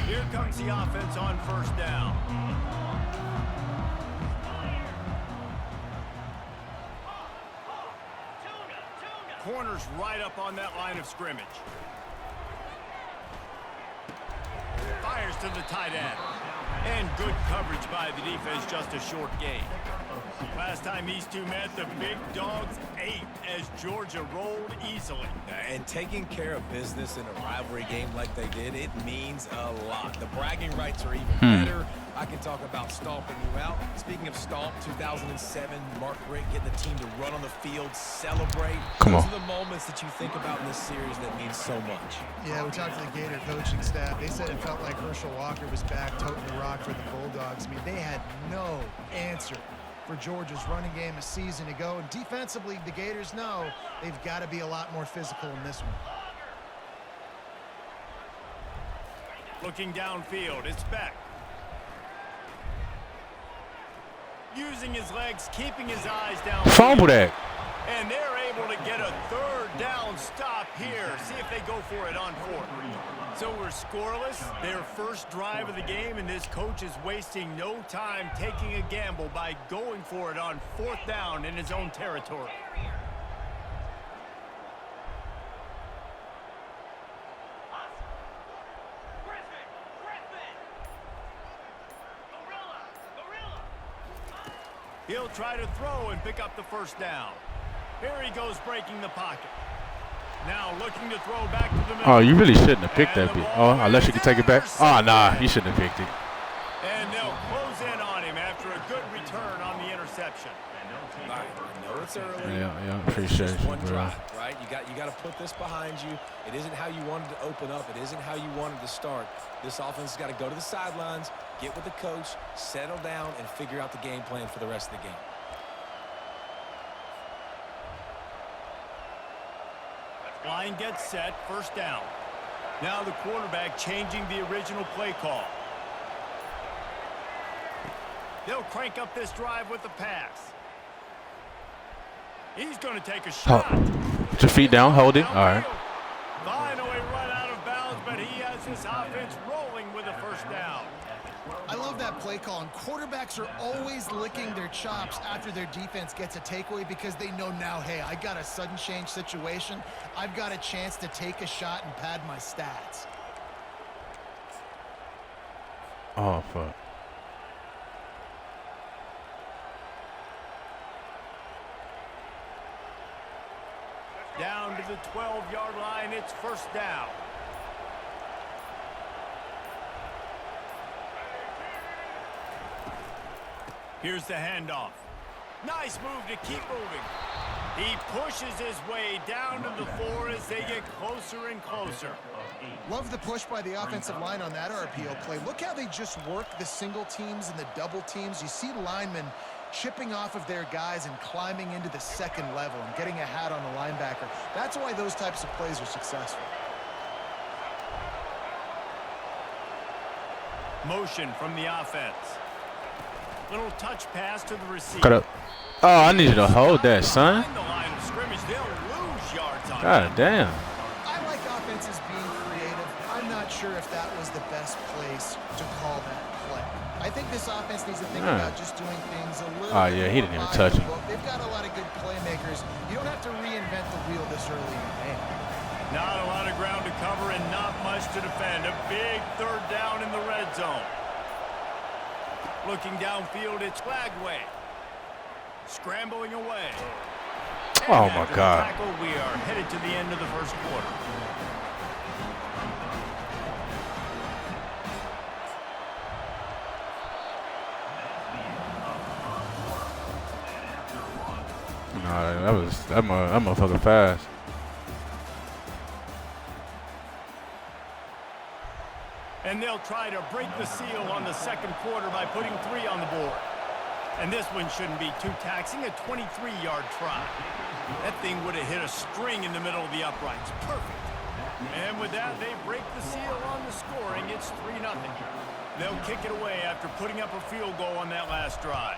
[SPEAKER 2] Here comes the offense on first down. Corners right up on that line of scrimmage. Fires to the tight end. And good coverage by the defense, just a short gain. Last time these two met, the big dogs ate as Georgia rolled easily.
[SPEAKER 4] And taking care of business in a rivalry game like they did, it means a lot. The bragging rights are even better. I can talk about stomping you out. Speaking of stomp, 2007, Mark Richt getting the team to run on the field, celebrate.
[SPEAKER 1] Come on.
[SPEAKER 4] Those are the moments that you think about in this series that mean so much.
[SPEAKER 3] Yeah, we talked to the Gator coaching staff. They said it felt like Herschel Walker was back toting the rock for the Bulldogs. I mean, they had no answer for Georgia's running game a season ago. And defensively, the Gators know they've got to be a lot more physical in this one.
[SPEAKER 2] Looking downfield, it's Beck. Using his legs, keeping his eyes down.
[SPEAKER 1] Fumble that.
[SPEAKER 2] And they're able to get a third down stop here. See if they go for it on fourth. So we're scoreless. Their first drive of the game, and this coach is wasting no time taking a gamble by going for it on fourth down in his own territory. He'll try to throw and pick up the first down. Here he goes, breaking the pocket. Now looking to throw back to the middle.
[SPEAKER 1] Oh, you really shouldn't have picked that bit. Oh, unless you can take it back. Oh, nah, you shouldn't have picked it.
[SPEAKER 2] And they'll close in on him after a good return on the interception.
[SPEAKER 4] All right, I know it's early.
[SPEAKER 1] Yeah, appreciate
[SPEAKER 4] Just
[SPEAKER 1] you,
[SPEAKER 4] one
[SPEAKER 1] bro.
[SPEAKER 4] drive, right? You got to put this behind you. It isn't how you wanted to open up. It isn't how you wanted to start. This offense has got to go to the sidelines, get with the coach, settle down, and figure out the game plan for the rest of the game.
[SPEAKER 2] Line gets set, first down. Now the quarterback changing the original play call. They'll crank up this drive with the pass. He's going to take a shot.
[SPEAKER 1] Put your feet down, hold it. All right.
[SPEAKER 2] Finally run out of bounds, but he has his offense rolling with a first down.
[SPEAKER 3] I love that play call, and quarterbacks are always licking their chops after their defense gets a takeaway because they know now, hey, I got a sudden change situation. I've got a chance to take a shot and pad my stats.
[SPEAKER 1] Oh, fuck.
[SPEAKER 2] Down to the 12-yard line, it's first down. Here's the handoff. Nice move to keep moving. He pushes his way down to the 4 as they get closer and closer.
[SPEAKER 3] Love the push by the offensive line on that RPO play. Look how they just work the single teams and the double teams. You see linemen chipping off of their guys and climbing into the second level and getting a hat on the linebacker. That's why those types of plays are successful.
[SPEAKER 2] Motion from the offense. Little touch pass to the receiver.
[SPEAKER 1] Cut up. Oh, I need you to hold that, son.
[SPEAKER 2] Behind the line of scrimmage, they'll lose yards on
[SPEAKER 1] God
[SPEAKER 2] that.
[SPEAKER 1] damn.
[SPEAKER 3] I like offenses being creative. I'm not sure if that was the best place to call that play. I think this offense needs to think about just doing things a little
[SPEAKER 1] Oh,
[SPEAKER 3] bit
[SPEAKER 1] yeah, he
[SPEAKER 3] more
[SPEAKER 1] didn't even
[SPEAKER 3] by
[SPEAKER 1] touch
[SPEAKER 3] the
[SPEAKER 1] him.
[SPEAKER 3] book. They've got a lot of good playmakers. You don't have to reinvent the wheel this early in the game.
[SPEAKER 2] Not a lot of ground to cover and not much to defend. A big third down in the red zone. Looking downfield, it's Flagway. Scrambling away.
[SPEAKER 1] Oh,
[SPEAKER 2] And
[SPEAKER 1] my
[SPEAKER 2] after the
[SPEAKER 1] God.
[SPEAKER 2] tackle, we are headed to the end of the first quarter.
[SPEAKER 1] Nah, that motherfucker fast.
[SPEAKER 2] And they'll try to break the seal on the second quarter by putting 3 on the board. And this one shouldn't be too taxing, a 23-yard try. That thing would have hit a string in the middle of the uprights. Perfect. And with that, they break the seal on the scoring. It's 3-0. They'll kick it away after putting up a field goal on that last drive.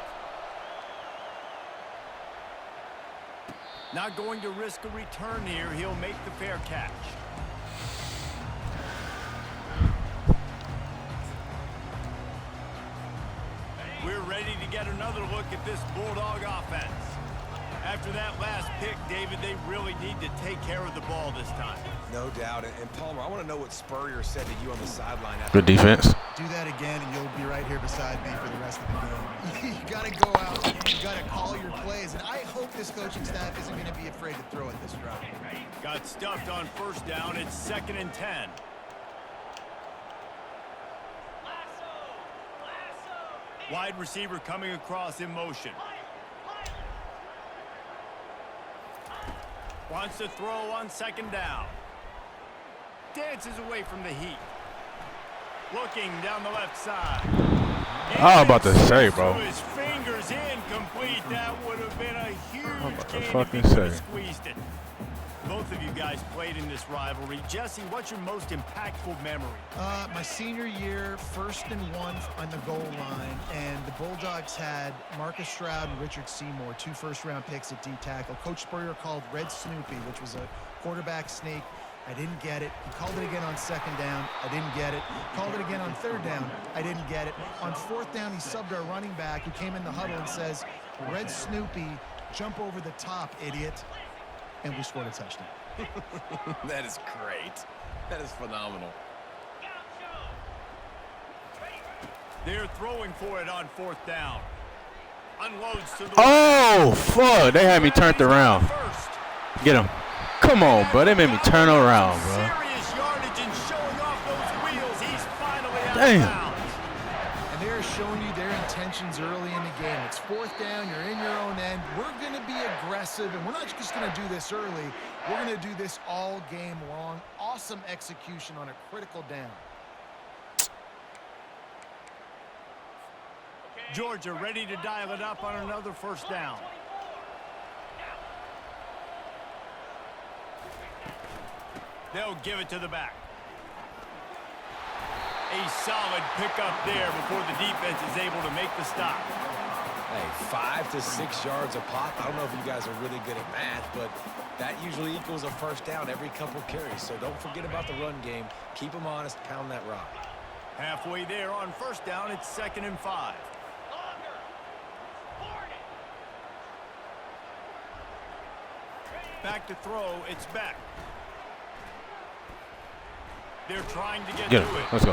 [SPEAKER 2] Not going to risk a return here. He'll make the fair catch. We're ready to get another look at this Bulldog offense. After that last pick, David, they really need to take care of the ball this time.
[SPEAKER 4] No doubt. And Palmer, I want to know what Spurrier said to you on the sideline. After
[SPEAKER 1] Good defense.
[SPEAKER 3] Do that again, and you'll be right here beside me for the rest of the game. You got to go out. You got to call your plays. And I hope this coaching staff isn't going to be afraid to throw at this drive.
[SPEAKER 2] Got stuffed on first down. It's 2nd and 10. Wide receiver coming across in motion. Wants to throw on 2nd down. Dances away from the heat. Looking down the left side.
[SPEAKER 1] I was about to say, bro.
[SPEAKER 2] Through his fingers incomplete. That would have been a huge
[SPEAKER 1] about to
[SPEAKER 2] gain if
[SPEAKER 1] fucking
[SPEAKER 2] he could have
[SPEAKER 1] say.
[SPEAKER 2] squeezed it. Both of you guys played in this rivalry. Jesse, what's your most impactful memory?
[SPEAKER 3] My senior year, 1st and 1 on the goal line, and the Bulldogs had Marcus Stroud and Richard Seymour, 2 first-round picks at D-tackle. Coach Spurrier called Red Snoopy, which was a quarterback sneak. I didn't get it. He called it again on 2nd down. I didn't get it. Called it again on 3rd down. I didn't get it. On 4th down, he subbed our running back who came in the huddle and says, Red Snoopy, jump over the top, idiot. And we scored a touchdown.
[SPEAKER 4] That is great. That is phenomenal.
[SPEAKER 2] They're throwing for it on 4th down. Unloads to the
[SPEAKER 1] Oh, fuck. They had me turned around.
[SPEAKER 2] first.
[SPEAKER 1] Get him. Come on, bro. They made me turn around, bro.
[SPEAKER 2] Serious yardage and showing off those wheels. He's finally out
[SPEAKER 1] Damn.
[SPEAKER 2] of bounds.
[SPEAKER 3] And they're showing you their intentions early in the game. It's 4th down. You're in your own end. We're going to be aggressive, and we're not just going to do this early. We're going to do this all game long. Awesome execution on a critical down.
[SPEAKER 2] Georgia ready to dial it up on another 1st down. They'll give it to the back. A solid pickup there before the defense is able to make the stop.
[SPEAKER 4] Hey, 5 to 6 yards a pop. I don't know if you guys are really good at math, but that usually equals a 1st down every couple carries. So don't forget about the run game. Keep them honest. Pound that rock.
[SPEAKER 2] Halfway there on 1st down, it's 2nd and 5. Back to throw, it's back. They're trying to get
[SPEAKER 1] Get
[SPEAKER 2] to
[SPEAKER 1] him.
[SPEAKER 2] it.
[SPEAKER 1] Let's go.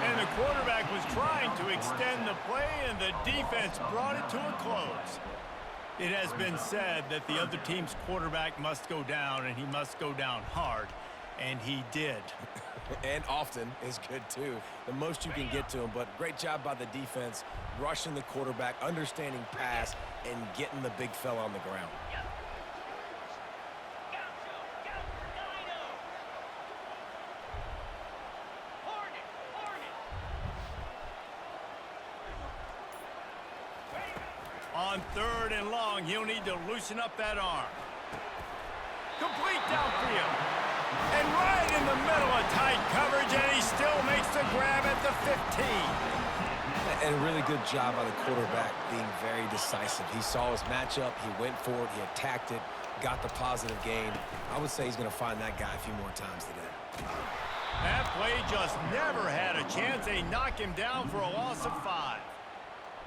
[SPEAKER 2] And the quarterback was trying to extend the play, and the defense brought it to a close. It has been said that the other team's quarterback must go down, and he must go down hard, and he did.
[SPEAKER 4] And often is good, too. The most you can get to him, but great job by the defense, rushing the quarterback, understanding pass, and getting the big fella on the ground.
[SPEAKER 2] On 3rd and long, he'll need to loosen up that arm. Complete downfield. And right in the middle of tight coverage, and he still makes the grab at the 15.
[SPEAKER 4] And a really good job by the quarterback being very decisive. He saw his matchup, he went for it, he attacked it, got the positive gain. I would say he's going to find that guy a few more times today.
[SPEAKER 2] That play just never had a chance. They knock him down for a loss of 5.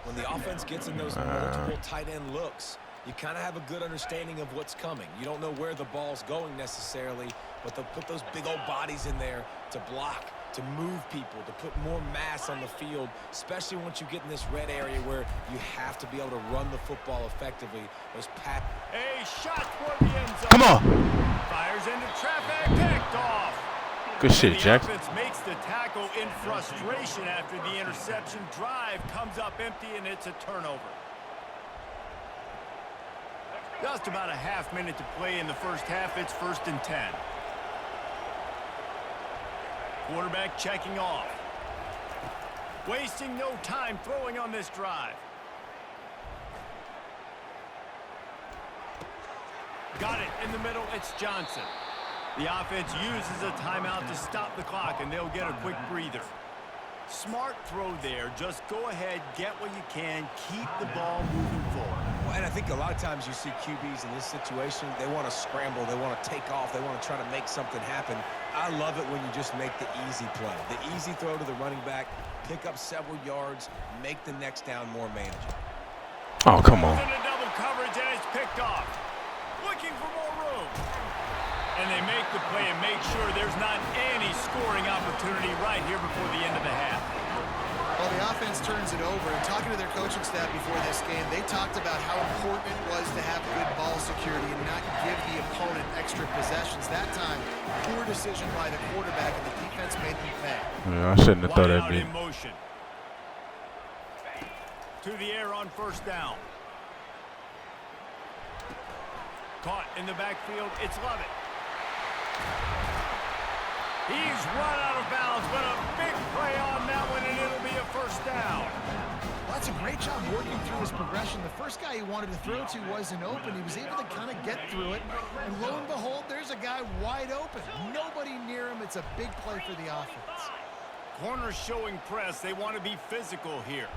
[SPEAKER 4] When the offense gets in those multiple tight end looks, you kind of have a good understanding of what's coming. You don't know where the ball's going necessarily, but they'll put those big old bodies in there to block, to move people, to put more mass on the field, especially once you get in this red area where you have to be able to run the football effectively. Those
[SPEAKER 2] a shot toward the end zone.
[SPEAKER 1] Come on.
[SPEAKER 2] Fires into traffic, picked off.
[SPEAKER 1] Good shit,
[SPEAKER 2] The
[SPEAKER 1] Jackson.
[SPEAKER 2] offense makes the tackle in frustration after the interception. Drive comes up empty, and it's a turnover. Just about a half minute to play in the first half. It's 1st and 10. Quarterback checking off. Wasting no time throwing on this drive. Got it in the middle. It's Johnson. The offense uses a timeout to stop the clock, and they'll get a quick breather. Smart throw there. Just go ahead, get what you can, keep the ball moving forward.
[SPEAKER 4] Well, and I think a lot of times you see QBs in this situation, they want to scramble, they want to take off, they want to try to make something happen. I love it when you just make the easy play. The easy throw to the running back, pick up several yards, make the next down more manageable.
[SPEAKER 1] Oh, come on.
[SPEAKER 2] Into double coverage, and it's picked off. Looking for more room. And they make the play and make sure there's not any scoring opportunity right here before the end of the half.
[SPEAKER 3] Well, the offense turns it over. And talking to their coaching staff before this game, they talked about how important it was to have good ball security and not give the opponent extra possessions. That time, poor decision by the quarterback, and the defense made them pay.
[SPEAKER 1] Yeah, I shouldn't have thought
[SPEAKER 2] Wide
[SPEAKER 1] that
[SPEAKER 2] out
[SPEAKER 1] big.
[SPEAKER 2] in motion. To the air on 1st down. Caught in the backfield. It's Lovett. He's run out of bounds, but a big play on that one, and it'll be a 1st down.
[SPEAKER 3] Well, that's a great job working through his progression. The first guy he wanted to throw to wasn't open. He was able to kind of get through it, and lo and behold, there's a guy wide open. Nobody near him. It's a big play for the offense.
[SPEAKER 2] Corners showing press. They want to be physical here.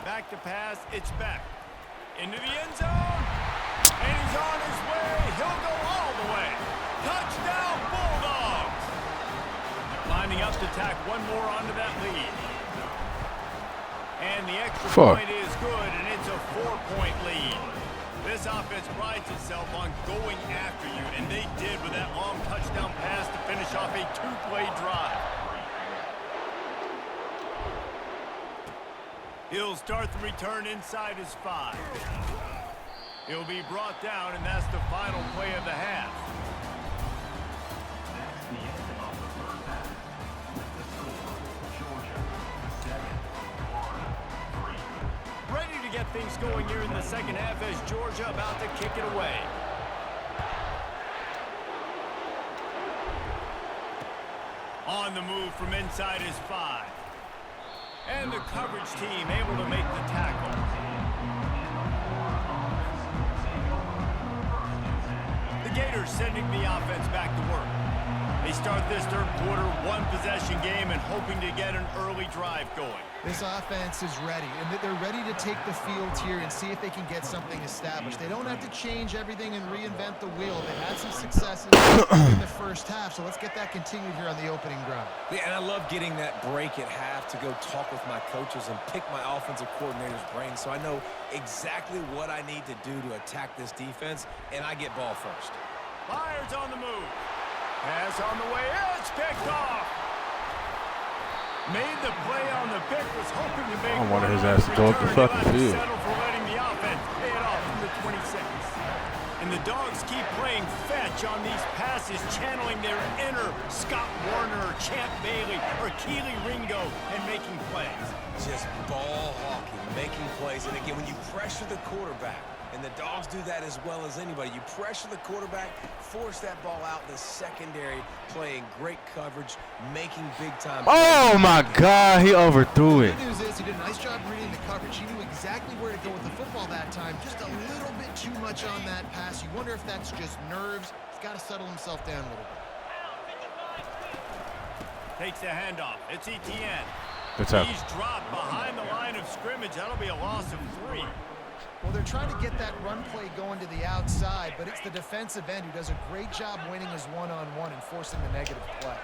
[SPEAKER 2] Back to pass. It's back. Into the end zone. And he's on his way. He'll go all the way. Touchdown, Bulldogs. Lining up to tack one more onto that lead. And the extra point is good, and it's a 4-point lead. This offense prides itself on going after you, and they did with that long touchdown pass to finish off a 2-play drive. He'll start the return inside his 5. He'll be brought down, and that's the final play of the half.
[SPEAKER 5] That's the end of the first half. With the score, Georgia 7, Florida 3.
[SPEAKER 2] Ready to get things going here in the second half as Georgia about to kick it away. On the move from inside his 5. And the coverage team able to make the tackle. The Gators sending the offense back to work. They start this 3rd quarter, 1-possession game, and hoping to get an early drive going.
[SPEAKER 3] This offense is ready, and they're ready to take the field here and see if they can get something established. They don't have to change everything and reinvent the wheel. They've had some successes in the first half, so let's get that continued here on the opening drive.
[SPEAKER 4] Yeah, and I love getting that break at half to go talk with my coaches and pick my offensive coordinator's brain so I know exactly what I need to do to attack this defense, and I get ball first.
[SPEAKER 2] Fires on the move. Pass on the way. It's picked off. Made the play on the pick. Was hoping to make.
[SPEAKER 1] I wanted
[SPEAKER 2] one
[SPEAKER 1] his
[SPEAKER 2] on
[SPEAKER 1] ass to go up the
[SPEAKER 2] return.
[SPEAKER 1] fucking
[SPEAKER 2] He'll have to
[SPEAKER 1] field.
[SPEAKER 2] settle for letting the offense pay it off from the 26. And the Dogs keep playing fetch on these passes, channeling their inner Scott Warner, or Champ Bailey, or Keely Ringo, and making plays.
[SPEAKER 4] Just ball hawking, making plays. And again, when you pressure the quarterback, and the Dogs do that as well as anybody, you pressure the quarterback, force that ball out in the secondary, playing great coverage, making big-time plays.
[SPEAKER 1] Oh, my God. He overthrew it.
[SPEAKER 3] The good news is he did a nice job reading the coverage. He knew exactly where to go with the football that time. Just a little bit too much on that pass. You wonder if that's just nerves. He's got to settle himself down a little bit.
[SPEAKER 2] Takes the handoff. It's Etienne.
[SPEAKER 1] Good job.
[SPEAKER 2] He's dropped behind the line of scrimmage. That'll be a loss of 3.
[SPEAKER 3] Well, they're trying to get that run play going to the outside, but it's the defensive end who does a great job winning his one-on-one and forcing the negative play.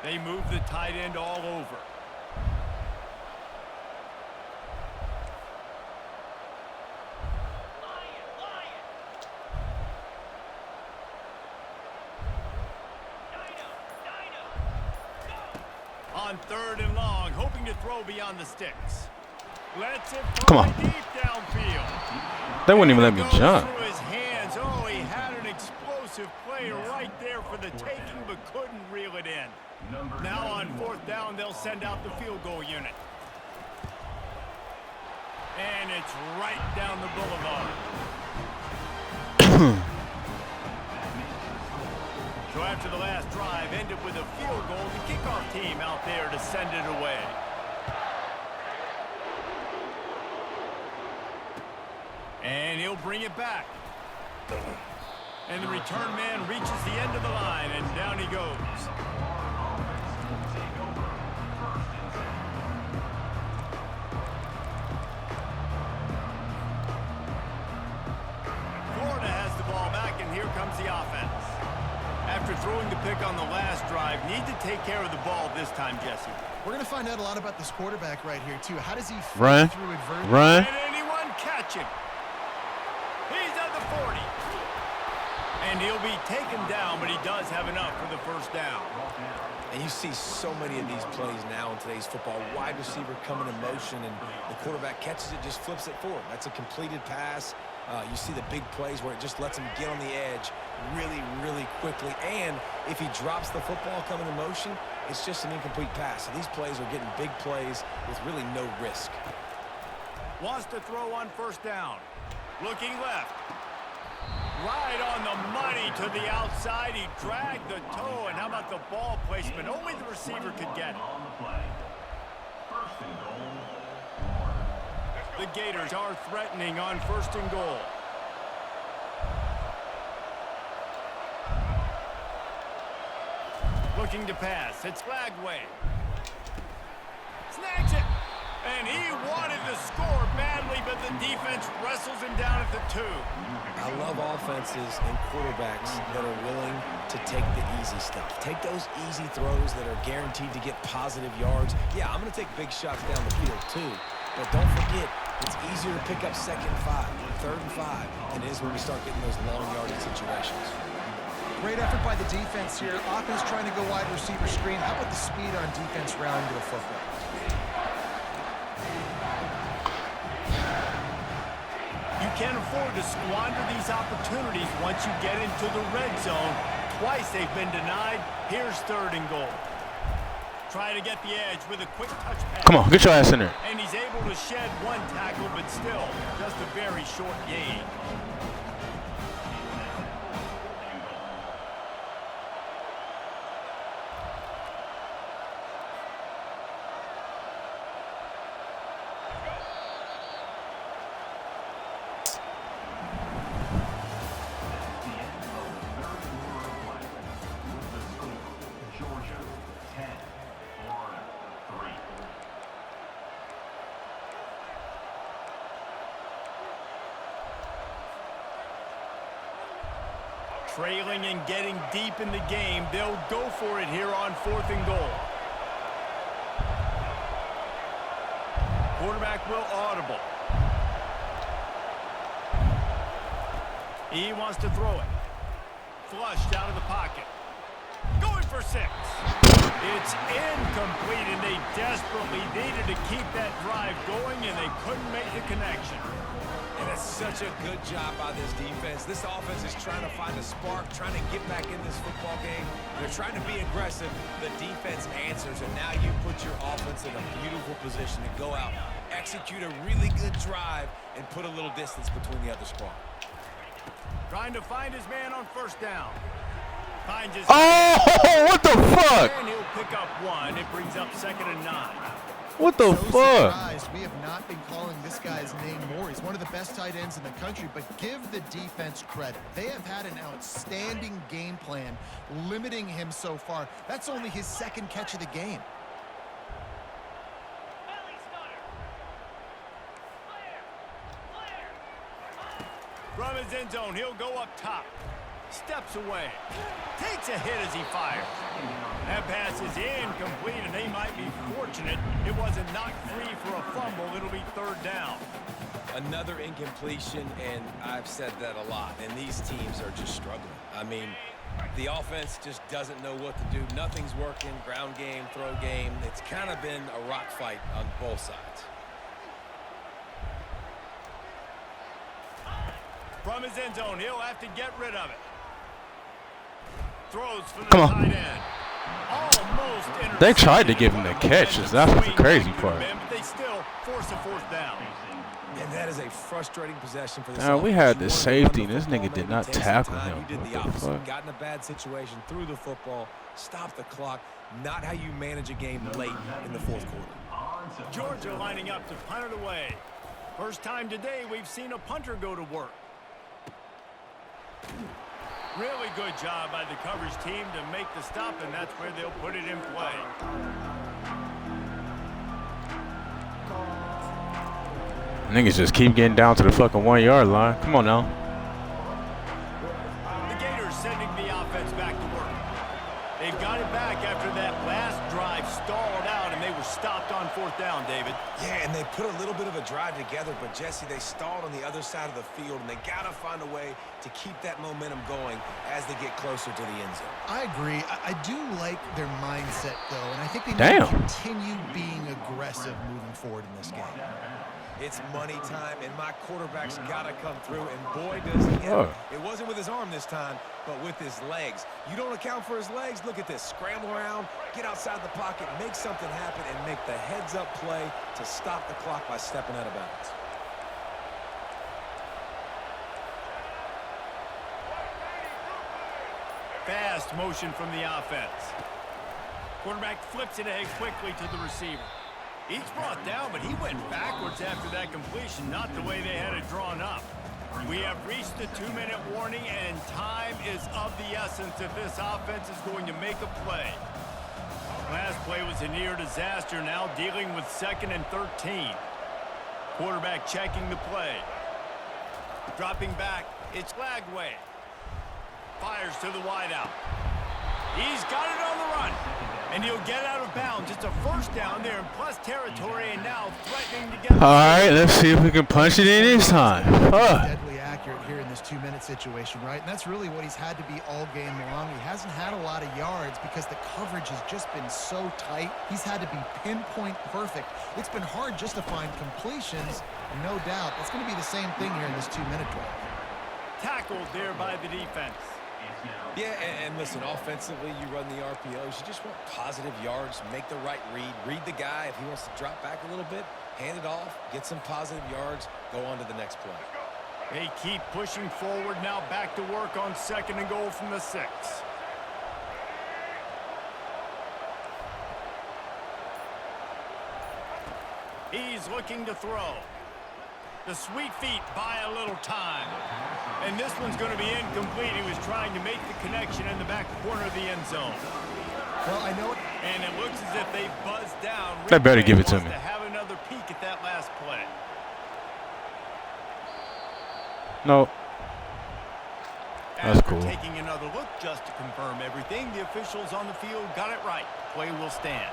[SPEAKER 2] They move the tight end all over. On 3rd and long, hoping to throw beyond the sticks. Lets it
[SPEAKER 1] Come on.
[SPEAKER 2] deep downfield.
[SPEAKER 1] They wouldn't even let me
[SPEAKER 2] Goes
[SPEAKER 1] jump.
[SPEAKER 2] through his hands. Oh, he had an explosive play right there for the taking, but couldn't reel it in. Now on 4th down, they'll send out the field goal unit. And it's right down the boulevard. So after the last drive ended with a field goal, the kickoff team out there to send it away. And he'll bring it back. And the return man reaches the end of the line, and down he goes. Florida has the ball back, and here comes the offense. After throwing the pick on the last drive, need to take care of the ball this time, Jesse.
[SPEAKER 3] We're going to find out a lot about this quarterback right here, too. How does he
[SPEAKER 1] Run.
[SPEAKER 3] fight through adversity?
[SPEAKER 1] Run.
[SPEAKER 2] Can anyone catch him? He's at the 40. And he'll be taken down, but he does have enough for the first down.
[SPEAKER 4] And you see so many of these plays now in today's football. Wide receiver coming in motion, and the quarterback catches it, just flips it forward. That's a completed pass. You see the big plays where it just lets him get on the edge really, really quickly. And if he drops the football coming in motion, it's just an incomplete pass. So these plays are getting big plays with really no risk.
[SPEAKER 2] Wants to throw on 1st down. Looking left. Right on the money to the outside. He dragged the toe. And how about the ball placement? Only the receiver could get it.
[SPEAKER 5] On the play. 1st and goal.
[SPEAKER 2] The Gators are threatening on 1st and goal. Looking to pass. It's Flagway. Snags it. And he wanted to score badly, but the defense wrestles him down at the 2.
[SPEAKER 4] I love offenses and quarterbacks that are willing to take the easy stuff. Take those easy throws that are guaranteed to get positive yards. Yeah, I'm going to take big shots down the field too. But don't forget, it's easier to pick up 2nd and 5, 3rd and 5 than it is when we start getting those long yardage situations.
[SPEAKER 3] Great effort by the defense here. Offense trying to go wide receiver screen. How about the speed on defense rounding to the football?
[SPEAKER 2] You can't afford to squander these opportunities once you get into the red zone. Twice they've been denied. Here's 3rd and goal. Trying to get the edge with a quick touch pass.
[SPEAKER 1] Come on, get your ass in there.
[SPEAKER 2] And he's able to shed one tackle, but still just a very short gain. Trailing and getting deep in the game. They'll go for it here on 4th and goal. Quarterback will audible. He wants to throw it. Flushed out of the pocket. for 6. It's incomplete, and they desperately needed to keep that drive going, and they couldn't make the connection.
[SPEAKER 4] And it's such a good job by this defense. This offense is trying to find a spark, trying to get back in this football game. They're trying to be aggressive. The defense answers, and now you put your offense in a beautiful position to go out, execute a really good drive, and put a little distance between the other squad.
[SPEAKER 2] Trying to find his man on first down. Finds his
[SPEAKER 1] what the fuck?
[SPEAKER 2] and he'll pick up 1. It brings up 2nd and 9.
[SPEAKER 1] What the
[SPEAKER 3] So
[SPEAKER 1] fuck?
[SPEAKER 3] surprised we have not been calling this guy's name more. He's one of the best tight ends in the country, but give the defense credit. They have had an outstanding game plan limiting him so far. That's only his 2nd catch of the game.
[SPEAKER 2] From his end zone, he'll go up top. Steps away. Takes a hit as he fires. That pass is incomplete, and they might be fortunate it wasn't knocked free for a fumble. It'll be 3rd down.
[SPEAKER 4] Another incompletion, and I've said that a lot, and these teams are just struggling. I mean, the offense just doesn't know what to do. Nothing's working. Ground game, throw game. It's kind of been a rock fight on both sides.
[SPEAKER 2] From his end zone, he'll have to get rid of it. Throws for the
[SPEAKER 1] Come on.
[SPEAKER 2] tight end. Almost intercepted.
[SPEAKER 1] They tried to give him the catch. That's the crazy part.
[SPEAKER 2] But they still force a 4th down.
[SPEAKER 4] And that is a frustrating possession for this
[SPEAKER 1] Now, we
[SPEAKER 4] offense.
[SPEAKER 1] had
[SPEAKER 4] You
[SPEAKER 1] the
[SPEAKER 4] wanted to
[SPEAKER 1] safety,
[SPEAKER 4] run the
[SPEAKER 1] and this
[SPEAKER 4] football,
[SPEAKER 1] nigga did
[SPEAKER 4] maybe
[SPEAKER 1] not
[SPEAKER 4] take some
[SPEAKER 1] tackle
[SPEAKER 4] time.
[SPEAKER 1] him.
[SPEAKER 4] You did
[SPEAKER 1] What
[SPEAKER 4] the
[SPEAKER 1] the
[SPEAKER 4] opposite.
[SPEAKER 1] fuck?
[SPEAKER 4] Got in a bad situation, threw the football, stopped the clock. Not how you manage a game late in the 4th quarter.
[SPEAKER 2] Georgia lining up to punt it away. First time today we've seen a punter go to work. Really good job by the coverage team to make the stop, and that's where they'll put it in play.
[SPEAKER 1] Niggas just keep getting down to the fucking 1 yard line. Come on now.
[SPEAKER 2] The Gators sending the offense back to work. They've got it back after that last drive stalled out, and they were stopped on 4th down, David.
[SPEAKER 4] Yeah, and they put a little bit of a drive together, but Jesse, they stalled on the other side of the field, and they got to find a way to keep that momentum going as they get closer to the end zone.
[SPEAKER 3] I agree. I do like their mindset, though, and I think they need
[SPEAKER 1] Damn.
[SPEAKER 3] to continue being aggressive moving forward in this game.
[SPEAKER 4] It's money time, and my quarterback's got to come through, and boy, does he. It wasn't with his arm this time, but with his legs. You don't account for his legs. Look at this. Scramble around, get outside the pocket, make something happen, and make the heads-up play to stop the clock by stepping out of bounds.
[SPEAKER 2] Fast motion from the offense. Quarterback flips it ahead quickly to the receiver. He's brought down, but he went backwards after that completion, not the way they had it drawn up. We have reached the 2-minute warning, and time is of the essence if this offense is going to make a play. Last play was a near disaster, now dealing with 2nd and 13. Quarterback checking the play. Dropping back, it's Lagway. Fires to the wideout. He's got it on the run. And he'll get out of bounds. It's a 1st down there in plus territory, and now threatening to get...
[SPEAKER 1] All right, let's see if we can punch it in this time.
[SPEAKER 3] Deadly accurate here in this 2-minute situation, right? And that's really what he's had to be all game long. He hasn't had a lot of yards because the coverage has just been so tight. He's had to be pinpoint perfect. It's been hard just to find completions, no doubt. It's going to be the same thing here in this 2-minute drive.
[SPEAKER 2] Tackled there by the defense.
[SPEAKER 4] Yeah, and listen, offensively, you run the RPOs. You just want positive yards, make the right read the guy. If he wants to drop back a little bit, hand it off, get some positive yards, go on to the next play.
[SPEAKER 2] They keep pushing forward, now back to work on 2nd and goal from the 6. He's looking to throw. The sweet feet buy a little time. And this one's going to be incomplete. He was trying to make the connection in the back corner of the end zone.
[SPEAKER 3] Well, I know it.
[SPEAKER 2] And it looks as if they buzzed down.
[SPEAKER 1] They better give it to me.
[SPEAKER 2] To have another peek at that last play.
[SPEAKER 1] No. That's
[SPEAKER 2] After
[SPEAKER 1] cool.
[SPEAKER 2] taking another look just to confirm everything, the officials on the field got it right. Play will stand.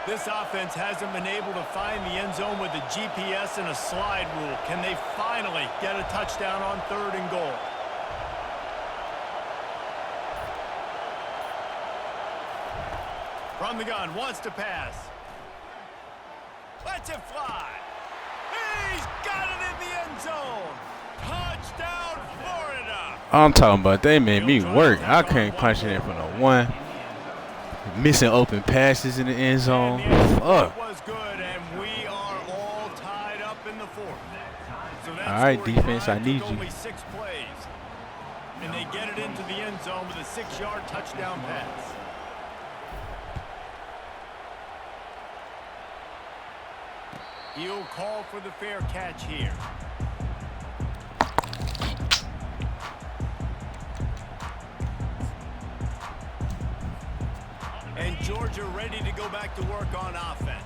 [SPEAKER 2] This offense hasn't been able to find the end zone with a GPS and a slide rule. Can they finally get a touchdown on 3rd and goal? From the gun, wants to pass. Lets it fly. He's got it in the end zone. Touchdown, Florida.
[SPEAKER 1] I'm talking about they made me work. I can't punch it in for no one. Missing open passes in the end zone. Fuck.
[SPEAKER 2] Was good, and we are all tied up in the 4th. So that's
[SPEAKER 1] All right, defense, I need you.
[SPEAKER 2] only 6 plays. And they get it into the end zone with a 6-yard touchdown pass. He'll call for the fair catch here. And Georgia ready to go back to work on offense.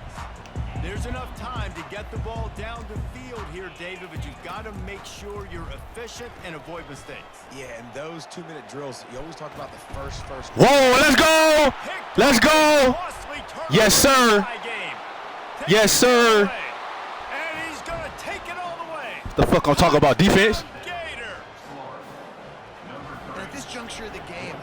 [SPEAKER 2] There's enough time to get the ball down the field here, David, but you've got to make sure you're efficient and avoid mistakes.
[SPEAKER 4] Yeah, and those 2-minute drills, you always talk about the first.
[SPEAKER 1] Whoa, let's go! Let's go! Yes, sir. Yes, sir.
[SPEAKER 2] And he's going to take it all the way.
[SPEAKER 1] The fuck I'm talking about, defense?
[SPEAKER 3] At this juncture of the game,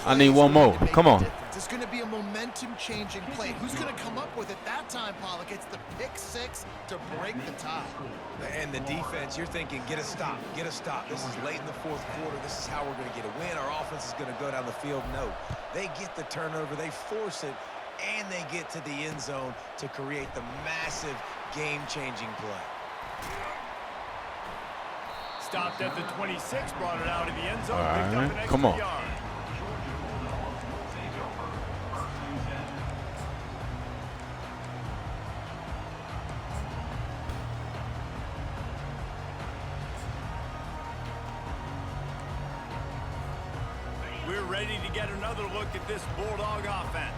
[SPEAKER 1] I need one more. Come on.
[SPEAKER 3] It's going to be a momentum-changing play. Who's going to come up with it that time, Pollock? It's the pick 6 to break the tie.
[SPEAKER 4] And the defense, you're thinking, get a stop, get a stop. This is late in the 4th quarter. This is how we're going to get a win. Our offense is going to go down the field. No, they get the turnover, they force it, and they get to the end zone to create the massive game-changing play.
[SPEAKER 2] Stopped at the 26, brought it out of the end zone.
[SPEAKER 1] All right,
[SPEAKER 2] picked up an extra
[SPEAKER 1] come on.
[SPEAKER 2] yard. We're ready to get another look at this Bulldog offense.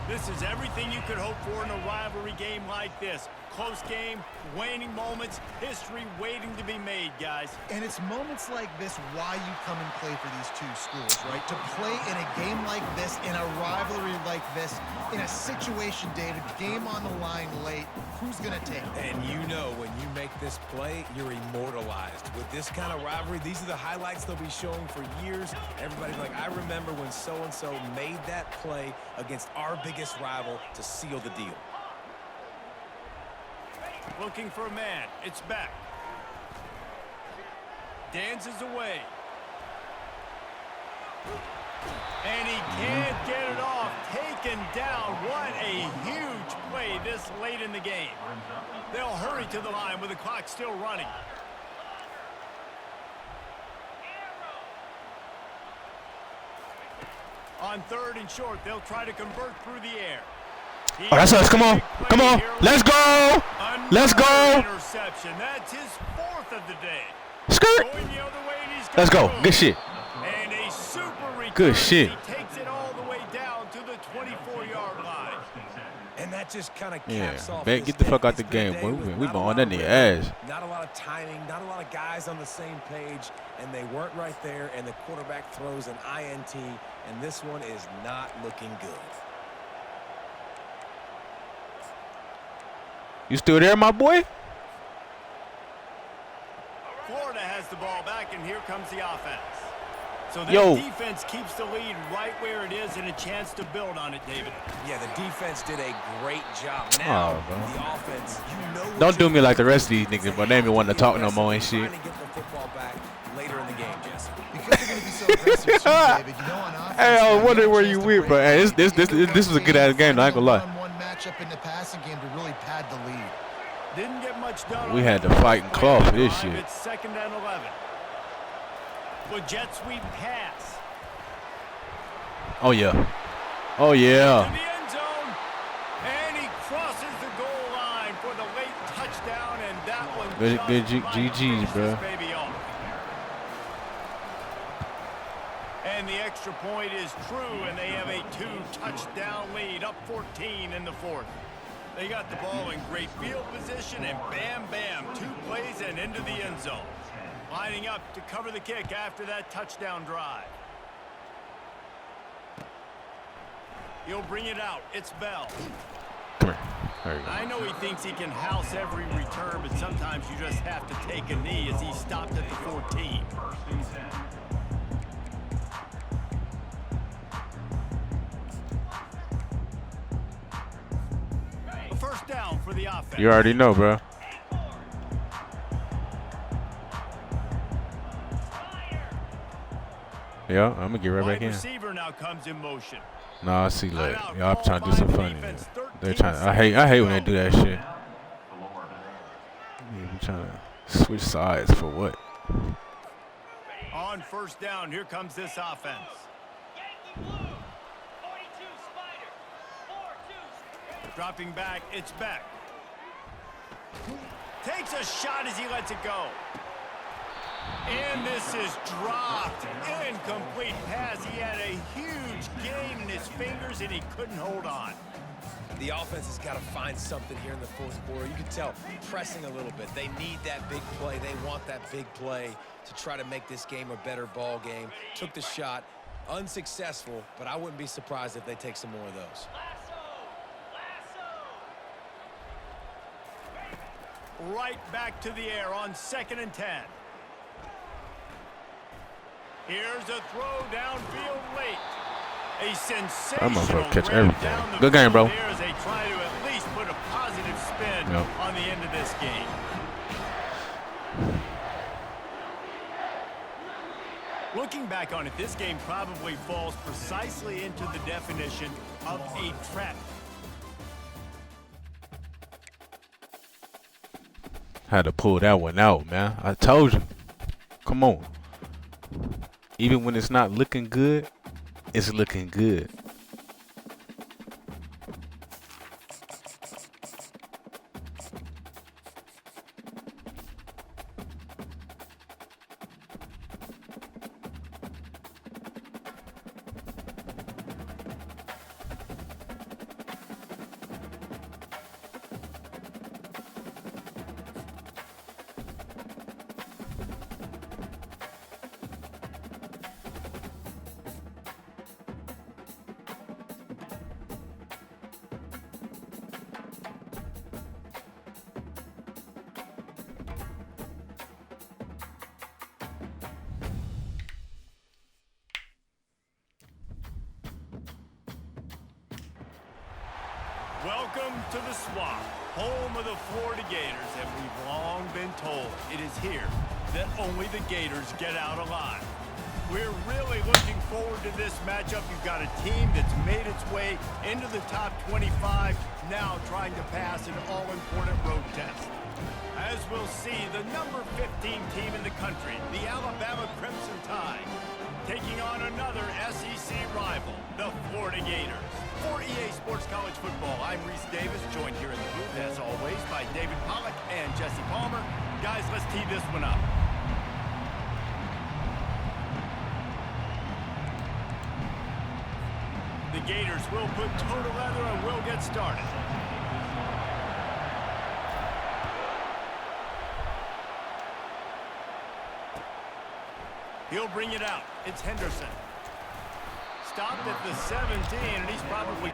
[SPEAKER 2] This is everything you could hope for in a rivalry game like this. Close game, waning moments, history waiting to be made, guys.
[SPEAKER 3] And it's moments like this why you come and play for these two schools, right? To play in a game like this, in a rivalry like this, in a situation, David, game on the line late, who's going to take it?
[SPEAKER 4] And you know when you make this play, you're immortalized. With this kind of rivalry, these are the highlights they'll be showing for years. Everybody's like, I remember when so-and-so made that play against our biggest rival to seal the deal.
[SPEAKER 2] Looking for a man. It's back. Dances away. And he can't get it off. Taken down. What a huge play this late in the game. They'll hurry to the line with the clock still running. On 3rd and short, they'll try to convert through the air.
[SPEAKER 1] Oh, that's us. Come on. Come on. Let's go. Let's go.
[SPEAKER 2] Interception. That's his 4th of the day.
[SPEAKER 1] Skirt.
[SPEAKER 2] Going the other way, and he's
[SPEAKER 1] Let's go.
[SPEAKER 2] move.
[SPEAKER 1] Good shit.
[SPEAKER 2] And a super return.
[SPEAKER 1] Good shit.
[SPEAKER 2] He takes it all the way down to the 24-yard line.
[SPEAKER 4] And that just kind of
[SPEAKER 1] Yeah,
[SPEAKER 4] caps off
[SPEAKER 1] bet,
[SPEAKER 4] this
[SPEAKER 1] get the
[SPEAKER 4] day.
[SPEAKER 1] fuck out
[SPEAKER 4] It's
[SPEAKER 1] the
[SPEAKER 4] been a
[SPEAKER 1] game,
[SPEAKER 4] day
[SPEAKER 1] boy.
[SPEAKER 4] with
[SPEAKER 1] We
[SPEAKER 4] not
[SPEAKER 1] been
[SPEAKER 4] a
[SPEAKER 1] on
[SPEAKER 4] lot
[SPEAKER 1] that
[SPEAKER 4] of
[SPEAKER 1] nigga
[SPEAKER 4] rhythm,
[SPEAKER 1] ass.
[SPEAKER 4] Not a lot of timing, not a lot of guys on the same page, and they weren't right there, and the quarterback throws an INT, and this one is not looking good.
[SPEAKER 1] You still there, my boy?
[SPEAKER 2] Florida has the ball back, and here comes the offense. So
[SPEAKER 1] Yo.
[SPEAKER 2] the defense keeps the lead right where it is and a chance to build on it, David.
[SPEAKER 4] Yeah, the defense did a great job. Now,
[SPEAKER 1] Oh, bro.
[SPEAKER 4] the offense, you know what
[SPEAKER 1] Don't do
[SPEAKER 4] you're
[SPEAKER 1] me like the
[SPEAKER 4] doing.
[SPEAKER 1] rest of these niggas, but they ain't want to talk no more and shit.
[SPEAKER 4] Trying to get the football back later in the game, Jesse.
[SPEAKER 3] Because they're going to be so aggressive, too, David. You know, on offense,
[SPEAKER 1] Hey, I was
[SPEAKER 3] you
[SPEAKER 1] wondering
[SPEAKER 3] have a
[SPEAKER 1] where
[SPEAKER 3] chance
[SPEAKER 1] you
[SPEAKER 3] to
[SPEAKER 1] went,
[SPEAKER 3] break
[SPEAKER 1] but hey,
[SPEAKER 3] it.
[SPEAKER 1] this was a good ass game. I ain't gonna lie.
[SPEAKER 3] One matchup in the passing game to really pad the lead.
[SPEAKER 2] Didn't get much done.
[SPEAKER 1] We
[SPEAKER 2] on
[SPEAKER 1] had
[SPEAKER 2] that
[SPEAKER 1] to
[SPEAKER 2] first
[SPEAKER 1] fight and
[SPEAKER 2] play
[SPEAKER 1] claw
[SPEAKER 2] of the
[SPEAKER 1] for this
[SPEAKER 2] drive.
[SPEAKER 1] shit.
[SPEAKER 2] It's 2nd and 11. With jet sweep pass.
[SPEAKER 1] Oh yeah. Oh
[SPEAKER 2] To
[SPEAKER 1] yeah.
[SPEAKER 2] the end zone. And he crosses the goal line for the late touchdown, and that one
[SPEAKER 1] Good-
[SPEAKER 2] just
[SPEAKER 1] good
[SPEAKER 2] might
[SPEAKER 1] GGs,
[SPEAKER 2] finish
[SPEAKER 1] bro.
[SPEAKER 2] this baby off. And the extra point is true, and they have a 2-touchdown lead, up 14 in the 4th. They got the ball in great field position, and bam, bam, 2 plays and into the end zone. Lining up to cover the kick after that touchdown drive. He'll bring it out. It's Bell.
[SPEAKER 1] There you go.
[SPEAKER 2] I know he thinks he can house every return, but sometimes you just have to take a knee as he stopped at the 14. A first down for the offense.
[SPEAKER 1] You already know, bro. Yeah, I'm gonna get right back in.
[SPEAKER 2] Receiver now comes in motion.
[SPEAKER 1] Nah, I see, like y'all trying to do some funny. They're trying. I hate when they do that shit. Yeah, we trying to switch sides for what?
[SPEAKER 2] On first down, here comes this offense. Dropping back, it's back. Takes a shot as he lets it go. And this is dropped. Incomplete pass. He had a huge gain in his fingers, and he couldn't hold on.
[SPEAKER 4] The offense has got to find something here in the fourth quarter. You can tell pressing a little bit. They need that big play. They want that big play to try to make this game a better ball game. Took the shot. Unsuccessful, but I wouldn't be surprised if they take some more of those.
[SPEAKER 2] Right back to the air on 2nd and 10. Here's a throw downfield late. A sensational
[SPEAKER 1] I'm gonna catch
[SPEAKER 2] grab
[SPEAKER 1] everything.
[SPEAKER 2] down the
[SPEAKER 1] Good game, bro.
[SPEAKER 2] field there as they try to at least put a positive spin on the end of this game. Looking back on it, this game probably falls precisely into the definition of a trap.
[SPEAKER 1] Had to pull that one out, man. I told you. Come on. Even when it's not looking good, it's looking good.
[SPEAKER 2] Welcome to the Swamp, home of the Florida Gators, and we've long been told it is here that only the Gators get out alive. We're really looking forward to this matchup. You've got a team that's made its way into the top 25, now trying to pass an all-important road test. As we'll see, the number 15 team in the country, the Alabama Crimson Tide, taking on another SEC rival, the Florida Gators. For EA Sports College Football, I'm Reese Davis, joined here in the booth, as always, by David Pollack and Jesse Palmer. Guys, let's tee this one up. The Gators will put toe to leather and we'll get started. He'll bring it out. It's Henderson. Stopped at the 17, and he's probably...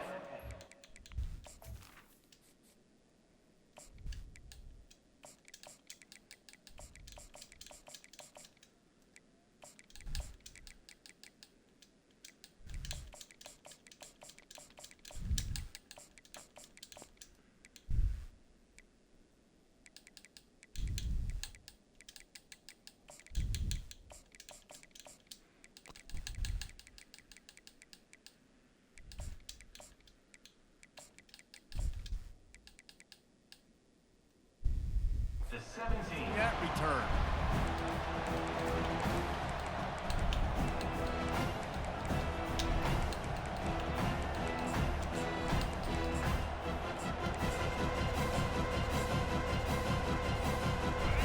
[SPEAKER 5] The 17.
[SPEAKER 2] That return.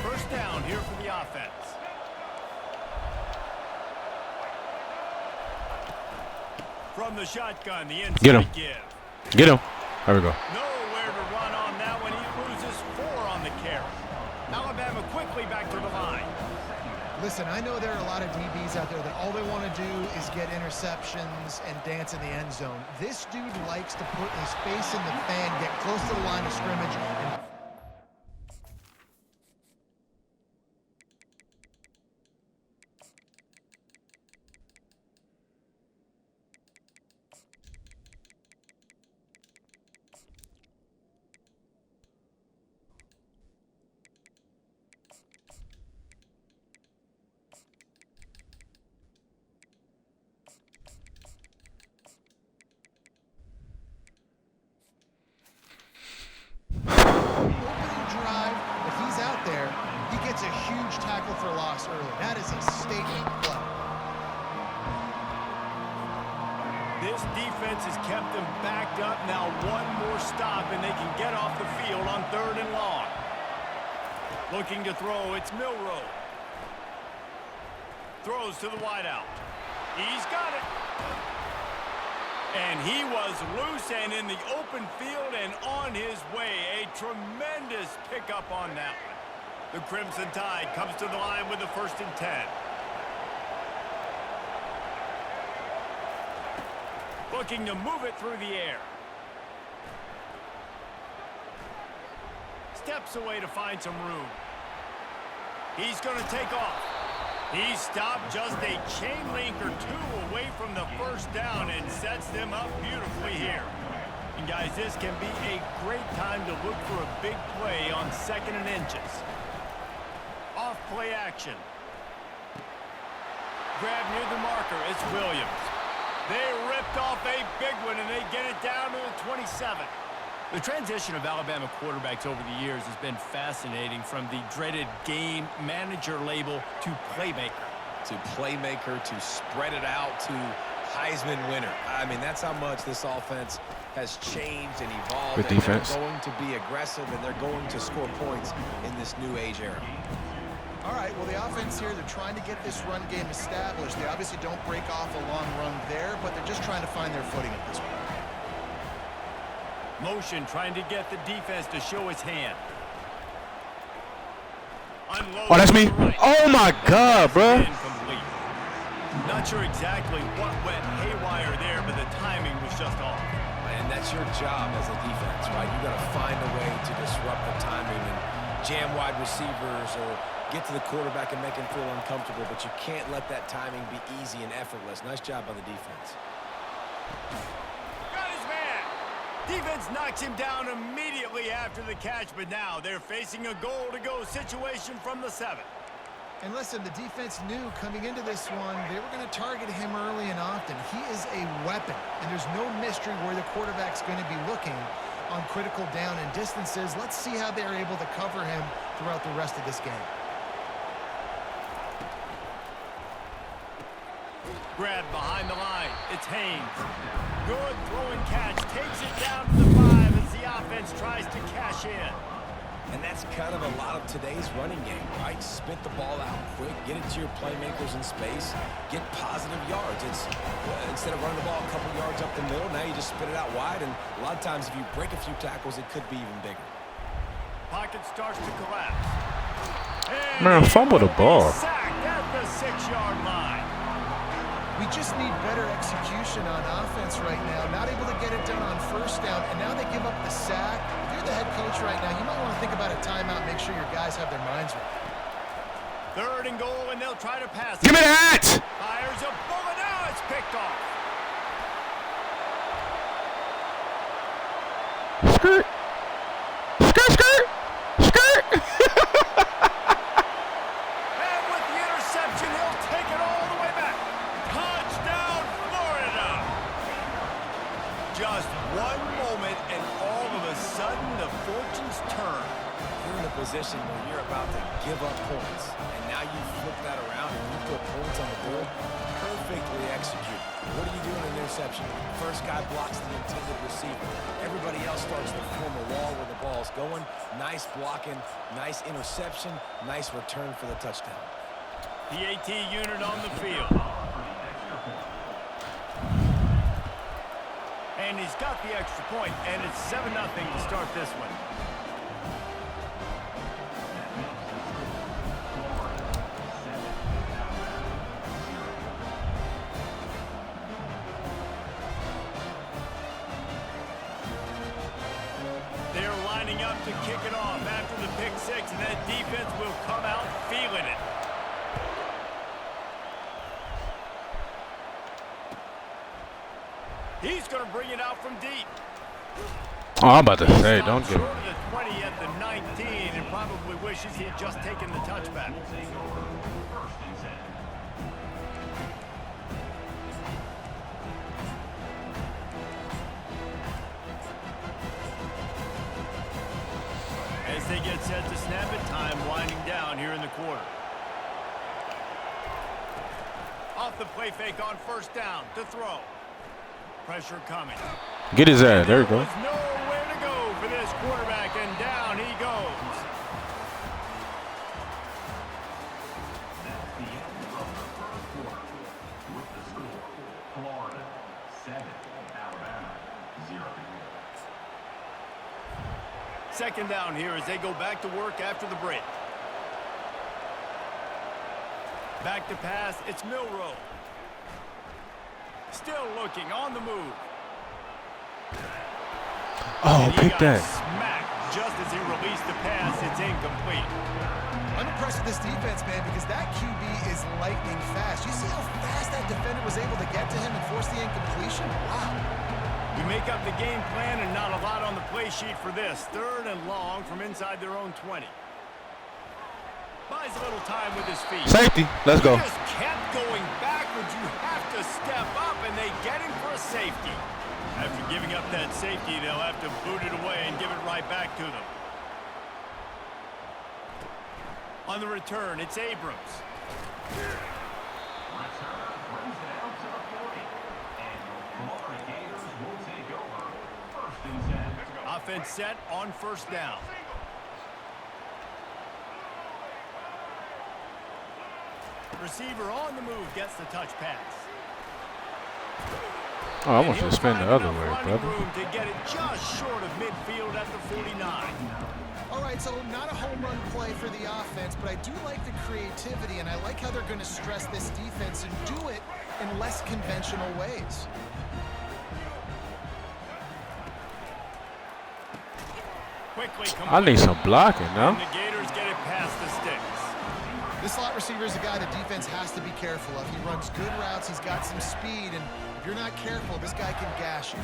[SPEAKER 2] First down here for the offense. From the shotgun, the inside
[SPEAKER 1] Get him.
[SPEAKER 2] give.
[SPEAKER 1] Get him. There we go.
[SPEAKER 2] Nowhere to run on that one. He loses 4 on the carry. Alabama quickly back to the line.
[SPEAKER 3] Listen, I know there are a lot of DBs out there that all they want to do is get interceptions and dance in the end zone. This dude likes to put his face in the fan, get close to the line of scrimmage, and a huge tackle for loss early. That is a statement play.
[SPEAKER 2] This defense has kept them backed up. Now one more stop and they can get off the field on 3rd and long. Looking to throw, it's Milrow. Throws to the wideout. He's got it. And he was loose and in the open field and on his way. A tremendous pickup on that one. The Crimson Tide comes to the line with the 1st and 10. Looking to move it through the air. Steps away to find some room. He's going to take off. He stopped just a chain link or two away from the 1st down and sets them up beautifully here. And guys, this can be a great time to look for a big play on 2nd and inches. Off play action. Grab near the marker. It's Williams. They ripped off a big one, and they get it down to the 27. The transition of Alabama quarterbacks over the years has been fascinating, from the dreaded game manager label to playmaker.
[SPEAKER 4] To playmaker, to spread it out, to Heisman winner. I mean, that's how much this offense has changed and evolved.
[SPEAKER 1] Good defense.
[SPEAKER 4] They're going to be aggressive, and they're going to score points in this new age era.
[SPEAKER 3] All right, well, the offense here, they're trying to get this run game established. They obviously don't break off a long run there, but they're just trying to find their footing at this point.
[SPEAKER 2] Motion trying to get the defense to show his hand. Unload.
[SPEAKER 1] Oh, that's me. Oh, my God, bro.
[SPEAKER 2] Incomplete. Not sure exactly what went haywire there, but the timing was just off.
[SPEAKER 4] And that's your job as a defense, right? You got to find a way to disrupt the timing and jam wide receivers or get to the quarterback and make him feel uncomfortable, but you can't let that timing be easy and effortless. Nice job by the defense.
[SPEAKER 2] Got his man. Defense knocks him down immediately after the catch, but now they're facing a goal-to-go situation from the 7.
[SPEAKER 3] And listen, the defense knew coming into this one, they were going to target him early and often. He is a weapon, and there's no mystery where the quarterback's going to be looking on critical down and distances. Let's see how they're able to cover him throughout the rest of this game.
[SPEAKER 2] Grab behind the line. It's Haynes. Good throwing catch. Takes it down to the 5 as the offense tries to cash in.
[SPEAKER 4] And that's kind of a lot of today's running game, right? Spit the ball out quick, get it to your playmakers in space, get positive yards. It's instead of running the ball a couple yards up the middle, now you just spit it out wide, and a lot of times if you break a few tackles, it could be even bigger.
[SPEAKER 2] Pocket starts to collapse. And
[SPEAKER 1] Man, fumble the ball.
[SPEAKER 2] Sacked at the 6-yard line.
[SPEAKER 3] We just need better execution on offense right now. Not able to get it done on 1st down, and now they give up the sack. If you're the head coach right now, you might want to think about a timeout, make sure your guys have their minds right.
[SPEAKER 2] 3rd and goal, and they'll try to pass it.
[SPEAKER 1] Give me that!
[SPEAKER 2] Fires a bullet. Now it's picked off.
[SPEAKER 1] Skirt. Skirt, skirt. Skirt.
[SPEAKER 2] And with the interception, he'll take it all the way back. Touchdown, Florida. Just one moment, and all of a sudden, the fortunes turn.
[SPEAKER 4] You're in a position where you're about to give up points, and now you flip that around and you put points on the board. Perfectly executed. What do you do in an interception? First guy blocks the intended receiver. Everybody else starts to form a wall where the ball's going. Nice blocking, nice interception, nice return for the touchdown.
[SPEAKER 2] PAT unit on the field. And he's got the extra point, and it's 7-0 to start this one. up to kick it off after the pick six, and that defense will come out feeling it. He's going to bring it out from deep.
[SPEAKER 1] Oh, I'm about to say, don't give
[SPEAKER 2] Short of the 20 at the 19, and probably wishes he had just taken the touchback. As they get set to snap it, time winding down here in the quarter. Off the play fake on first down to throw. Pressure coming.
[SPEAKER 1] Get his ass. There you go.
[SPEAKER 2] There's nowhere to go for this quarterback, and down he goes.
[SPEAKER 5] That's the end of the first quarter. With the score, Florida 7, Alabama 0.
[SPEAKER 2] Second down here as they go back to work after the break. Back to pass, it's Milroe. Still looking on the move.
[SPEAKER 1] Oh,
[SPEAKER 2] And he
[SPEAKER 1] pick
[SPEAKER 2] got
[SPEAKER 1] that.
[SPEAKER 2] smacked just as he released the pass. It's incomplete.
[SPEAKER 3] I'm impressed with this defense, man, because that QB is lightning fast. You see how fast that defender was able to get to him and force the incompletion? Wow.
[SPEAKER 2] We make up the game plan and not a lot on the play sheet for this. Third and long from inside their own 20. Buys a little time with his feet.
[SPEAKER 1] Safety. Let's go.
[SPEAKER 2] He just kept going backwards. You have to step up, and they get him for a safety. After giving up that safety, they'll have to boot it away and give it right back to them. On the return, it's Abrams.
[SPEAKER 5] Return brings it out to the 40. And the Florida Gators will take over. First and 10.
[SPEAKER 2] Offense set on first down. Receiver on the move gets the touch pass.
[SPEAKER 1] Oh, I want you to spin the other way, brother.
[SPEAKER 2] Room to get it just short of midfield at the 49.
[SPEAKER 3] All right, so not a home run play for the offense, but I do like the creativity, and I like how they're going to stress this defense and do it in less conventional ways.
[SPEAKER 2] Quickly
[SPEAKER 1] I need some blocking,
[SPEAKER 2] and
[SPEAKER 1] no?
[SPEAKER 2] the Gators get it past the sticks.
[SPEAKER 3] This slot receiver is a guy the defense has to be careful of. He runs good routes, he's got some speed, and if you're not careful, this guy can gash you.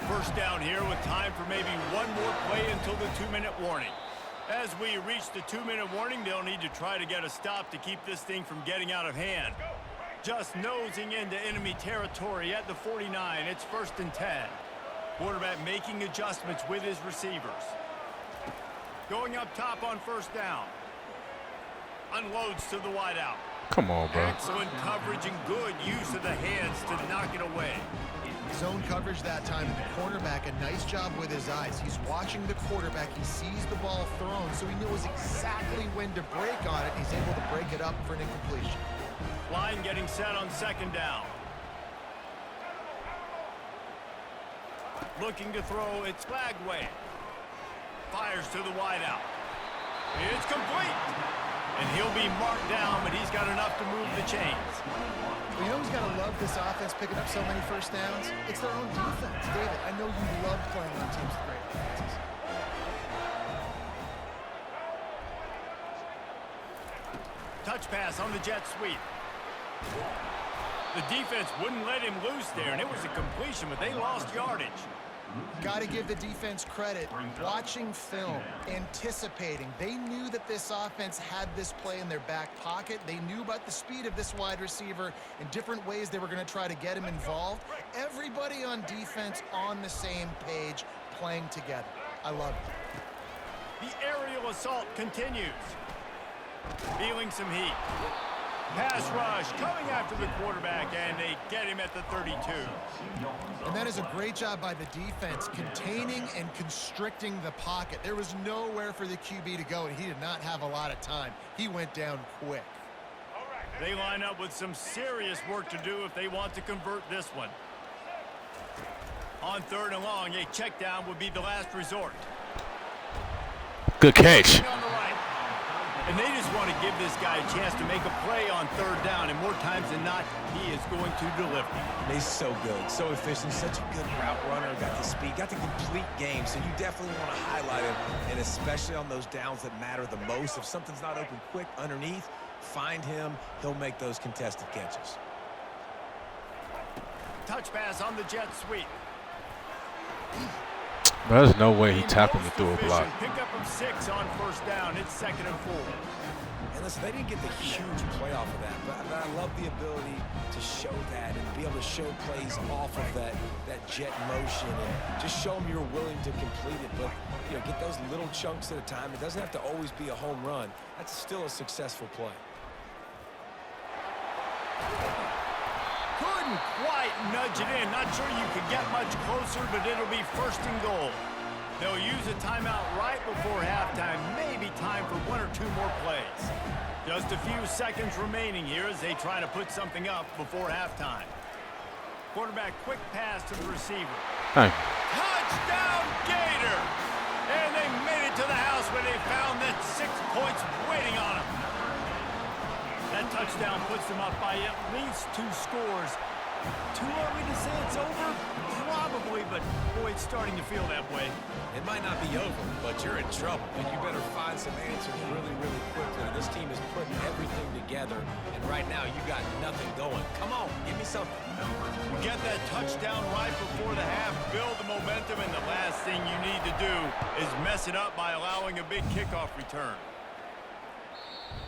[SPEAKER 2] First down here with time for maybe one more play until the 2-minute warning. As we reach the 2-minute warning, they'll need to try to get a stop to keep this thing from getting out of hand. Just nosing into enemy territory at the 49. It's first and 10. Quarterback making adjustments with his receivers. Going up top on first down. Unloads to the wideout.
[SPEAKER 1] Come on, bro.
[SPEAKER 2] Excellent coverage and good use of the hands to knock it away.
[SPEAKER 3] Zone coverage that time, and the cornerback, a nice job with his eyes. He's watching the quarterback. He sees the ball thrown, so he knows exactly when to break on it. He's able to break it up for an incompletion.
[SPEAKER 2] Line getting set on second down. Looking to throw, it's Flagway. Fires to the wideout. It's complete. And he'll be marked down, but he's got enough to move the chains.
[SPEAKER 3] Well, you know who's got to love this offense picking up so many first downs? It's their own defense. David, I know you love playing on teams with great defenses.
[SPEAKER 2] Touch pass on the jet sweep. The defense wouldn't let him loose there, and it was a completion, but they lost yardage.
[SPEAKER 3] Got to give the defense credit. Watching film, anticipating. They knew that this offense had this play in their back pocket. They knew about the speed of this wide receiver and different ways they were going to try to get him involved. Everybody on defense on the same page, playing together. I love it.
[SPEAKER 2] The aerial assault continues. Feeling some heat. Pass rush coming after the quarterback, and they get him at the 32.
[SPEAKER 3] And that is a great job by the defense, containing and constricting the pocket. There was nowhere for the QB to go, and he did not have a lot of time. He went down quick.
[SPEAKER 2] They line up with some serious work to do if they want to convert this one. On third and long, a check down would be the last resort.
[SPEAKER 1] Good catch.
[SPEAKER 2] On the right. And they just want to give this guy a chance to make a play on third down, and more times than not, he is going to deliver.
[SPEAKER 4] He's so good, so efficient, such a good route runner, got the speed, got the complete game, so you definitely want to highlight him, and especially on those downs that matter the most. If something's not open quick underneath, find him, he'll make those contested catches.
[SPEAKER 2] Touch pass on the jet sweep.
[SPEAKER 1] There's no way he tackled me through a block.
[SPEAKER 2] Pick up of 6 on first down. It's 2nd and 4.
[SPEAKER 4] And listen, they didn't get the huge play off of that, but I love the ability to show that and be able to show plays off of that jet motion and just show them you're willing to complete it. But, you know, get those little chunks at a time. It doesn't have to always be a home run. That's still a successful play.
[SPEAKER 2] Couldn't quite nudge it in. Not sure you could get much closer, but it'll be 1st and goal. They'll use a timeout right before halftime. Maybe time for 1 or 2 more plays. Just a few seconds remaining here as they try to put something up before halftime. Quarterback quick pass to the receiver.
[SPEAKER 1] Hey.
[SPEAKER 2] Touchdown Gator! And they made it to the house when they found that 6 points waiting on them. That touchdown puts them up by at least 2 scores. Too early to say it's over? Probably, but boy, it's starting to feel that way.
[SPEAKER 4] It might not be over, but you're in trouble. And you better find some answers really, really quickly. This team is putting everything together, and right now you got nothing going. Come on, give me something.
[SPEAKER 2] Get that touchdown right before the half, build the momentum, and the last thing you need to do is mess it up by allowing a big kickoff return.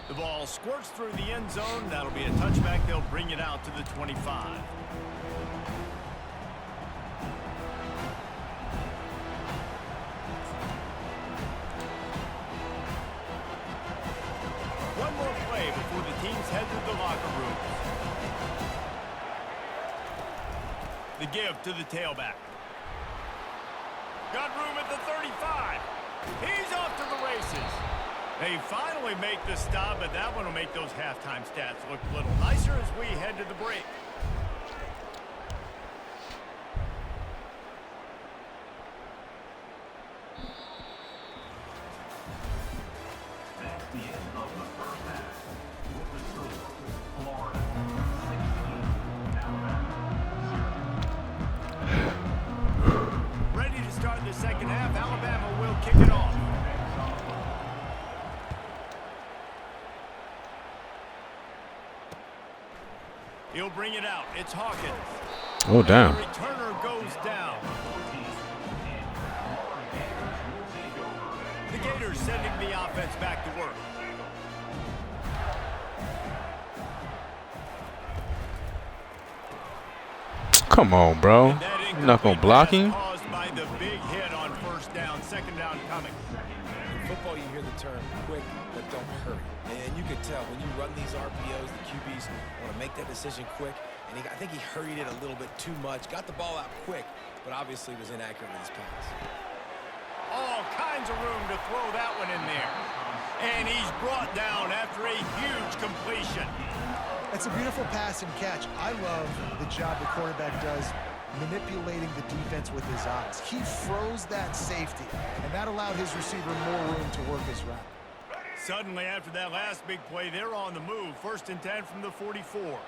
[SPEAKER 2] The ball squirts through the end zone. That'll be a touchback. They'll bring it out to the 25. One more play before the teams head to the locker room. The give to the tailback. Got room at the 35. He's off to the races. They finally make the stop, but that one will make those halftime stats look a little nicer as we head to the break.
[SPEAKER 5] That's the end of the first half. With the score, Florida 16, Alabama 0.
[SPEAKER 2] Ready to start the second half. Alabama will kick it off. He'll bring it out. It's Hawkins.
[SPEAKER 1] Oh, damn.
[SPEAKER 2] The returner goes down. The Gators sending the offense back to work.
[SPEAKER 1] Come on, bro. You're not going to block him?
[SPEAKER 2] Caused by the big hit on first down. 2nd down coming.
[SPEAKER 4] In football, you hear the term quick, but don't hurry. And you can tell when you run these RPOs, the QBs want to make that decision quick. And I think he hurried it a little bit too much. Got the ball out quick, but obviously was inaccurate with his pass.
[SPEAKER 2] All kinds of room to throw that one in there. And he's brought down after a huge completion.
[SPEAKER 3] It's a beautiful pass and catch. I love the job the quarterback does manipulating the defense with his eyes. He froze that safety, and that allowed his receiver more room to work his route.
[SPEAKER 2] Suddenly, after that last big play, they're on the move. 1st and 10 from the 44.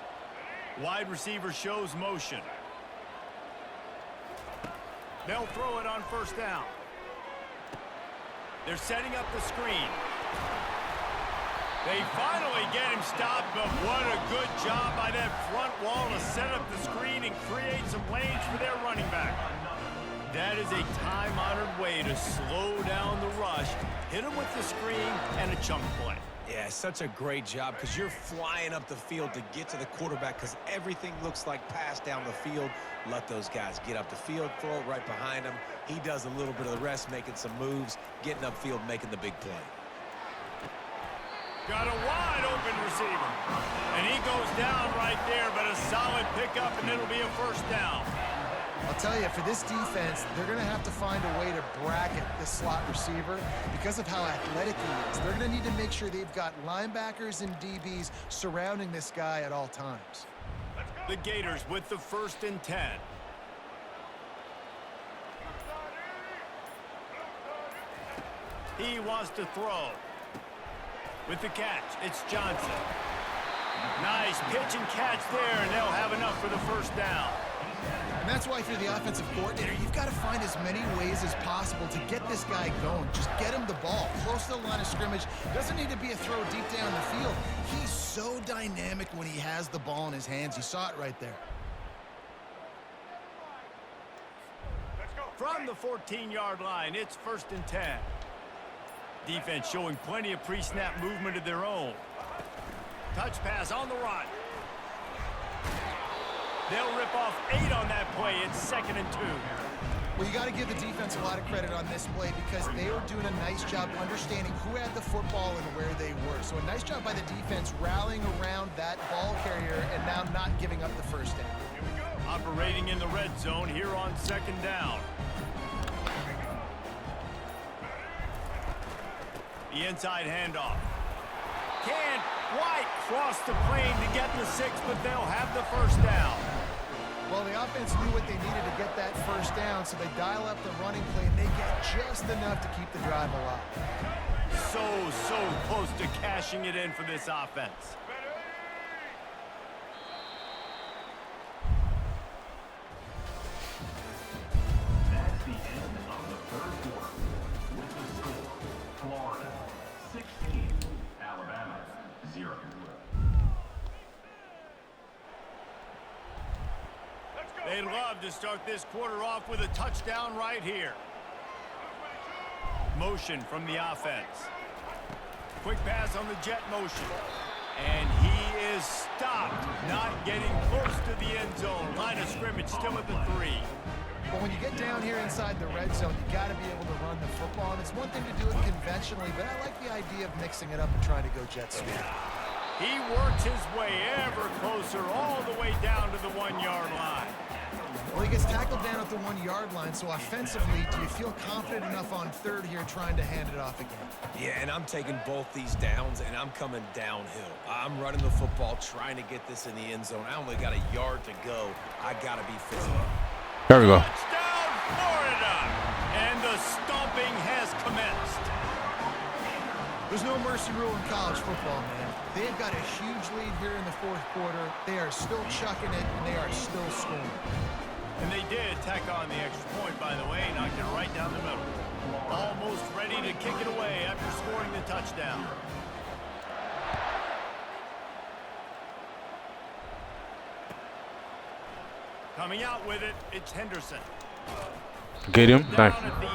[SPEAKER 2] Wide receiver shows motion. They'll throw it on first down. They're setting up the screen. They finally get him stopped, but what a good job by that front wall to set up the screen and create some lanes for their running back. That is a time-honored way to slow down the rush, hit him with the screen, and a chunk play.
[SPEAKER 4] Yeah, such a great job because you're flying up the field to get to the quarterback because everything looks like pass down the field. Let those guys get up the field, throw it right behind him. He does a little bit of the rest, making some moves, getting upfield, making the big play.
[SPEAKER 2] Got a wide open receiver. And he goes down right there, but a solid pickup, and it'll be a first down.
[SPEAKER 3] I'll tell you, for this defense, they're going to have to find a way to bracket this slot receiver because of how athletic he is. They're going to need to make sure they've got linebackers and DBs surrounding this guy at all times.
[SPEAKER 2] The Gators with the 1st and 10. He wants to throw. With the catch, it's Johnson. Nice pitch and catch there, and they'll have enough for the first down.
[SPEAKER 3] And that's why if you're the offensive coordinator, you've got to find as many ways as possible to get this guy going. Just get him the ball close to the line of scrimmage. Doesn't need to be a throw deep down the field. He's so dynamic when he has the ball in his hands. You saw it right there.
[SPEAKER 2] From the 14-yard line, it's 1st and 10. Defense showing plenty of pre-snap movement of their own. Touch pass on the run. They'll rip off 8 on that play. It's 2nd and 2.
[SPEAKER 3] Well, you got to give the defense a lot of credit on this play because they were doing a nice job understanding who had the football and where they were. So a nice job by the defense rallying around that ball carrier and now not giving up the first down.
[SPEAKER 2] Operating in the red zone here on 2nd down. The inside handoff. Can't quite cross the plane to get the 6, but they'll have the first down.
[SPEAKER 3] Well, the offense knew what they needed to get that first down, so they dial up the running play, and they get just enough to keep the drive alive.
[SPEAKER 2] So close to cashing it in for this offense.
[SPEAKER 5] That's the end of the third quarter. With the score, Florida 16, Alabama 0.
[SPEAKER 2] They'd love to start this quarter off with a touchdown right here. Motion from the offense. Quick pass on the jet motion. And he is stopped, not getting close to the end zone. Line of scrimmage still at the 3.
[SPEAKER 3] But when you get down here inside the red zone, you got to be able to run the football. And it's one thing to do it conventionally, but I like the idea of mixing it up and trying to go jet sweep.
[SPEAKER 2] He works his way ever closer all the way down to the 1-yard line.
[SPEAKER 3] Well, he gets tackled down at the 1-yard line, so offensively, do you feel confident enough on 3rd here trying to hand it off again?
[SPEAKER 4] Yeah, and I'm taking both these downs, and I'm coming downhill. I'm running the football, trying to get this in the end zone. I only got a yard to go. I got to be physical.
[SPEAKER 1] There we go.
[SPEAKER 2] Touchdown, Florida! And the stomping has commenced.
[SPEAKER 3] There's no mercy rule in college football, man. They've got a huge lead here in the 4th quarter. They are still chucking it, and they are still scoring.
[SPEAKER 2] And they did tack on the extra point, by the way, knocked it right down the middle. Almost ready to kick it away after scoring the touchdown. Coming out with it, it's Henderson.
[SPEAKER 1] Get him. Nice.
[SPEAKER 2] Down at the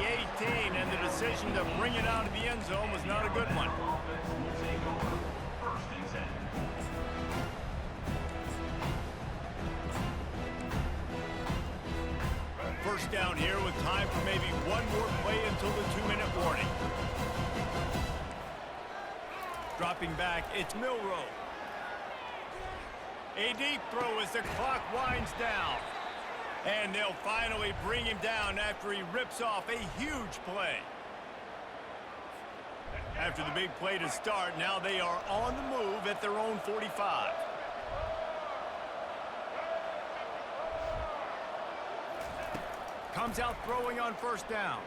[SPEAKER 2] 18, and the decision to bring it out of the end zone was not a good one.
[SPEAKER 5] Offense will take over 1st and 10.
[SPEAKER 2] First down here with time for maybe one more play until the 2-minute warning. Dropping back, it's Milroe. A deep throw as the clock winds down. And they'll finally bring him down after he rips off a huge play. After the big play to start, now they are on the move at their own 45. Comes out throwing on 1st down.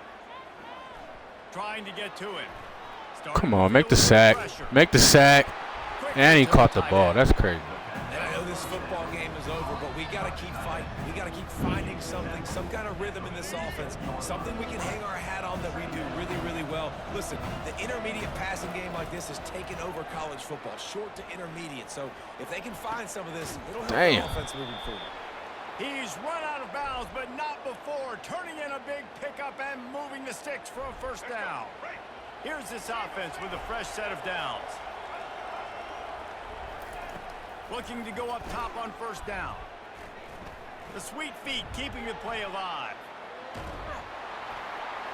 [SPEAKER 2] Trying to get to him.
[SPEAKER 1] Come on, make the sack. Make the sack. And he caught the ball. That's crazy.
[SPEAKER 4] And I know this football game is over, but we got to keep fighting. We got to keep finding something, some kind of rhythm in this offense, something we can hang our hat on that we do really, really well. Listen, the intermediate passing game like this has taken over college football, short to intermediate. So if they can find some of this, it'll help the offense moving forward.
[SPEAKER 2] He's run out of bounds, but not before turning in a big pickup and moving the sticks for a 1st down. Here's this offense with a fresh set of downs. Looking to go up top on 1st down. The sweet feet keeping the play alive.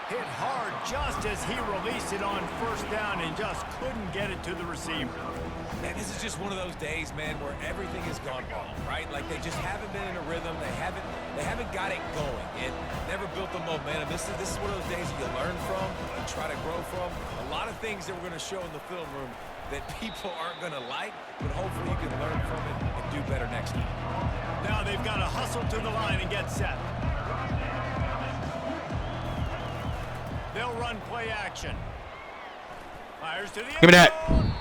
[SPEAKER 2] Hit hard just as he released it on 1st down and just couldn't get it to the receiver.
[SPEAKER 4] And this is just one of those days, man, where everything has gone wrong, right? Like they just haven't been in a rhythm. They haven't got it going and never built the momentum. This is one of those days that you learn from, you try to grow from. A lot of things that we're going to show in the film room that people aren't going to like, but hopefully you can learn from it and do better next time.
[SPEAKER 2] Now they've got to hustle to the line and get set. They'll run play action. Fires to the end
[SPEAKER 1] Give me that.
[SPEAKER 2] zone.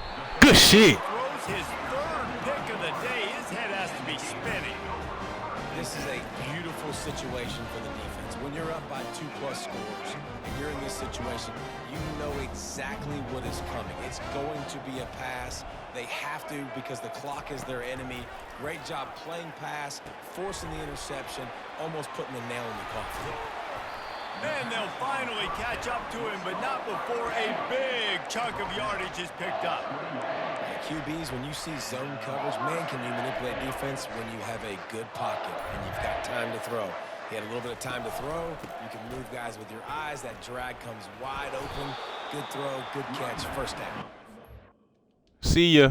[SPEAKER 1] Good shit.
[SPEAKER 2] Throws his third pick of the day. His head has to be spinning.
[SPEAKER 4] This is a beautiful situation for the defense. When you're up by 2+ scores and you're in this situation, you know exactly what is coming. It's going to be a pass. They have to because the clock is their enemy. Great job playing pass, forcing the interception, almost putting the nail in the coffin.
[SPEAKER 2] And they'll finally catch up to him, but not before a big chunk of yardage is picked up.
[SPEAKER 4] QBs, when you see zone coverage, man, can you manipulate defense when you have a good pocket and you've got time to throw. He had a little bit of time to throw. You can move guys with your eyes. That drag comes wide open. Good throw, good catch, first down.
[SPEAKER 1] See ya.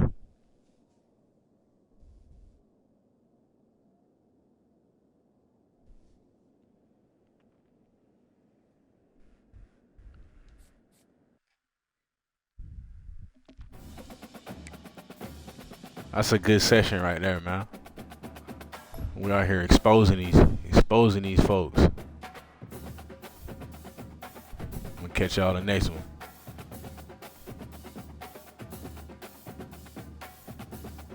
[SPEAKER 1] That's a good session right there, man. We out here exposing these folks. I'm gonna catch y'all the next one.